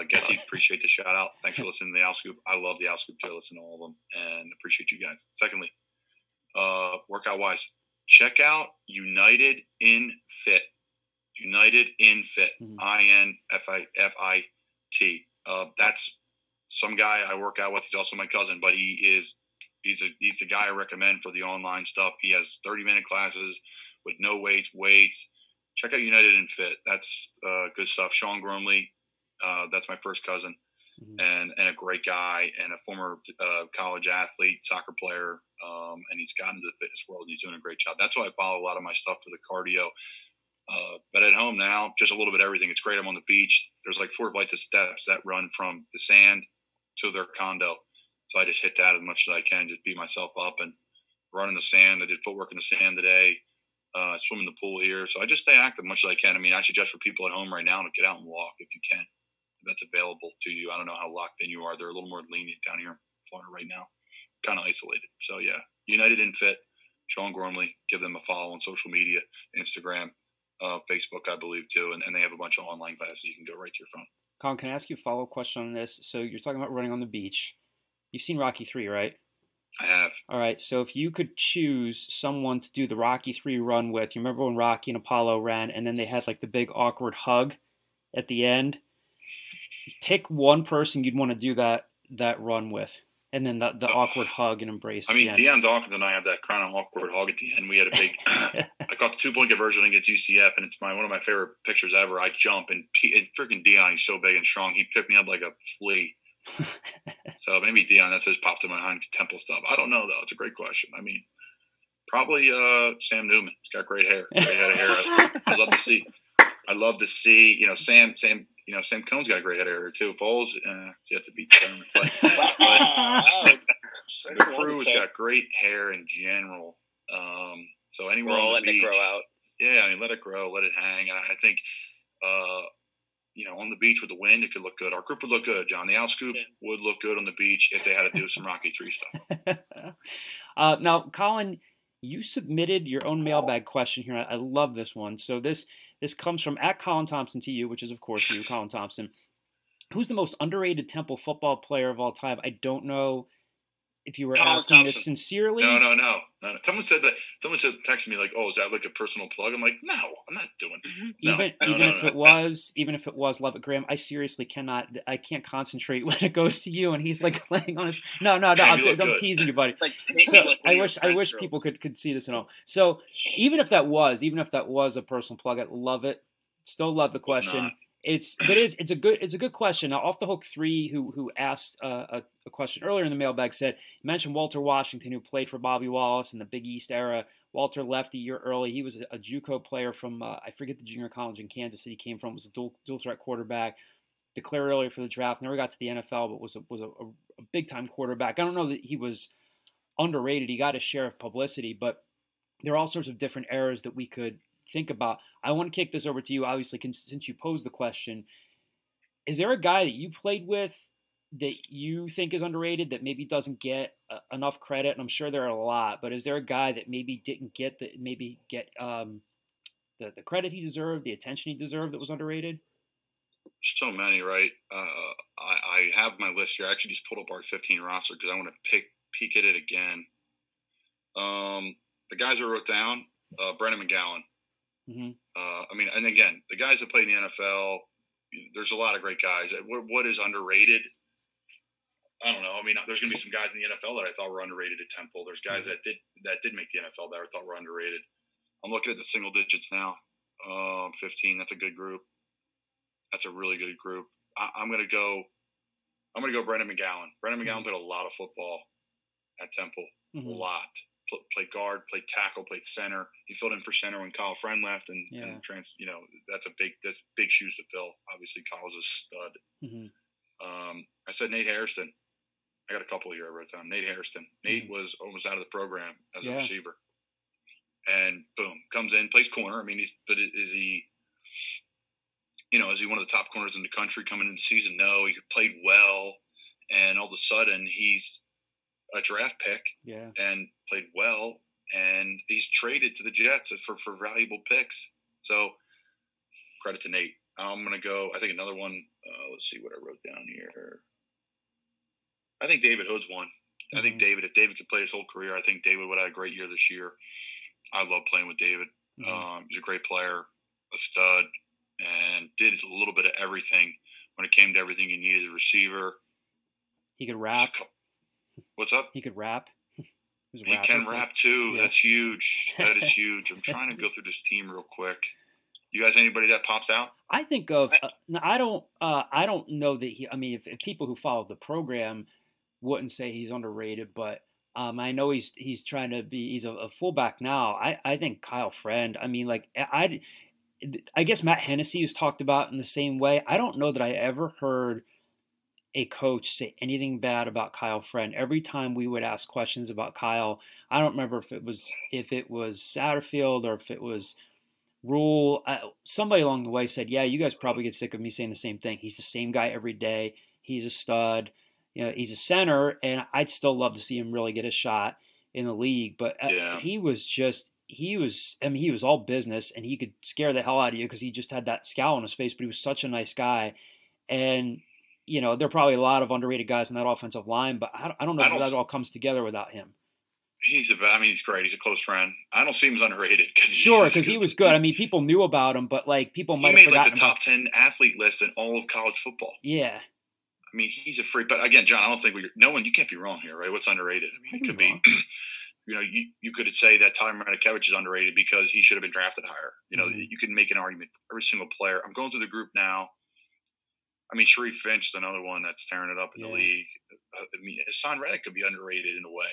Getsy, appreciate the shout out. Thanks for listening to the Al Scoop. I love the Al Scoop too. I listen to all of them and appreciate you guys. Secondly, workout wise, check out United in Fit. United in Fit. INFIT. That's some guy I work out with. He's also my cousin, but he's the guy I recommend for the online stuff. He has 30-minute classes with no weights. Check out United in Fit. That's good stuff. Sean Gormley, that's my first cousin, and a great guy and a former college athlete, soccer player, and he's gotten into the fitness world and he's doing a great job. That's why I follow a lot of my stuff for the cardio. But at home now, just a little bit of everything. It's great. I'm on the beach. There's like 4 flights of steps that run from the sand to their condo. So I just hit that as much as I can, just beat myself up and run in the sand. I did footwork in the sand today, swim in the pool here. So I just stay active as much as I can. I mean, I suggest for people at home right now to get out and walk if you can. If that's available to you. I don't know how locked in you are. They're a little more lenient down here in Florida right now. Kind of isolated. So yeah, United in Fit, Sean Gormley, give them a follow on social media, Instagram, Facebook, I believe too. And they have a bunch of online classes. You can go right to your phone. Colin, can I ask you a follow-up question on this? So you're talking about running on the beach. You've seen Rocky 3, right? I have. All right. So if you could choose someone to do the Rocky 3 run with, you remember when Rocky and Apollo ran and then they had like the big awkward hug at the end? Pick one person you'd want to do that run with. And then the awkward hug and embrace. I mean, Deion Dawkins and I have that kind of awkward hug at the end. We had a big – I caught the 2-point conversion against UCF, and it's one of my favorite pictures ever. I jump, and freaking Deion, he's so big and strong. He picked me up like a flea. So maybe Deion, that just popped in my mind, Temple stuff. I don't know, though. It's a great question. I mean, probably Sam Newman. He's got great hair. Great head of hair. I'd love to see, Sam – Sam Cohn's got a great head of hair too. Foles, it's yet to be determined. But the crew has got great hair in general. So anyone on the beach, it grow out. Yeah, I mean, let it grow, let it hang. And I think, on the beach with the wind, it could look good. Our group would look good, John. The Al Scoop would look good on the beach if they had to do some Rocky 3 stuff. Now, Colin, you submitted your own mailbag question here. I love this one. So this comes from @Colin Thompson to you, which is, of course, you, Colin Thompson. Who's the most underrated Temple football player of all time? I don't know if you were Colin asking Thompson. this sincerely. No. Someone said that. Someone said, texted me like, "Oh, is that like a personal plug?" I'm like, "No, I'm not doing." Even if it was Levitt Graham, I seriously cannot. I can't concentrate when it goes to you, and he's like laying on his. No. I'm teasing you, buddy. So I wish people could see this and all. So even if that was a personal plug, I love it. Still love the question. It's a good question. Now, Off the Hook 3, who asked a question earlier in the mailbag, said, you mentioned Walter Washington, who played for Bobby Wallace in the Big East era. Walter left a year early. He was a JUCO player from I forget the junior college in Kansas City came from. Was a dual threat quarterback. Declared early for the draft. Never got to the NFL, but was a big time quarterback. I don't know that he was underrated. He got his share of publicity, but there are all sorts of different eras that we could think about. I want to kick this over to you, obviously, since you posed the question. Is there a guy that you played with that you think is underrated, that maybe doesn't get enough credit? And I'm sure there are a lot, but is there a guy that maybe didn't get the credit he deserved, the attention he deserved, that was underrated? So many, right? I have my list here. I actually just pulled up our 15 roster because I want to peek at it again. The guys I wrote down, Brendan McGowan. And again, the guys that play in the NFL, there's a lot of great guys. What is underrated? I don't know. I mean, there's going to be some guys in the NFL that I thought were underrated at Temple. There's guys that did make the NFL that I thought were underrated. I'm looking at the single digits now. 15. That's a good group. That's a really good group. I'm going to go Brendan McGowan. Brendan McGowan played a lot of football at Temple. A lot. Played guard, played tackle, played center. He filled in for center when Kyle Friend left, and that's big shoes to fill. Obviously, Kyle's a stud. I said Nate Hairston. I got a couple here I wrote down. Nate Hairston. Nate was almost out of the program as a receiver, and boom, comes in, plays corner. I mean, is he one of the top corners in the country coming into the season? No, he played well, and all of a sudden he's a draft pick and played well, and he's traded to the Jets for valuable picks. So credit to Nate. I'm going to go, I think another one, let's see what I wrote down here. I think David Hood's one. I think if David could play his whole career, I think David would have a great year this year. I love playing with David. He's a great player, a stud, and did a little bit of everything when it came to everything you needed as a receiver. He could rap. What's up? He could rap. He can rap too. Yeah. That's huge. That is huge. I'm trying to go through this team real quick. You guys, anybody that pops out? I think of. I don't know that he. I mean, if people who follow the program wouldn't say he's underrated, but I know he's trying to be. He's a fullback now. I think Kyle Friend. I mean, like I guess Matt Hennessy was talked about in the same way. I don't know that I ever heard a coach say anything bad about Kyle Friend. Every time we would ask questions about Kyle, I don't remember if it was Satterfield or if it was Rule. Somebody along the way said, "Yeah, you guys probably get sick of me saying the same thing. He's the same guy every day. He's a stud. He's a center, and I'd still love to see him really get a shot in the league." But he was all business, and he could scare the hell out of you because he just had that scowl on his face. But he was such a nice guy, and there are probably a lot of underrated guys in that offensive line, but I don't know if that all comes together without him. He's great. He's a close friend. I don't see him as underrated. Because he was good. I mean, people knew about him, but people might have forgotten. He made the top 10 athlete list in all of college football. Yeah. I mean, he's a freak. But again, John, I don't think you can't be wrong here, right? What's underrated? I mean, it could be, you could say that Tyler Matakevich is underrated because he should have been drafted higher. You can make an argument for every single player. I'm going through the group now. I mean, Sharif Finch is another one that's tearing it up in the league. I mean, Hassan Reddick could be underrated in a way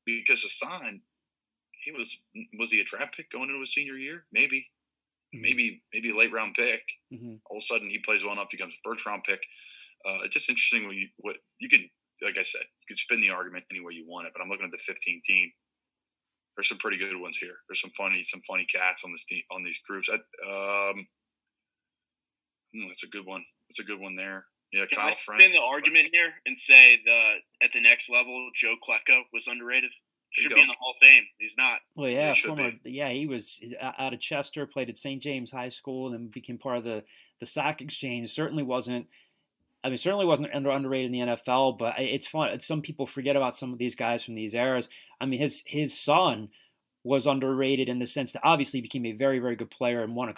because Hassan, was he a draft pick going into his senior year? Maybe a late round pick. All of a sudden, he plays well enough, becomes a first round pick. It's just interesting what you could, like I said, you could spin the argument any way you want it. But I'm looking at the 15 team. There's some pretty good ones here. There's some funny cats on this team, on these groups. That's a good one. That's a good one there. Yeah, Can Kyle I Friend. spin the argument here and say at the next level, Joe Klecko was underrated? Should be in the Hall of Fame. He's not. Well, he was out of Chester, played at St. James High School, and then became part of the Sack Exchange. Certainly wasn't I mean, certainly wasn't underrated in the NFL, but it's fun. Some people forget about some of these guys from these eras. I mean, his son was underrated in the sense that obviously he became a very, very good player and won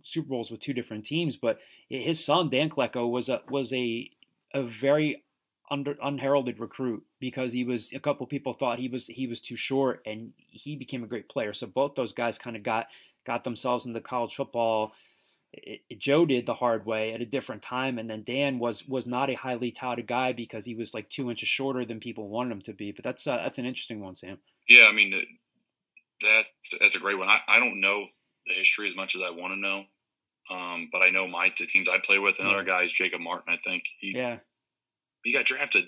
Super Bowls with 2 different teams. But his son, Dan Klecko, was a very unheralded recruit because a couple people thought he was too short, and he became a great player. So both those guys kind of got themselves into college football. Joe did the hard way at a different time, and then Dan was not a highly touted guy because he was like 2 inches shorter than people wanted him to be. But that's an interesting one, Sam. Yeah, I mean that's a great one. I don't know the history as much as I want to know, but I know the teams I play with. Another guy is Jacob Martin. I think he got drafted,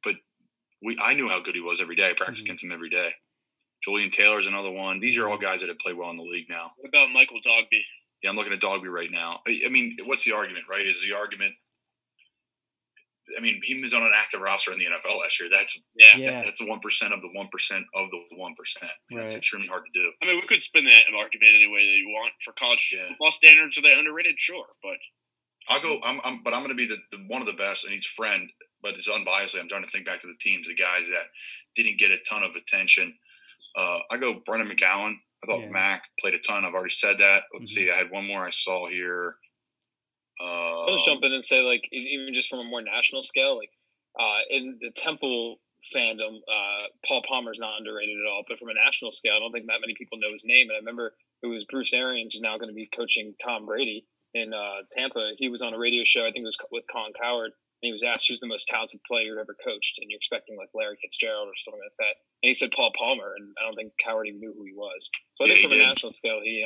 but I knew how good he was every day. I practiced against him every day. Julian Taylor's another one. These are all guys that have played well in the league now. What about Michael Dogby? Yeah, I'm looking at Dogby right now. I mean, what's the argument, right? Is the argument? I mean, he was on an active roster in the NFL last year. That's the 1% of the 1% of the 1%. Right. It's extremely hard to do. I mean, we could spin that argument any way that you want. For college football standards, are they underrated? Sure, but I'll go. I'm going to be the one of the best, and he's a friend, but it's unbiasedly. I'm trying to think back to the teams, the guys that didn't get a ton of attention. I go Brendan McGowan. I thought Mac played a ton. I've already said that. Let's see. I had one more I saw here. I'll just jump in and say, like, even just from a more national scale, like in the Temple fandom, Paul Palmer's not underrated at all. But from a national scale, I don't think that many people know his name. And I remember it was Bruce Arians is now going to be coaching Tom Brady in Tampa. He was on a radio show, I think it was with Colin Cowherd, and he was asked who's the most talented player you've ever coached, and you're expecting like Larry Fitzgerald or something like that. And he said Paul Palmer, and I don't think Cowherd even knew who he was. So I think from a national scale, he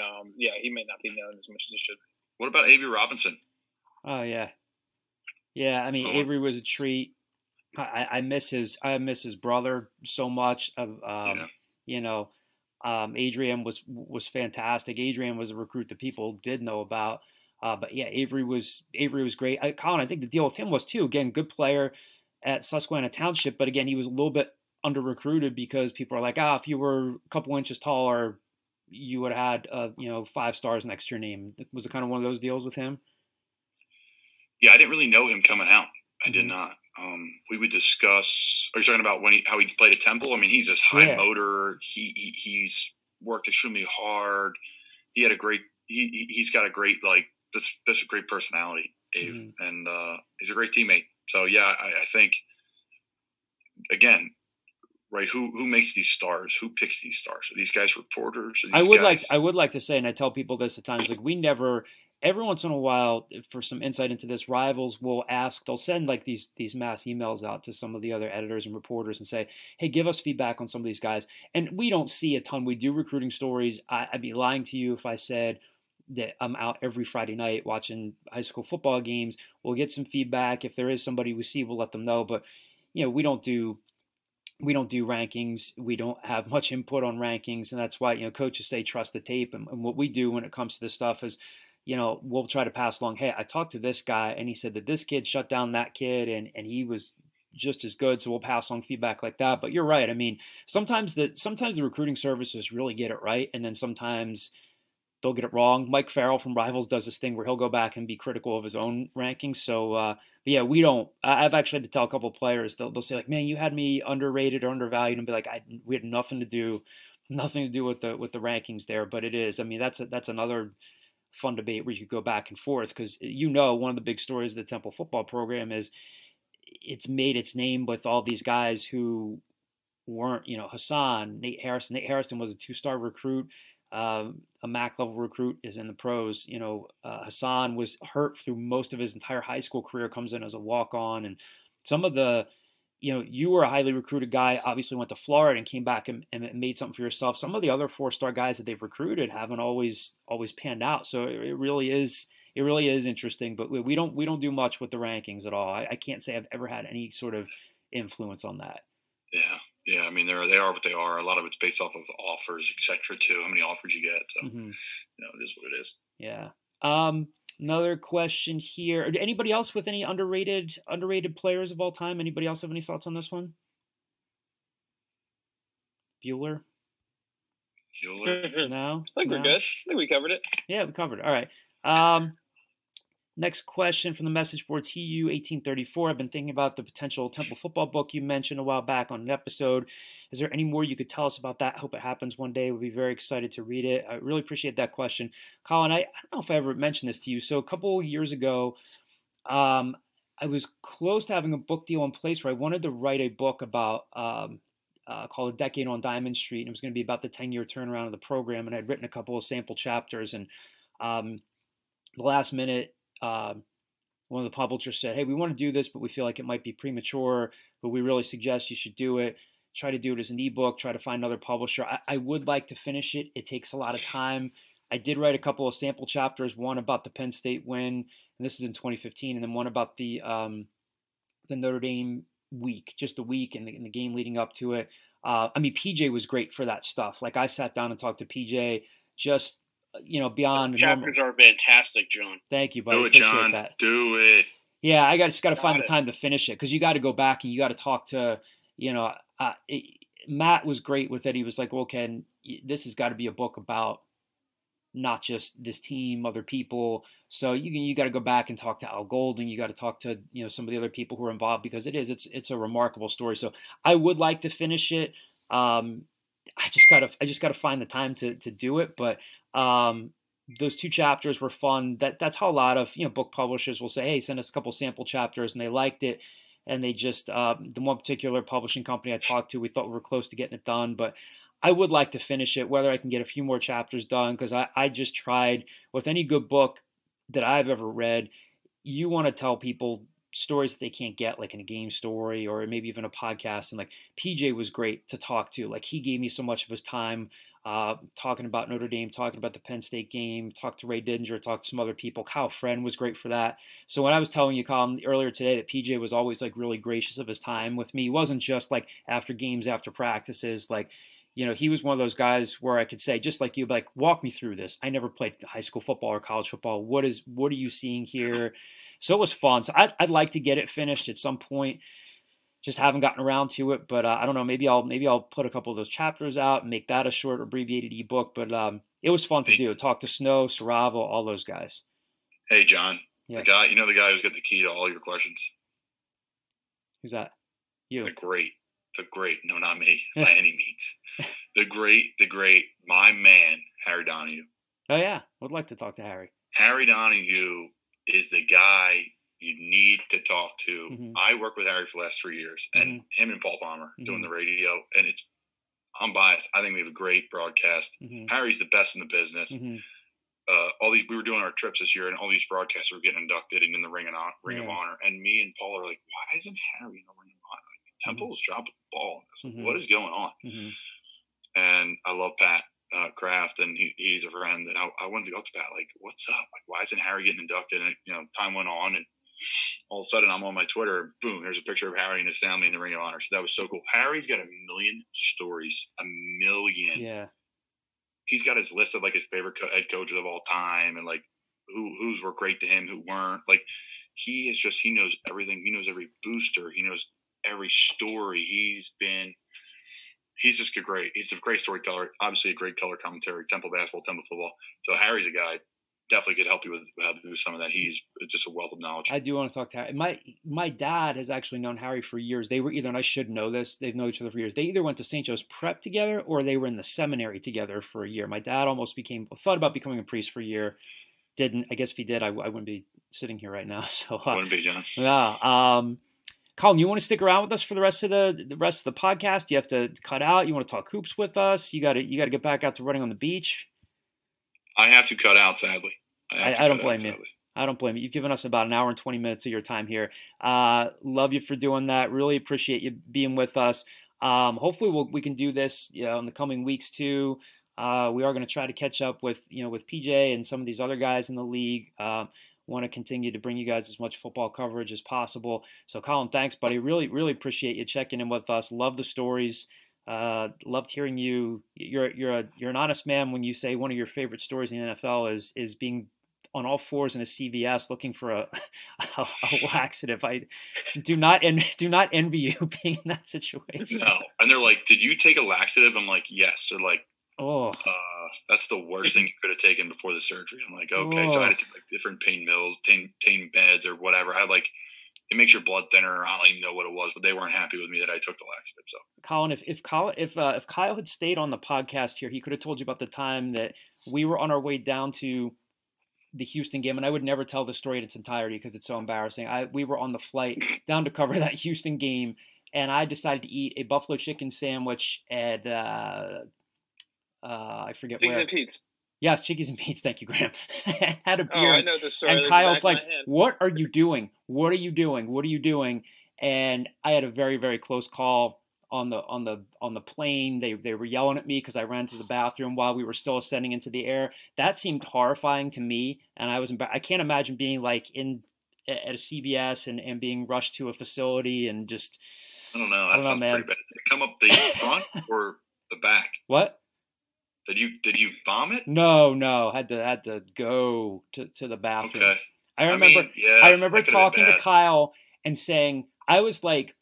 may not be known as much as he should. What about Avery Robinson? Oh yeah. I mean, Avery was a treat. I miss his brother so much. Adrian was fantastic. Adrian was a recruit that people did know about. But yeah, Avery was great. Colin, I think the deal with him was too. Again, good player at Susquehanna Township, but again, he was a little bit under recruited because people are like, if you were a couple inches taller, you would have had 5 stars next to your name. Was it kind of one of those deals with him? Yeah, I didn't really know him coming out. I did not. We would discuss. Are you talking about how he played at Temple? I mean, he's this high motor. He's worked extremely hard. He had a great. He's got a great that's a great personality, Abe, and he's a great teammate. So yeah, I think again, right? Who makes these stars? Who picks these stars? Are these guys reporters? I would like to say, and I tell people this at times, like we never. Every once in a while, for some insight into this, rivals will they'll send like these mass emails out to some of the other editors and reporters and say, hey, give us feedback on some of these guys. And we don't see a ton. We do recruiting stories. I'd be lying to you if I said that I'm out every Friday night watching high school football games. We'll get some feedback. If there is somebody we see, we'll let them know. But, we don't do rankings. We don't have much input on rankings. And that's why, coaches say trust the tape. And what we do when it comes to this stuff is, we'll try to pass along, hey, I talked to this guy and he said that this kid shut down that kid and he was just as good. So we'll pass along feedback like that. But you're right. I mean, sometimes the recruiting services really get it right. And then sometimes they'll get it wrong. Mike Farrell from Rivals does this thing where he'll go back and be critical of his own rankings. So, yeah, we don't. I've actually had to tell a couple of players, they'll say like, man, you had me underrated or undervalued, and be like, we had nothing to do with the rankings there. But it is. I mean, that's another fun debate where you could go back and forth because one of the big stories of the Temple football program is it's made its name with all these guys who weren't, Hassan, Nate Harrison. Nate Harrison was a 2-star recruit, a MAC level recruit, is in the pros. Hassan was hurt through most of his entire high school career, comes in as a walk-on, and some of the you were a highly recruited guy, obviously went to Florida and came back and made something for yourself. Some of the other 4-star guys that they've recruited haven't always panned out. So it really is interesting, but we don't do much with the rankings at all. I can't say I've ever had any sort of influence on that. Yeah. I mean, they are what they are. A lot of it's based off of offers, etc. too. How many offers you get. So, it is what it is. Yeah. Another question here. Anybody else with any underrated players of all time? Anybody else have any thoughts on this one? Bueller? No? I think we're good. I think we covered it. Yeah, we covered it. All right. Next question from the message board, TU1834. I've been thinking about the potential Temple football book you mentioned a while back on an episode. Is there any more you could tell us about that? I hope it happens one day. We'll be very excited to read it. I really appreciate that question. Colin, I don't know if I ever mentioned this to you. So a couple of years ago, I was close to having a book deal in place where I wanted to write a book about called A Decade on Diamond Street. And it was going to be about the 10-year turnaround of the program. And I'd written a couple of sample chapters. And the last minute, one of the publishers said, hey, we want to do this, but we feel like it might be premature, but we really suggest you should do it. Try to do it as an ebook, try to find another publisher. I would like to finish it. It takes a lot of time. I did write a couple of sample chapters, one about the Penn State win, and this is in 2015, and then one about the Notre Dame week, just the week and the game leading up to it. I mean, PJ was great for that stuff. Like, I sat down and talked to PJ just, beyond. The chapters are fantastic, John. Thank you, buddy. Do it, John. That. Do it. Yeah, I just got to find the time to finish it, because you got to go back and you got to talk to, Matt was great with it. He was like, well, Ken, this has got to be a book about not just this team, other people. So you got to go back and talk to Al Golden. You got to talk to, some of the other people who are involved, because it's a remarkable story. So I would like to finish it. I just got to find the time to do it. But those 2 chapters were fun. That's how a lot of, book publishers will say, hey, send us a couple sample chapters, and they liked it. And they just, the one particular publishing company I talked to, we thought we were close to getting it done, but I would like to finish it, whether I can get a few more chapters done, because I just tried. With any good book that I've ever read, you want to tell people stories that they can't get, like in a game story or maybe even a podcast. And like PJ was great to talk to. Like, he gave me so much of his time talking about Notre Dame, talking about the Penn State game, talked to Ray Didinger, talked to some other people. Kyle Friend was great for that. So when I was telling you, Colin, earlier today that PJ was always like really gracious of his time with me, he wasn't just like after games, after practices, like, he was one of those guys where I could say, just like you, like, walk me through this. I never played high school football or college football. What are you seeing here? So it was fun. So I'd like to get it finished at some point. Just haven't gotten around to it, but I don't know. Maybe I'll put a couple of those chapters out and make that a short, abbreviated ebook. But it was fun to do. Talk to Snow, Saravo, all those guys. Hey, John, the guy who's got the key to all your questions. Who's that? You. The great. No, not me, by any means. The great, my man, Harry Donahue. Oh yeah, would like to talk to Harry. Harry Donahue is the guy you need to talk to. Mm-hmm. I worked with Harry for the last 3 years, and him and Paul Palmer doing the radio. And I'm biased. I think we have a great broadcast. Mm-hmm. Harry's the best in the business. Mm-hmm. We were doing our trips this year, and all these broadcasters were getting inducted in the Ring of Honor. And me and Paul are like, why isn't Harry in the Ring of Honor? Temple's dropping the ball. What is going on? Mm-hmm. And I love Pat Kraft, and he's a friend. And I wanted to go to Pat, like, what's up? Like, why isn't Harry getting inducted? And time went on, and all of a sudden I'm on my Twitter, and boom, there's a picture of Harry and his family in the Ring of Honor. So that was so cool. Harry's got 1 million stories. 1 million. Yeah. He's got his list of like his favorite head coaches of all time, and like who's were great to him, who weren't. Like, he knows everything. He knows every booster. He knows every story. He's just great. He's a great storyteller. Obviously, a great color commentary. Temple basketball, Temple football. So Harry's a guy definitely could help you with some of that. He's just a wealth of knowledge. I do want to talk to Harry. My dad has actually known Harry for years. They were either, and I should know this, they've known each other for years. They either went to St. Joe's Prep together, or they were in the seminary together for a year. My dad thought about becoming a priest for a year. Didn't. I guess if he did, I wouldn't be sitting here right now. So wouldn't be, John. Yeah. Colin, you want to stick around with us for the rest of the podcast? You have to cut out. You want to talk hoops with us? You got to get back out to running on the beach. I have to cut out, sadly. I don't blame you. I don't blame you. You've given us about an hour and 20 minutes of your time here. Love you for doing that. Really appreciate you being with us. Hopefully we can do this in the coming weeks too. We are going to try to catch up with PJ and some of these other guys in the league. Want to continue to bring you guys as much football coverage as possible. So Colin, thanks, buddy. Really, really appreciate you checking in with us. Love the stories. Loved hearing you. You're an honest man when you say one of your favorite stories in the NFL is being on all fours in a CVS looking for a laxative. I do not envy you being in that situation. No, and they're like, "Did you take a laxative?" I'm like, "Yes." They're like, Oh. That's the worst thing you could have taken before the surgery. I'm like, okay, so I had to take like different pain meds or whatever. It makes your blood thinner. I don't even know what it was, but they weren't happy with me that I took the laxative. So, Colin, if Kyle had stayed on the podcast here, he could have told you about the time that we were on our way down to the Houston game, and I would never tell the story in its entirety because it's so embarrassing. We were on the flight down to cover that Houston game, and I decided to eat a buffalo chicken sandwich at I forget Chickies where. and Pete's. Yes, Chickies and Pete's. Thank you, Graham. Had a beer. Oh, I know the story. And Kyle's like, "What are you doing? What are you doing? What are you doing?" And I had a very, very close call on the plane. They were yelling at me because I ran to the bathroom while we were still ascending into the air. That seemed horrifying to me, and I can't imagine being like at a CVS and being rushed to a facility and just. I don't know. That sounds pretty bad. Did it come up the front or the back? What? Did you vomit? No. Had to go to the bathroom. Okay. I remember talking to Kyle and saying, I was like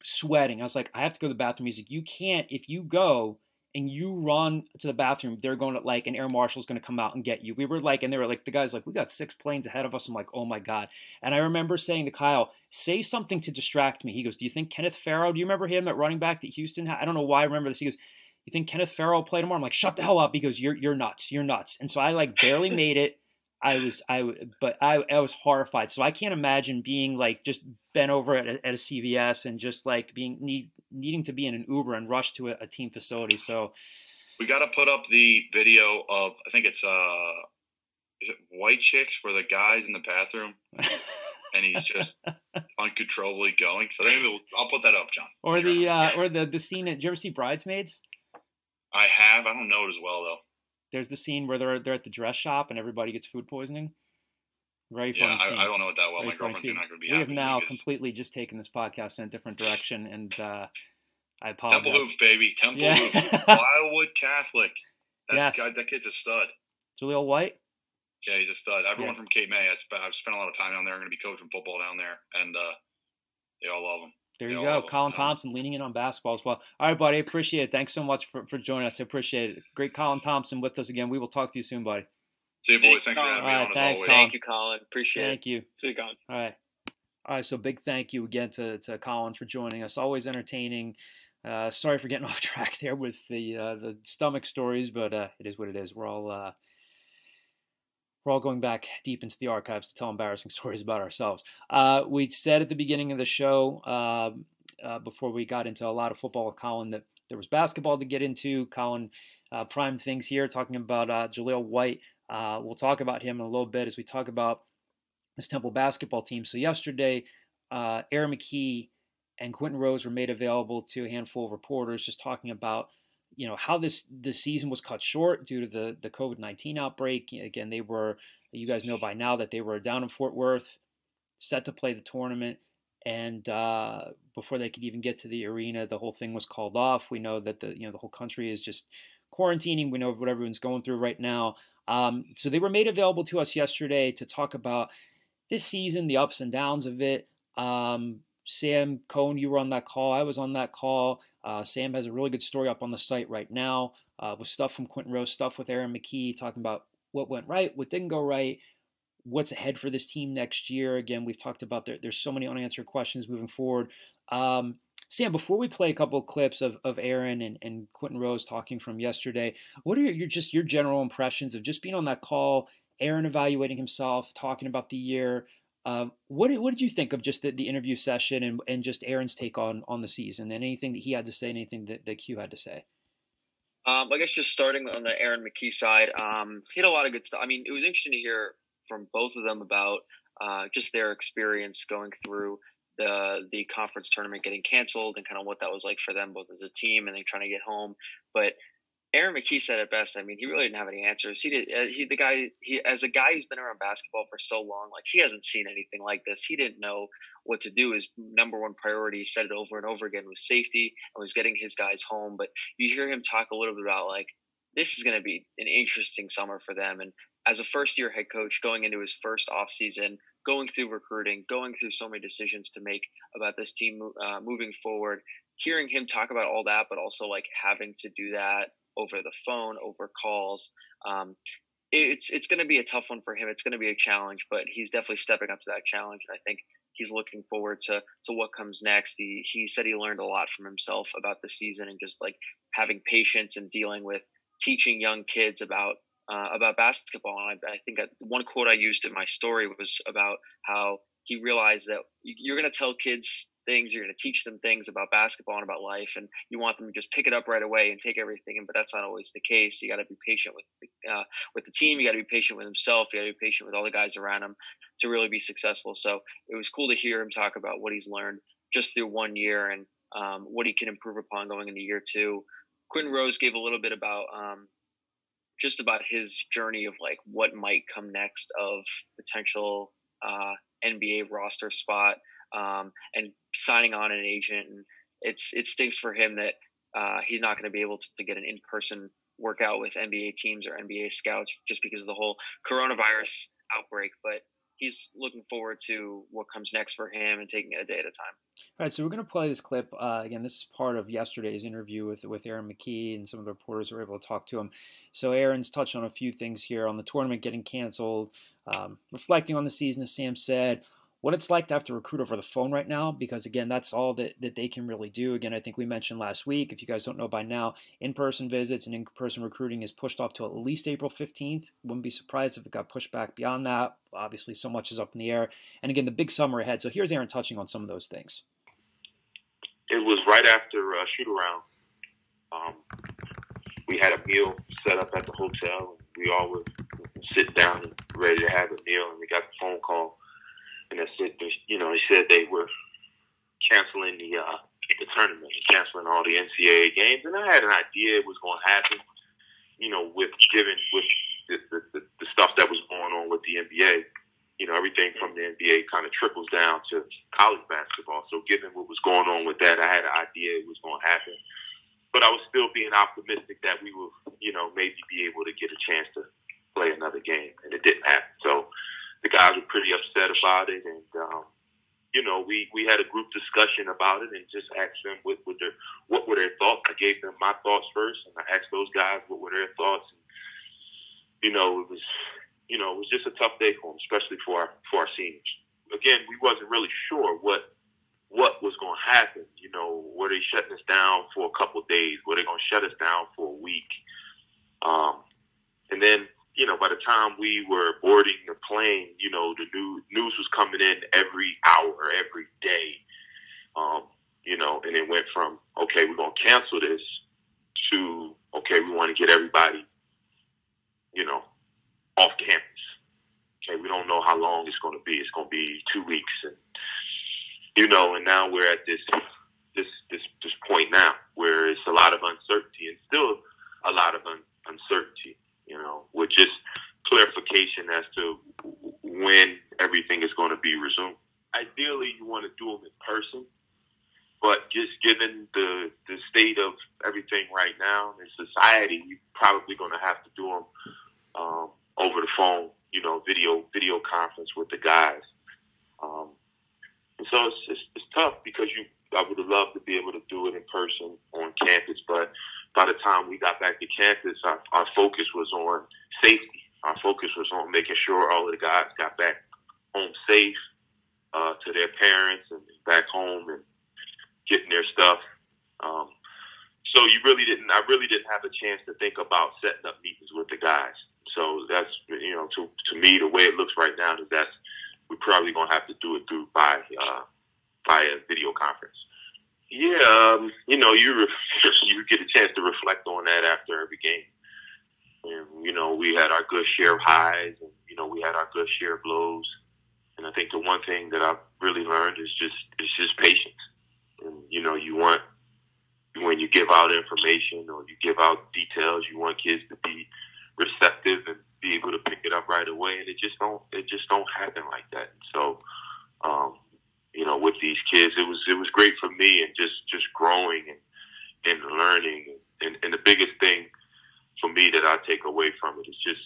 sweating. I was like, I have to go to the bathroom. He's like, you can't. If you go and you run to the bathroom, they're going to an air marshal's going to come out and get you. We were like, and they were like, the guy's like, we got 6 planes ahead of us. I'm like, oh my God. And I remember saying to Kyle, say something to distract me. He goes, do you think Kenneth Farrow, do you remember him at running back that Houston had? I don't know why I remember this. He goes, you think Kenneth Farrow played tomorrow? I'm like, shut the hell up. He goes, you're nuts. You're nuts. And so I barely made it. I was horrified. So I can't imagine being just bent over at a CVS and just needing to be in an Uber and rush to a team facility. So we got to put up the video of, I think it's is it White Chicks, where the guy's in the bathroom and he's just uncontrollably going. So I'll put that up, John. Or the scene. Did you ever see Bridesmaids? I have. I don't know it as well though. There's the scene where they're at the dress shop and everybody gets food poisoning. Very funny scene. I don't know it that well. My girlfriend's not going to be happy. We have now completely just taken this podcast in a different direction, and I apologize. Temple Hoops, baby. Temple Hoops. Wildwood Catholic. That kid's a stud. Jaleel White? Yeah, he's a stud. Everyone from Cape May, I've spent a lot of time down there. I'm going to be coaching football down there, and they all love him. There you go. Colin Thompson leaning in on basketball as well. All right, buddy. I appreciate it. Thanks so much for joining us. I appreciate it. Great Colin Thompson with us again. We will talk to you soon, buddy. See you, boys. Thanks for having me on as always. Thank you, Colin. Appreciate it. Thank you. See you, Colin. All right. So big thank you again to Colin for joining us. Always entertaining. Sorry for getting off track there with the stomach stories, but it is what it is. We're all going back deep into the archives to tell embarrassing stories about ourselves. We said at the beginning of the show, before we got into a lot of football with Colin, that there was basketball to get into. Colin primed things here, talking about Jaleel White. We'll talk about him in a little bit as we talk about this Temple basketball team. So yesterday, Aaron McKie and Quinton Rose were made available to a handful of reporters, just talking about how this season was cut short due to the COVID-19 outbreak. Again, you guys know by now that they were down in Fort Worth, set to play the tournament, and before they could even get to the arena, the whole thing was called off. We know that the whole country is just quarantining. We know what everyone's going through right now. So they were made available to us yesterday to talk about this season, the ups and downs of it. Sam Cohn, you were on that call. I was on that call. Sam has a really good story up on the site right now with stuff from Quinton Rose, stuff with Aaron McKie, talking about what went right, what didn't go right, what's ahead for this team next year. Again, we've talked about there's so many unanswered questions moving forward. Sam, before we play a couple of clips of Aaron and Quinton Rose talking from yesterday, what are your general impressions of just being on that call, Aaron evaluating himself, talking about the year? What did you think of just the interview session and just Aaron's take on the season, and anything that he had to say, anything that Q had to say? I guess just starting on the Aaron McKie side, he had a lot of good stuff. I mean, it was interesting to hear from both of them about just their experience going through the conference tournament getting canceled and kind of what that was like for them both as a team and then trying to get home. But Aaron McKie said it best. I mean, he really didn't have any answers. As a guy who's been around basketball for so long, he hasn't seen anything like this. He didn't know what to do. His number one priority, he said it over and over again, was safety and was getting his guys home. But you hear him talk a little bit about this is going to be an interesting summer for them. And as a first-year head coach going into his first offseason, going through recruiting, going through so many decisions to make about this team moving forward, hearing him talk about all that, but also having to do that over the phone, over calls. It's going to be a tough one for him. It's going to be a challenge, but he's definitely stepping up to that challenge. And I think he's looking forward to what comes next. He said he learned a lot from himself about the season and just like having patience and dealing with teaching young kids about basketball. And I think one quote I used in my story was about how he realized that you're going to tell kids things, you're going to teach them things about basketball and about life, and you want them to just pick it up right away and take everything in. But that's not always the case. You got to be patient with the team. You got to be patient with himself. You got to be patient with all the guys around him to really be successful. So it was cool to hear him talk about what he's learned just through 1 year and what he can improve upon going into year 2. Quinton Rose gave a little bit about just about his journey of like what might come next of potential NBA roster spot and signing on an agent. And it stinks for him that he's not going to be able to get an in-person workout with NBA teams or NBA scouts just because of the whole coronavirus outbreak. But he's looking forward to what comes next for him and taking it a day at a time. All right, so we're going to play this clip. Again, this is part of yesterday's interview with Aaron McKie, and some of the reporters were able to talk to him. So Aaron's touched on a few things here on the tournament getting canceled, reflecting on the season, as Sam said, what it's like to have to recruit over the phone right now, because, again, that's all that they can really do. Again, I think we mentioned last week, if you guys don't know by now, in-person visits and in-person recruiting is pushed off to at least April 15th. Wouldn't be surprised if it got pushed back beyond that. Obviously, so much is up in the air. And, again, the big summer ahead. So here's Aaron touching on some of those things. It was right after shoot-around. We had a meal set up at the hotel. We all were sitting down and ready to have a meal, and we got the phone call. And they said they were canceling the tournament, canceling all the NCAA games. And I had an idea it was going to happen, with the stuff that was going on with the NBA. Everything from the NBA kind of trickles down to college basketball. So given what was going on with that, I had an idea it was going to happen. But I was still being optimistic that we would, maybe be able to get a chance to play another game. And it didn't happen. So the guys were pretty upset about it. And, we had a group discussion about it and just asked them what were their thoughts. I gave them my thoughts first, and I asked those guys what were their thoughts. And, it was just a tough day for them, especially for our seniors. Again, we wasn't really sure what was going to happen. Were they shutting us down for a couple of days? Were they going to shut us down for a week? And then, by the time we were boarding the plane, the news was coming in every hour, every day. And it went from, okay, we're going to cancel this to, okay, we want to get everybody, off campus. Okay, we don't know how long it's going to be. It's going to be 2 weeks. And, and now we're at this point now where it's a lot of uncertainty and still a lot of uncertainty, with just clarification as to when everything is going to be resumed. Ideally, you want to do them in person, but just given the state of everything right now in society, you're probably going to have to do them over the phone, video conference with the guys. And so it's tough because I would have loved to be able to do it in person on campus, but by the time we got back to campus, our focus was on safety. Our focus was on making sure all of the guys got back home safe to their parents and back home and getting their stuff. So I really didn't have a chance to think about setting up meetings with the guys. So that's, to me, the way it looks right now is that we're probably going to have to do it by video conference. Yeah, you get a chance to reflect on that after every game. And, we had our good share of highs and, we had our good share of lows. And I think the one thing that I've really learned is just patience. And, when you give out information or you give out details, you want kids to be receptive and be able to pick it up right away. And it just don't happen like that. And so, with these kids, it was great for me and just growing and learning. And the biggest thing for me that I take away from it is just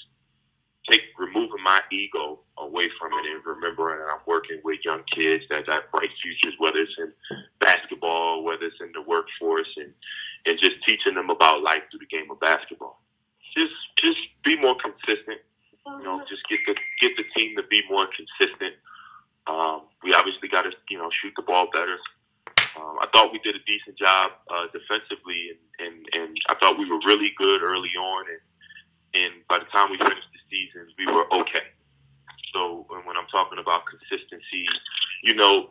removing my ego away from it and remembering that I'm working with young kids that got bright futures, whether it's in basketball, whether it's in the workforce, and just teaching them about life through the game of basketball. Just be more consistent. You know, just get the team to be more consistent. We obviously got to, you know, shoot the ball better. I thought we did a decent job defensively, and I thought we were really good early on. And by the time we finished the season, we were okay. So when I'm talking about consistency, you know,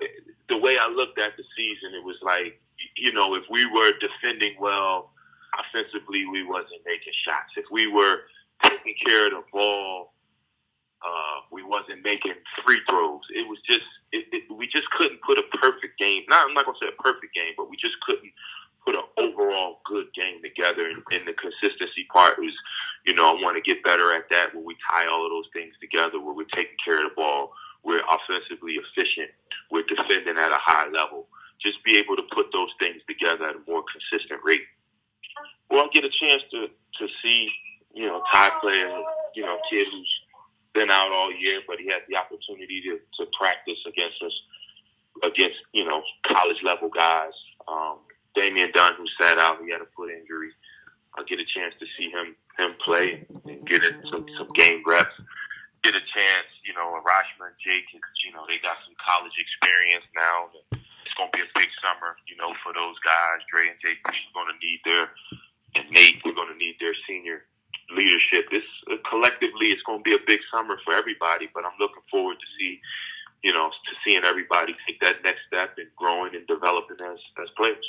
the way I looked at the season, it was like, you know, if we were defending well offensively, we wasn't making shots. If we were taking care of the ball, we wasn't making free throws. It was just we just couldn't put a perfect game. I'm not gonna say a perfect game, but we just couldn't put an overall good game together. And the consistency part was, you know, I want to get better at that, where we tie all of those things together, where we're taking care of the ball, we're offensively efficient, we're defending at a high level. Just be able to put those things together at a more consistent rate. Well, I'll get a chance to see, you know, Ty play, you know, kid who's been out all year, but he had the opportunity to practice against, you know, college level guys. Damian Dunn, who sat out, he had a foot injury. I'll get a chance to see him play and get some game reps. Get a chance, you know, Rashma and Jake, you know, they got some college experience now. It's going to be a big summer, you know, for those guys. Dre and JP are going to need and Nate, we're going to need their senior leadership. Collectively, it's going to be a big summer for everybody, but I'm looking forward to seeing everybody take that next step in growing and developing as players.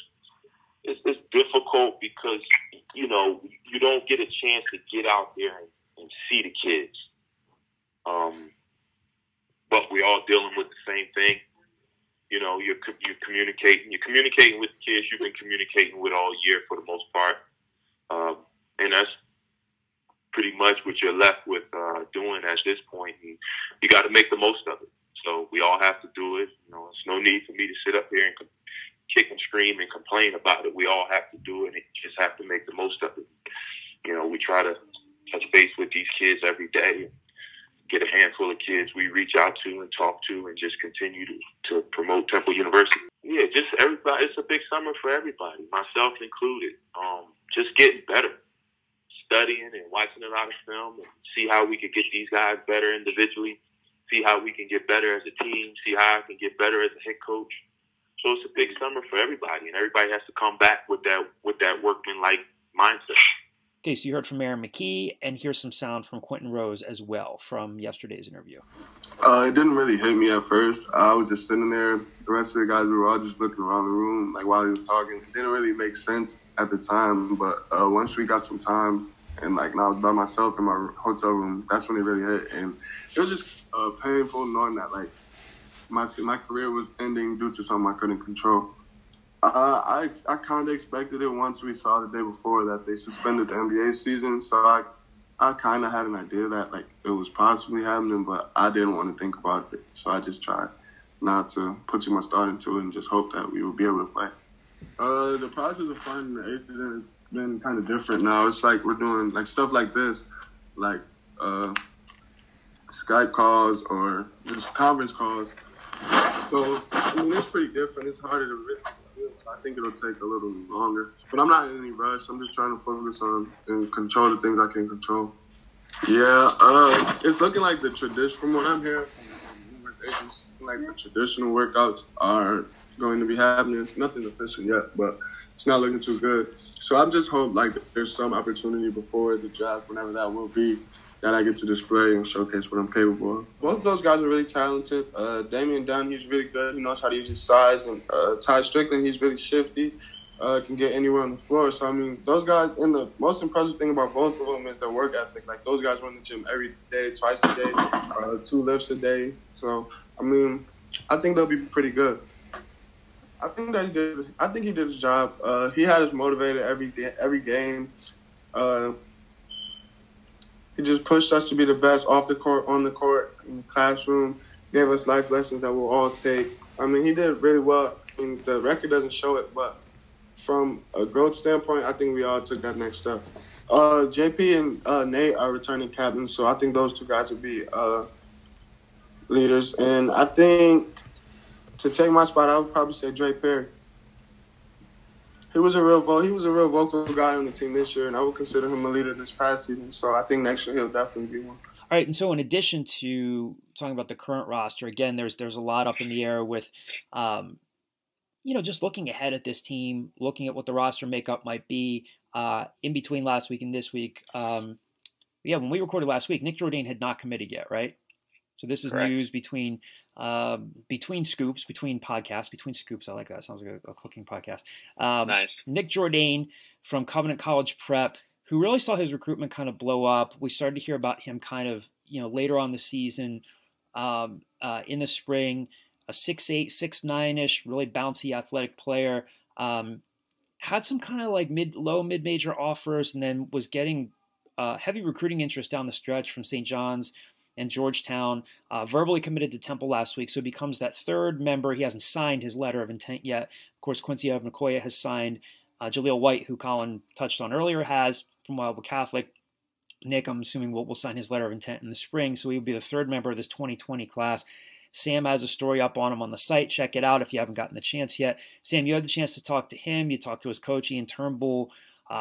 It's difficult because, you know, you don't get a chance to get out there and see the kids. But we're all dealing with the same thing. You know, you're communicating with the kids you've been communicating with all year for the most part. And that's pretty much what you're left with doing at this point. And you got to make the most of it. So we all have to do it. You know, it's no need for me to sit up here and kick and scream and complain about it. We all have to do it, and you just have to make the most of it. You know, we try to touch base with these kids every day, get a handful of kids we reach out to and talk to, and just continue to promote Temple University. Yeah, just everybody. It's a big summer for everybody, myself included. Just getting better, studying and watching a lot of film, and see how we could get these guys better individually, see how we can get better as a team, see how I can get better as a head coach. So it's a big summer for everybody, and everybody has to come back with that workman-like mindset. Okay, so you heard from Aaron McKie, and here's some sound from Quinton Rose as well from yesterday's interview. It didn't really hit me at first. I was just sitting there. The rest of the guys, we were all just looking around the room, like while he was talking. It didn't really make sense at the time, but once we got some time, and like now I was by myself in my hotel room, that's when it really hit. And it was just painful knowing that like my career was ending due to something I couldn't control. I kind of expected it once we saw the day before that they suspended the NBA season, so I kind of had an idea that like it was possibly happening, but I didn't want to think about it, so I just tried not to put too much thought into it and just hope that we would be able to play. The process of finding the eighth has been kind of different now. It's like we're doing like stuff like this, like Skype calls or just conference calls. So I mean, it's pretty different. It's harder to really. I think it'll take a little longer. But I'm not in any rush. I'm just trying to focus on and control the things I can control. Yeah, it's looking like the tradition, from what I'm hearing from numerous agents, like the traditional workouts are going to be happening. It's nothing official yet, but it's not looking too good. So I just hope like there's some opportunity before the draft, whenever that will be, that I get to display and showcase what I'm capable of. Both of those guys are really talented. Damian Dunn, he's really good. He knows how to use his size. And Ty Strickland, he's really shifty, can get anywhere on the floor. So, I mean, those guys, and the most impressive thing about both of them is their work ethic. Like, those guys run the gym every day, twice a day, 2 lifts a day. So, I mean, I think they'll be pretty good. I think he did his job. He had us motivated every game. He just pushed us to be the best off the court, on the court, in the classroom, gave us life lessons that we'll all take. I mean, he did really well. I mean, the record doesn't show it, but from a growth standpoint, I think we all took that next step. JP and Nate are returning captains, so I think those 2 guys will be leaders. And I think to take my spot, I would probably say Dre Perry. He was a real vocal guy on the team this year, and I would consider him a leader this past season. So I think next year he'll definitely be one. All right, and so in addition to talking about the current roster, again, there's a lot up in the air with, just looking ahead at this team, looking at what the roster makeup might be in between last week and this week. When we recorded last week, Nick Jourdain had not committed yet, right? So this is Correct. news between scoops, between podcasts, between scoops. I like that. Sounds like a cooking podcast. Nice. Nick Jourdain from Covenant College Prep, who really saw his recruitment kind of blow up. We started to hear about him kind of, later on the season, in the spring, a 6'8", 6'9"-ish, really bouncy athletic player. Had some kind of like low mid-major offers, and then was getting heavy recruiting interest down the stretch from St. John's and Georgetown. Verbally committed to Temple last week, so becomes that third member. He hasn't signed his letter of intent yet. Of course, Quincy Okoye has signed. Jaleel White, who Colin touched on earlier, has from Wildwood Catholic. Nick, I'm assuming, will sign his letter of intent in the spring, so he will be the third member of this 2020 class. Sam has a story up on him on the site. Check it out if you haven't gotten the chance yet. Sam, you had the chance to talk to him. You talked to his coach, Ian Turnbull.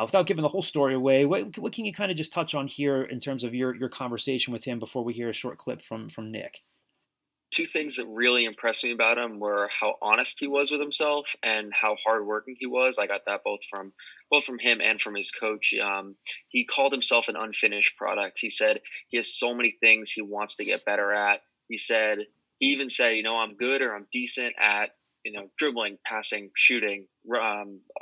Without giving the whole story away, what can you kind of just touch on here in terms of your conversation with him before we hear a short clip from Nick? Two things that really impressed me about him were how honest he was with himself and how hardworking he was. I got that both from him and from his coach. He called himself an unfinished product. He said he has so many things he wants to get better at. He even said, I'm good or I'm decent at, dribbling, passing, shooting,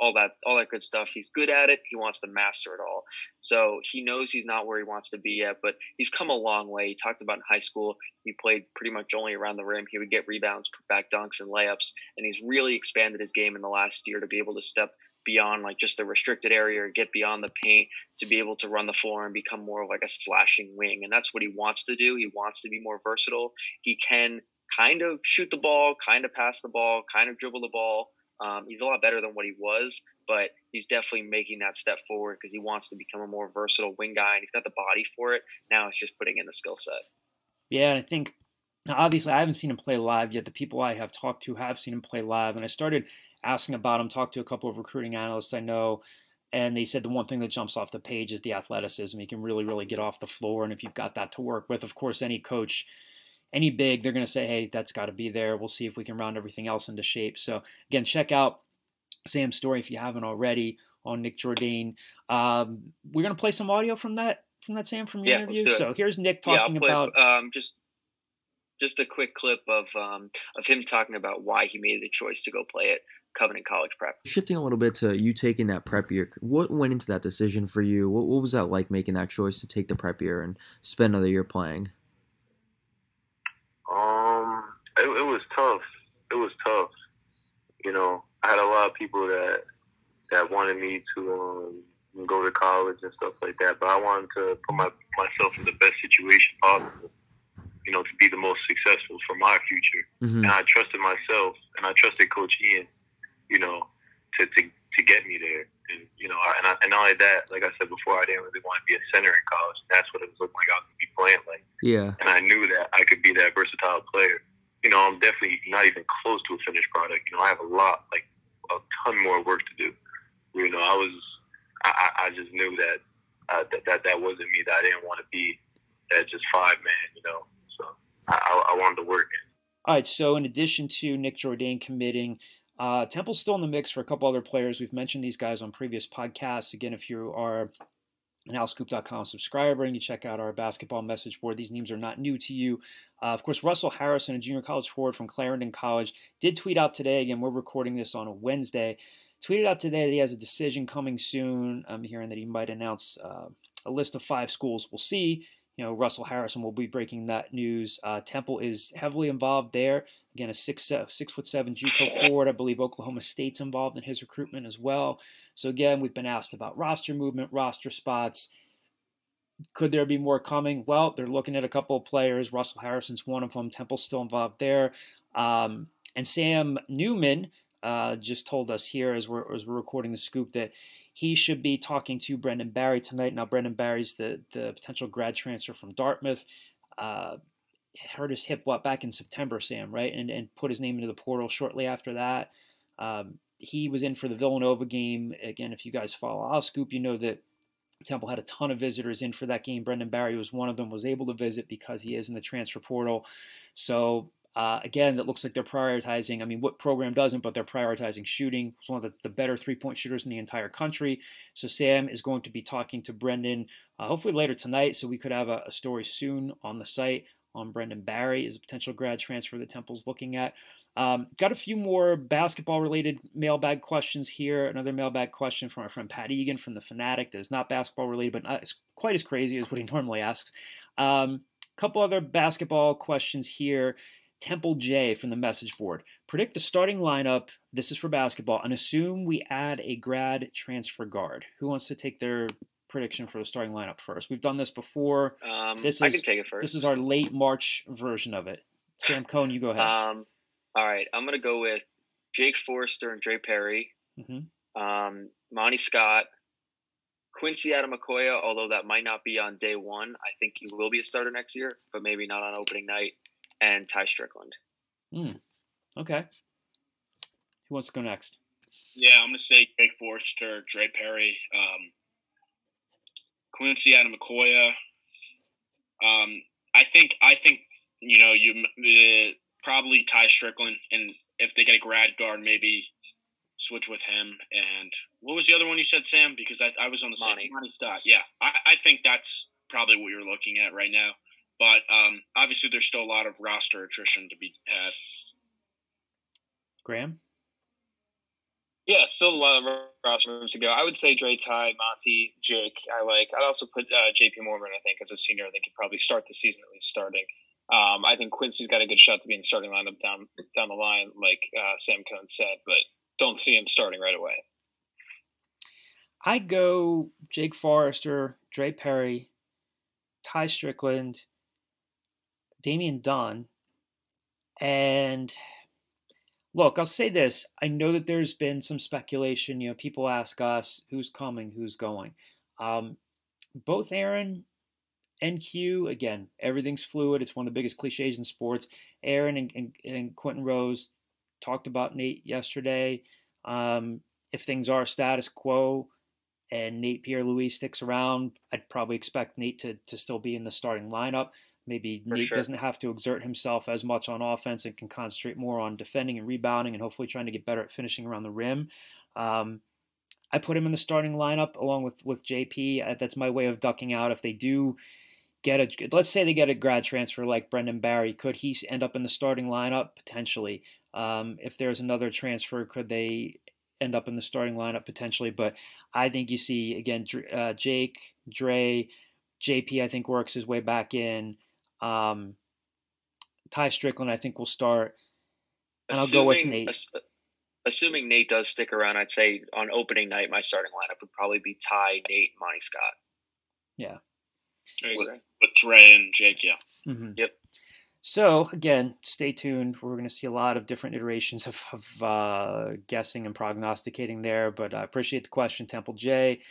all that good stuff. He's good at it. He wants to master it all. So he knows he's not where he wants to be yet, but he's come a long way. He talked about in high school, he played pretty much only around the rim. He would get rebounds, put back dunks and layups, and he's really expanded his game in the last year to be able to step beyond like just the restricted area or get beyond the paint to be able to run the floor and become more like a slashing wing. And that's what he wants to do. He wants to be more versatile. He can kind of shoot the ball, kind of pass the ball, kind of dribble the ball. He's a lot better than what he was, but he's definitely making that step forward because he wants to become a more versatile wing guy, and he's got the body for it. Now it's just putting in the skill set. Yeah, and I think, obviously, I haven't seen him play live yet. The people I have talked to have seen him play live, and I started asking about him, talked to a couple of recruiting analysts I know, and they said the one thing that jumps off the page is the athleticism. He can really, really get off the floor, and if you've got that to work with, of course, any coach, any big, they're going to say, hey, that's got to be there. We'll see if we can round everything else into shape. So, again, check out Sam's story if you haven't already on Nick Jourdain. We're going to play some audio from that, Sam, from your interview. So here's Nick talking about just a quick clip of him talking about why he made the choice to go play at Covenant College Prep. Shifting a little bit to you taking that prep year, what went into that decision for you? What was that like, making that choice to take the prep year and spend another year playing? It was tough. It was tough. I had a lot of people that wanted me to go to college and stuff like that, but I wanted to put myself in the best situation possible, to be the most successful for my future. Mm-hmm. And I trusted myself, and I trusted Coach Ian, to get me there. And and not only that, like I said before, I didn't really want to be a center in college. That's what it was looking like I was going to be playing like. Yeah. And I knew that I could be that versatile player. I'm definitely not even close to a finished product. I have a ton more work to do. I just knew that that wasn't me, that I didn't want to be that just 5-man, So I wanted to work in. All right, so in addition to Nick Jourdain committing, Temple's still in the mix for a couple other players. We've mentioned these guys on previous podcasts. Again, if you are an OwlScoop.com subscriber and you check out our basketball message board, these names are not new to you. Of course, Russell Harrison, a junior college forward from Clarendon College, did tweet out today. Again, we're recording this on a Wednesday. Tweeted out today that he has a decision coming soon. I'm hearing that he might announce a list of 5 schools. We'll see. Russell Harrison will be breaking that news. Temple is heavily involved there. Again, a 6'7" JUCO forward. I believe Oklahoma State's involved in his recruitment as well. So again, we've been asked about roster movement, roster spots. Could there be more coming? Well, they're looking at a couple of players. Russell Harrison's one of them. Temple's still involved there. And Sam Newman just told us here as we're recording the scoop that he should be talking to Brendan Barry tonight. Now, Brendan Barry's the potential grad transfer from Dartmouth. Hurt his hip back in September, Sam, right? And put his name into the portal shortly after that. He was in for the Villanova game. Again, if you guys follow I'll Scoop, you know that Temple had a ton of visitors in for that game. Brendan Barry was one of them, was able to visit because he is in the transfer portal. So, again, it looks like they're prioritizing. I mean, what program doesn't, but they're prioritizing shooting. He's one of the better three-point shooters in the entire country. So Sam is going to be talking to Brendan hopefully later tonight. So we could have a story soon on the site on Brendan Barry as a potential grad transfer that Temple's looking at. Got a few more basketball-related mailbag questions here. Another mailbag question from our friend Pat Egan from The Fanatic that is not basketball-related, but not quite as crazy as what he normally asks. Couple other basketball questions here. Temple J from the message board. Predict the starting lineup, this is for basketball, and assume we add a grad transfer guard. Who wants to take their prediction for the starting lineup first? We've done this before. I can take it first. This is our late March version of it. Sam Cohn, you go ahead. All right, I'm going to go with Jake Forrester and Dre Perry, Monty Scott, Quincy Adamakoya, although that might not be on day one. I think he will be a starter next year, but maybe not on opening night, and Ty Strickland. Okay. Who wants to go next? Yeah, I'm going to say Jake Forrester, Dre Perry, Quincy Adamakoya. I think you probably Ty Strickland, and if they get a grad guard, maybe switch with him. And what was the other one you said, Sam? Because I was on the same. Monty Scott. Yeah, I think that's probably what you're looking at right now. But obviously, there's still a lot of roster attrition to be had. Graham? Yeah, still a lot of roster moves to go. I would say Dre, Ty, Monty, Jake. I'd also put JP Morgan, I think, as a senior. I think he'd probably start the season at least starting. I think Quincy's got a good shot to be in the starting lineup down the line, like Sam Cohn said, but don't see him starting right away. I'd go Jake Forrester, Dre Perry, Ty Strickland, Damian Dunn, and look, I'll say this. I know that there's been some speculation. People ask us who's coming, who's going. Both Aaron and Q, again, everything's fluid. It's one of the biggest cliches in sports. Aaron and Quinton Rose talked about Nate yesterday. If things are status quo and Nate Pierre-Louis sticks around, I'd probably expect Nate to still be in the starting lineup. Maybe Nate doesn't have to exert himself as much on offense and can concentrate more on defending and rebounding and hopefully trying to get better at finishing around the rim. I put him in the starting lineup along with JP. That's my way of ducking out if they do let's say they get a grad transfer like Brendan Barry. Could he end up in the starting lineup? Potentially. If there's another transfer, could they end up in the starting lineup? Potentially. But I think you see, again, Jake, Dre, JP, I think works his way back in. Ty Strickland, I think, will start. And I'll go with Nate. Assuming Nate does stick around, I'd say on opening night, my starting lineup would probably be Ty, Nate, Monty Scott. Yeah. With Dre and Jake, yeah. Mm-hmm. Yep. So, again, stay tuned. We're going to see a lot of different iterations of guessing and prognosticating there, but I appreciate the question, Temple J.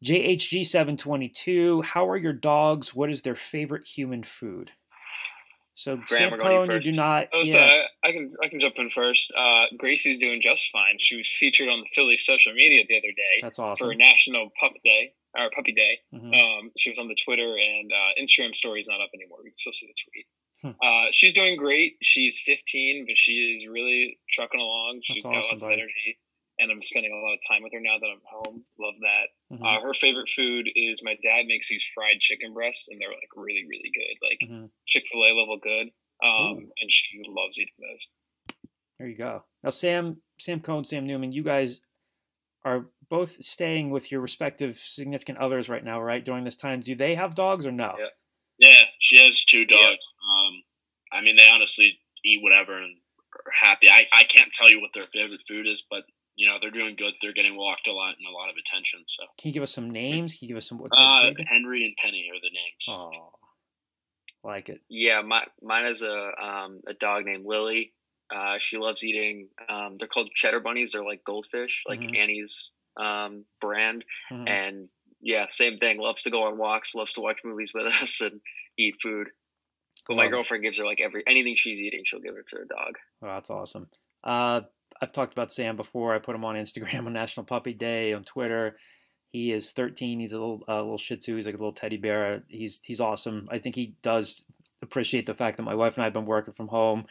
JHG722, how are your dogs? What is their favorite human food? So, Graham, Sam Cohn, you do not... So I can jump in first. Gracie's doing just fine. She was featured on the Philly social media the other day. That's awesome. For National Puppy Day. Mm-hmm. She was on the Twitter and Instagram story is not up anymore. You can still see the tweet. She's doing great. She's 15, but she is really trucking along. She's got lots of energy, and I'm spending a lot of time with her now that I'm home. Love that. Mm-hmm. Her favorite food is my dad makes these fried chicken breasts, and they're like really, really good, like Chick-fil-A level good. And she loves eating those. There you go. Now, Sam Cohn, Sam Newman, you guys are both staying with your respective significant others right now, right? During this time, do they have dogs or no? Yeah, she has 2 dogs. Yeah. I mean, they honestly eat whatever and are happy. I can't tell you what their favorite food is, but they're doing good. They're getting walked a lot and a lot of attention. So, can you give us some names? Can you give us some? Henry and Penny are the names. Oh, like it. Yeah, mine is a dog named Lily. She loves eating. They're called cheddar bunnies. They're like goldfish, like Annie's brand. Mm-hmm. And yeah, same thing. Loves to go on walks. Loves to watch movies with us and eat food. But my girlfriend gives her like anything she's eating, she'll give it to her dog. Oh, that's awesome. I've talked about Sam before. I put him on Instagram on National Puppy Day, on Twitter. He is 13. He's a little Shih Tzu. He's like a little teddy bear. He's awesome. I think he does appreciate the fact that my wife and I have been working from home.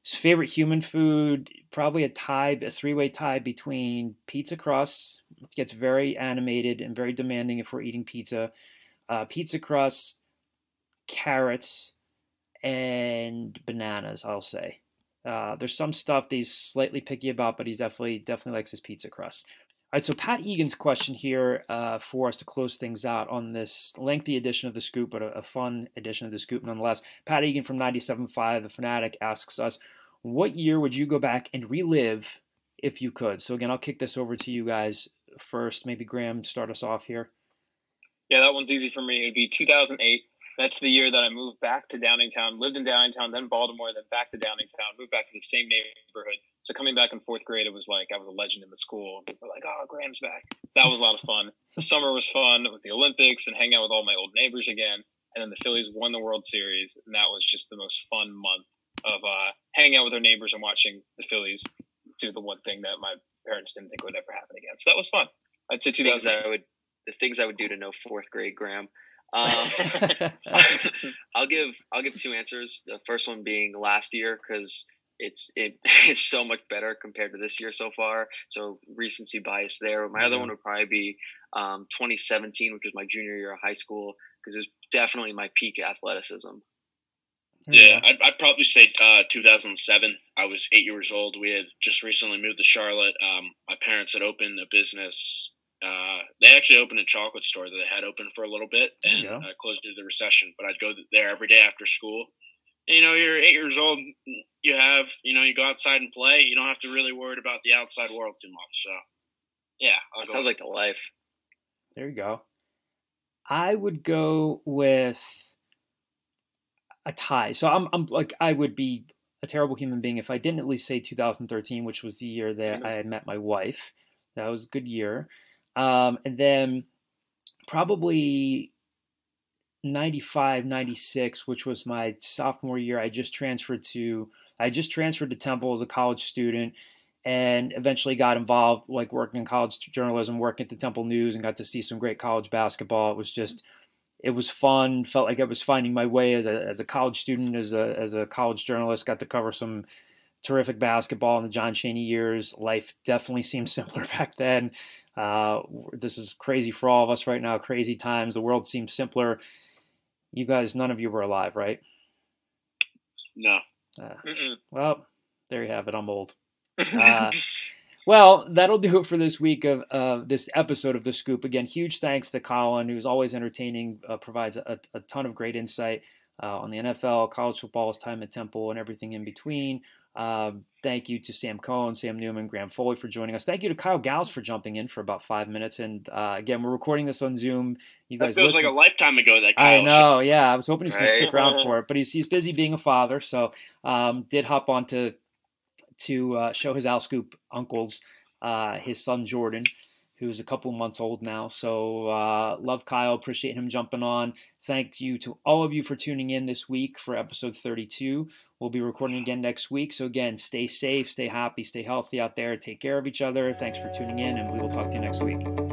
His favorite human food, probably a three-way tie between pizza crusts. Gets very animated and very demanding if we're eating pizza. Pizza crusts, carrots, and bananas, I'll say. There's some stuff that he's slightly picky about, but he's definitely likes his pizza crust. All right, so Pat Egan's question here for us to close things out on this lengthy edition of The Scoop, but a fun edition of The Scoop nonetheless. Pat Egan from 97.5, The Fanatic, asks us, what year would you go back and relive if you could? So again, I'll kick this over to you guys first. Maybe Graham, start us off here. Yeah, that one's easy for me. It would be 2008. That's the year that I moved back to Downingtown, lived in Downingtown, then Baltimore, then back to Downingtown, moved back to the same neighborhood. So coming back in fourth grade, it was like I was a legend in the school. People were like, oh, Graham's back. That was a lot of fun. The summer was fun with the Olympics and hanging out with all my old neighbors again. And then the Phillies won the World Series, and that was just the most fun month of hanging out with our neighbors and watching the Phillies do the one thing that my parents didn't think would ever happen again. So that was fun. I'd say 2008. The things I would do to know fourth grade Graham. I'll give two answers. The first one being last year, because it's so much better compared to this year so far. So recency bias there. My other one would probably be 2017, which was my junior year of high school, because it was definitely my peak athleticism. Yeah, I'd probably say 2007. I was 8 years old. We had just recently moved to Charlotte. My parents had opened a business. They actually opened a chocolate store that they had open for a little bit and closed due to the recession. But I'd go there every day after school. And, you're 8 years old. You have, you go outside and play. You don't have to really worry about the outside world too much. So, yeah. That sounds like the life. There you go. I would go with a tie. So I'm like, I would be a terrible human being if I didn't at least say 2013, which was the year that I had met my wife. That was a good year. And then probably 95, 96, which was my sophomore year. I just transferred to Temple as a college student and eventually got involved, like working in college journalism, working at the Temple News, and got to see some great college basketball. It was fun. Felt like I was finding my way as a college student, as a college journalist. Got to cover some terrific basketball in the John Chaney years. Life definitely seemed simpler back then. This is crazy for all of us right now. Crazy times. The world seems simpler. You guys, none of you were alive, right? No. Well, there you have it. I'm old. Well, that'll do it for this week of this episode of The Scoop. Again, huge thanks to Colin, who's always entertaining, provides a ton of great insight on the NFL, college football, his time at Temple, and everything in between. Thank you to Sam Cohen, Sam Newman, Graham Foley for joining us. Thank you to Kyle Gals for jumping in for about 5 minutes. And again, we're recording this on Zoom. You guys feels like a lifetime ago. That Kyle I know, yeah. I was hoping he's going to stick around for it, but he's busy being a father, so did hop on to show his Al Scoop uncles his son Jordan, who's a couple months old now. So love Kyle, appreciate him jumping on. Thank you to all of you for tuning in this week for episode 32. We'll be recording again next week. So again, stay safe, stay happy, stay healthy out there. Take care of each other. Thanks for tuning in, and we will talk to you next week.